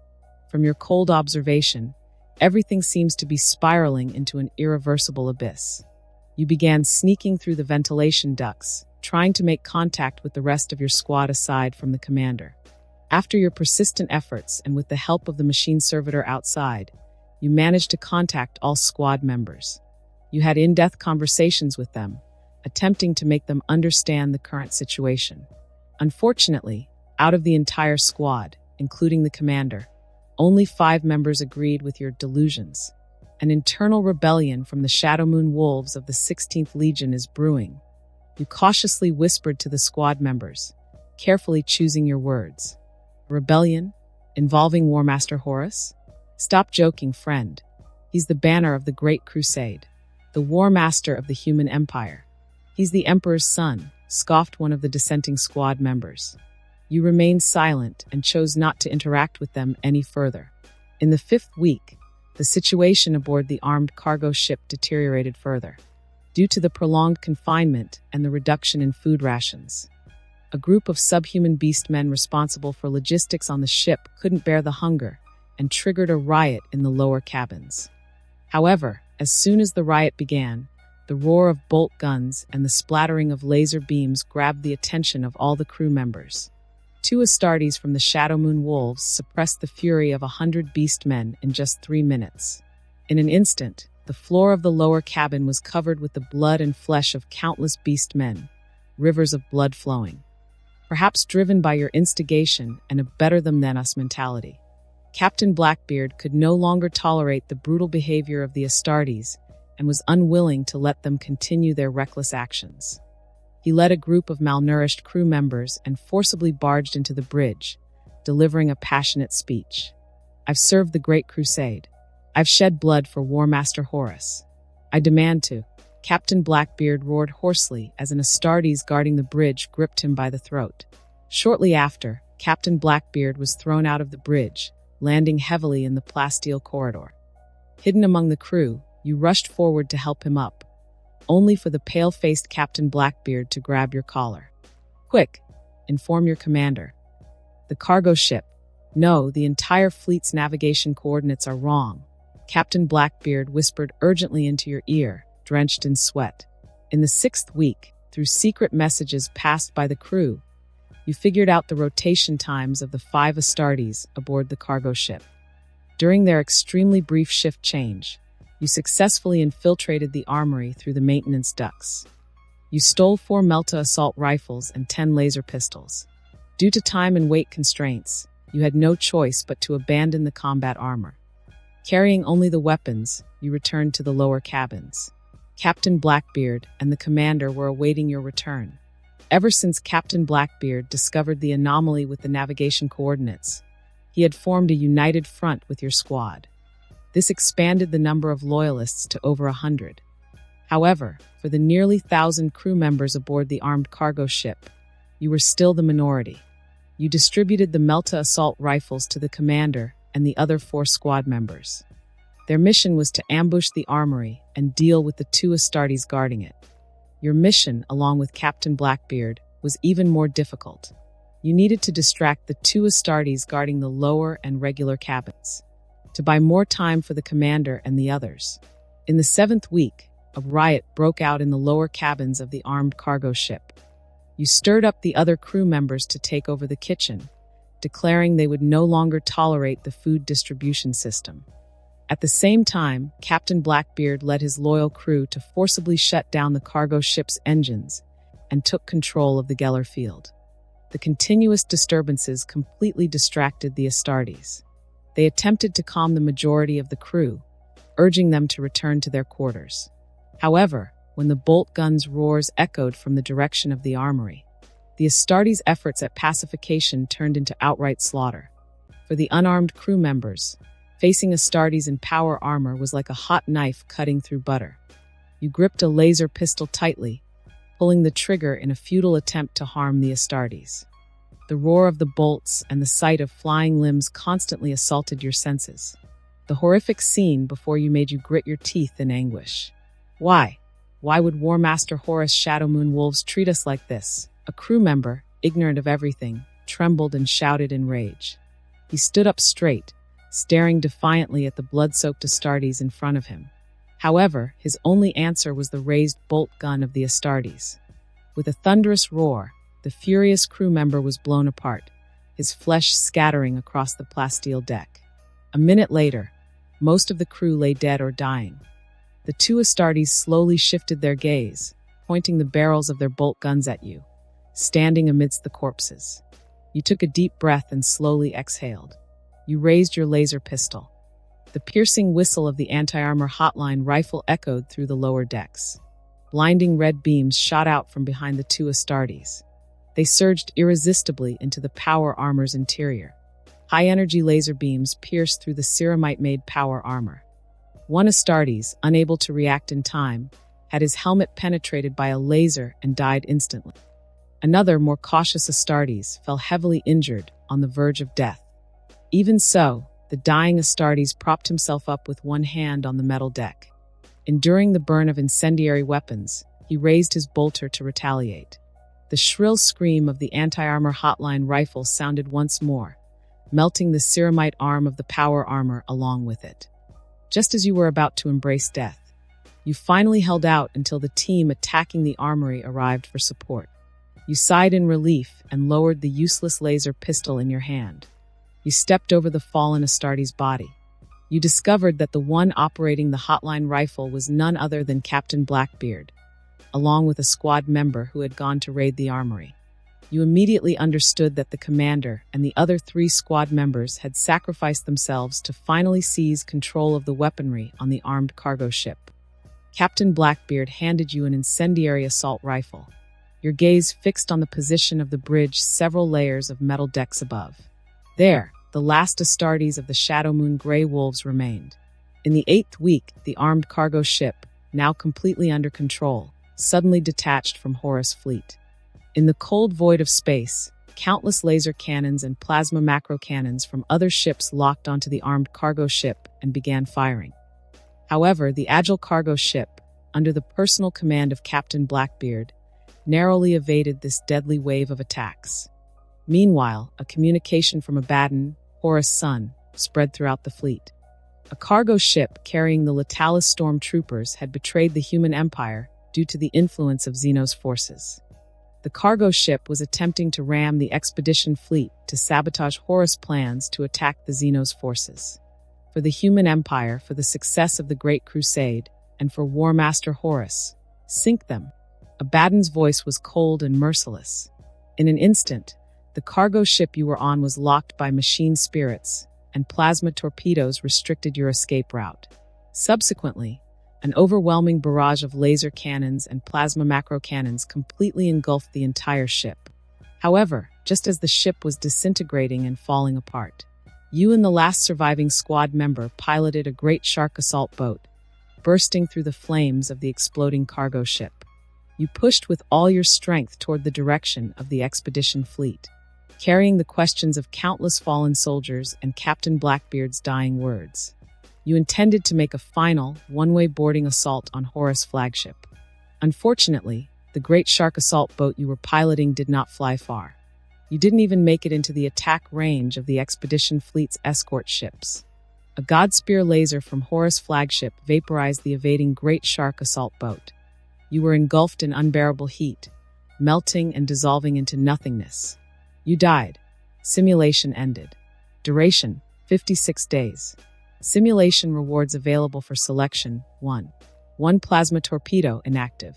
From your cold observation, everything seems to be spiraling into an irreversible abyss. You began sneaking through the ventilation ducts, trying to make contact with the rest of your squad aside from the commander. After your persistent efforts and with the help of the machine servitor outside, you managed to contact all squad members. You had in-depth conversations with them, attempting to make them understand the current situation. Unfortunately, out of the entire squad, including the commander, only 5 members agreed with your delusions. An internal rebellion from the Shadow Moon Wolves of the 16th Legion is brewing. You cautiously whispered to the squad members, carefully choosing your words. A rebellion? Involving War Master Horus? Stop joking, friend. He's the banner of the Great Crusade, the War Master of the human empire. He's the Emperor's son, scoffed one of the dissenting squad members. You remained silent and chose not to interact with them any further. In the 5th week, the situation aboard the armed cargo ship deteriorated further, due to the prolonged confinement and the reduction in food rations. A group of subhuman beastmen responsible for logistics on the ship couldn't bear the hunger and triggered a riot in the lower cabins. However, as soon as the riot began, the roar of bolt guns and the splattering of laser beams grabbed the attention of all the crew members. 2 Astartes from the Shadow Moon Wolves suppressed the fury of 100 beastmen in just 3 minutes. In an instant, the floor of the lower cabin was covered with the blood and flesh of countless beastmen, rivers of blood flowing. Perhaps driven by your instigation and a better-them-than-us mentality, Captain Blackbeard could no longer tolerate the brutal behavior of the Astartes and was unwilling to let them continue their reckless actions. He led a group of malnourished crew members and forcibly barged into the bridge, delivering a passionate speech. I've served the Great Crusade. I've shed blood for War Master Horus. I demand to. Captain Blackbeard roared hoarsely as an Astartes guarding the bridge gripped him by the throat. Shortly after, Captain Blackbeard was thrown out of the bridge, landing heavily in the plasteel corridor. Hidden among the crew, you rushed forward to help him up, only for the pale-faced Captain Blackbeard to grab your collar. Quick, inform your commander. The cargo ship. No, the entire fleet's navigation coordinates are wrong. Captain Blackbeard whispered urgently into your ear, drenched in sweat. In the 6th week, through secret messages passed by the crew, you figured out the rotation times of the 5 Astartes aboard the cargo ship. During their extremely brief shift change, you successfully infiltrated the armory through the maintenance ducts. You stole 4 Melta assault rifles and 10 laser pistols. Due to time and weight constraints, you had no choice but to abandon the combat armor. Carrying only the weapons, you returned to the lower cabins. Captain Blackbeard and the commander were awaiting your return. Ever since Captain Blackbeard discovered the anomaly with the navigation coordinates, he had formed a united front with your squad. This expanded the number of loyalists to over 100. However, for the nearly 1,000 crew members aboard the armed cargo ship, you were still the minority. You distributed the Melta assault rifles to the commander and the other 4 squad members. Their mission was to ambush the armory and deal with the 2 Astartes guarding it. Your mission, along with Captain Blackbeard, was even more difficult. You needed to distract the 2 Astartes guarding the lower and regular cabins, to buy more time for the commander and the others. In the 7th week, a riot broke out in the lower cabins of the armed cargo ship. You stirred up the other crew members to take over the kitchen, declaring they would no longer tolerate the food distribution system. At the same time, Captain Blackbeard led his loyal crew to forcibly shut down the cargo ship's engines and took control of the Geller field. The continuous disturbances completely distracted the Astartes. They attempted to calm the majority of the crew, urging them to return to their quarters. However, when the bolt guns' roars echoed from the direction of the armory, the Astartes' efforts at pacification turned into outright slaughter. For the unarmed crew members, facing Astartes in power armor was like a hot knife cutting through butter. You gripped a laser pistol tightly, pulling the trigger in a futile attempt to harm the Astartes. The roar of the bolts and the sight of flying limbs constantly assaulted your senses. The horrific scene before you made you grit your teeth in anguish. Why? Why would War Master Horus Shadow Moon Wolves treat us like this? A crew member, ignorant of everything, trembled and shouted in rage. He stood up straight, staring defiantly at the blood-soaked Astartes in front of him. However, his only answer was the raised bolt gun of the Astartes. With a thunderous roar, the furious crew member was blown apart, his flesh scattering across the plasteel deck. A minute later, most of the crew lay dead or dying. The two Astartes slowly shifted their gaze, pointing the barrels of their bolt guns at you, standing amidst the corpses. You took a deep breath and slowly exhaled. You raised your laser pistol. The piercing whistle of the anti-armor hotline rifle echoed through the lower decks. Blinding red beams shot out from behind the two Astartes. They surged irresistibly into the power armor's interior. High-energy laser beams pierced through the ceramite-made power armor. One Astartes, unable to react in time, had his helmet penetrated by a laser and died instantly. Another, more cautious Astartes fell heavily injured on the verge of death. Even so, the dying Astartes propped himself up with one hand on the metal deck. Enduring the burn of incendiary weapons, he raised his bolter to retaliate. The shrill scream of the anti-armor hotline rifle sounded once more, melting the ceramite arm of the power armor along with it. Just as you were about to embrace death, you finally held out until the team attacking the armory arrived for support. You sighed in relief and lowered the useless laser pistol in your hand. You stepped over the fallen Astartes' body. You discovered that the one operating the hotline rifle was none other than Captain Blackbeard, along with a squad member who had gone to raid the armory. You immediately understood that the commander and the other 3 squad members had sacrificed themselves to finally seize control of the weaponry on the armed cargo ship. Captain Blackbeard handed you an incendiary assault rifle, your gaze fixed on the position of the bridge several layers of metal decks above. There, the last Astartes of the Shadow Moon Grey Wolves remained. In the 8th week, the armed cargo ship, now completely under control, suddenly detached from Horus' fleet. In the cold void of space, countless laser cannons and plasma macro cannons from other ships locked onto the armed cargo ship and began firing. However, the agile cargo ship, under the personal command of Captain Blackbeard, narrowly evaded this deadly wave of attacks. Meanwhile, a communication from Abaddon, Horus' son, spread throughout the fleet. A cargo ship carrying the Latalis stormtroopers had betrayed the human empire due to the influence of Xenos forces. The cargo ship was attempting to ram the expedition fleet to sabotage Horus' plans to attack the Xenos forces. For the human empire, for the success of the Great Crusade, and for War Master Horus, sink them. Abaddon's voice was cold and merciless. In an instant, the cargo ship you were on was locked by machine spirits, and plasma torpedoes restricted your escape route. Subsequently, an overwhelming barrage of laser cannons and plasma macro cannons completely engulfed the entire ship. However, just as the ship was disintegrating and falling apart, you and the last surviving squad member piloted a great shark assault boat, bursting through the flames of the exploding cargo ship. You pushed with all your strength toward the direction of the expedition fleet, carrying the questions of countless fallen soldiers and Captain Blackbeard's dying words. You intended to make a final, one-way boarding assault on Horus' flagship. Unfortunately, the great shark assault boat you were piloting did not fly far. You didn't even make it into the attack range of the expedition fleet's escort ships. A Godspear laser from Horus' flagship vaporized the evading great shark assault boat. You were engulfed in unbearable heat, melting and dissolving into nothingness. You died. Simulation ended. Duration, 56 days. Simulation rewards available for selection: 1. 1 plasma torpedo inactive.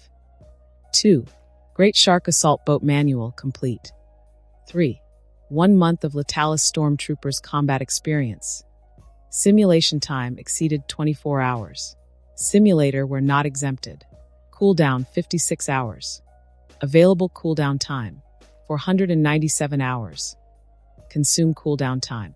2. Great Shark Assault Boat Manual complete. 3. 1 month of Latalis Stormtroopers combat experience. Simulation time exceeded 24 hours. Simulator were not exempted. Cooldown 56 hours. Available cooldown time 497 hours. Consume cooldown time.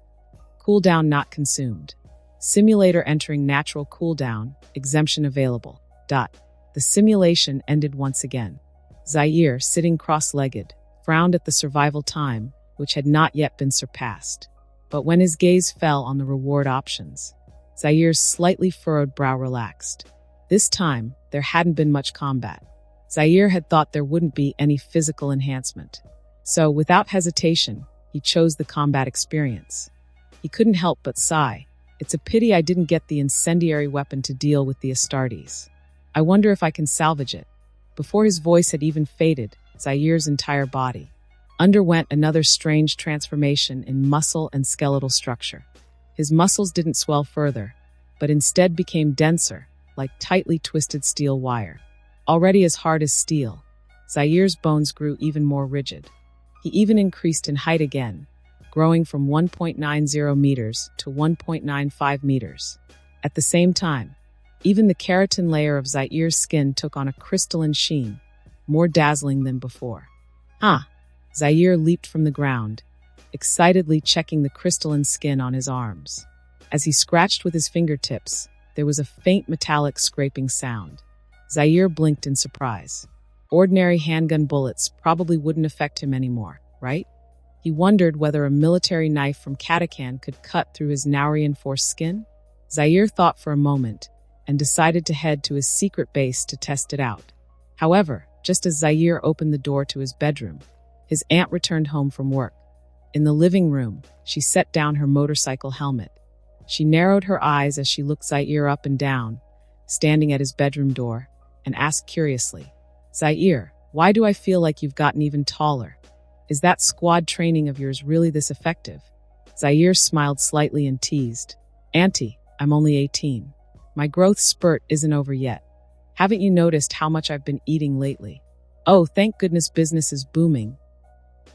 Cooldown not consumed. Simulator entering natural cooldown, exemption available. The simulation ended once again. Zaire, sitting cross-legged, frowned at the survival time, which had not yet been surpassed. But when his gaze fell on the reward options, Zaire's slightly furrowed brow relaxed. This time, there hadn't been much combat. Zaire had thought there wouldn't be any physical enhancement. So, without hesitation, he chose the combat experience. He couldn't help but sigh, It's a pity I didn't get the incendiary weapon to deal with the Astartes. I wonder if I can salvage it." Before his voice had even faded, Zair's entire body underwent another strange transformation in muscle and skeletal structure. His muscles didn't swell further, but instead became denser, like tightly twisted steel wire. Already as hard as steel, Zair's bones grew even more rigid. He even increased in height again, growing from 1.90 meters to 1.95 meters. At the same time, even the keratin layer of Zair's skin took on a crystalline sheen, more dazzling than before. Zair leaped from the ground, excitedly checking the crystalline skin on his arms. As he scratched with his fingertips, there was a faint metallic scraping sound. Zair blinked in surprise. Ordinary handgun bullets probably wouldn't affect him anymore, right? He wondered whether a military knife from Katakan could cut through his now reinforced skin. Zair thought for a moment and decided to head to his secret base to test it out. However, just as Zair opened the door to his bedroom, his aunt returned home from work. In the living room, she set down her motorcycle helmet. She narrowed her eyes as she looked Zair up and down, standing at his bedroom door, and asked curiously, "Zair, why do I feel like you've gotten even taller? Is that squad training of yours really this effective?" Zair smiled slightly and teased, "Auntie, I'm only 18. My growth spurt isn't over yet. Haven't you noticed how much I've been eating lately? Oh, thank goodness business is booming,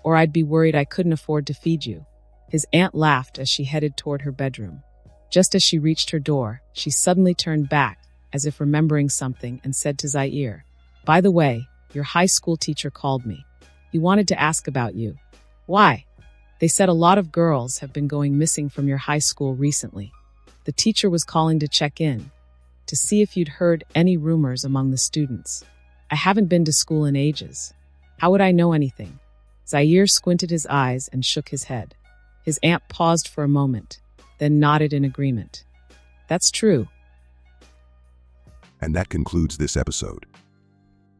or I'd be worried I couldn't afford to feed you." His aunt laughed as she headed toward her bedroom. Just as she reached her door, she suddenly turned back, as if remembering something, and said to Zair, "By the way, your high school teacher called me. He wanted to ask about you." "Why?" "They said a lot of girls have been going missing from your high school recently. The teacher was calling to check in, to see if you'd heard any rumors among the students. I haven't been to school in ages. How would I know anything?" Zair squinted his eyes and shook his head. His aunt paused for a moment, then nodded in agreement. "That's true." And that concludes this episode.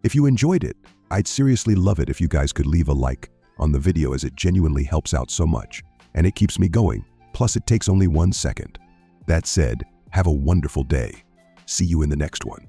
If you enjoyed it, I'd seriously love it if you guys could leave a like on the video, as it genuinely helps out so much, and it keeps me going, plus it takes only 1 second. That said, have a wonderful day. See you in the next one.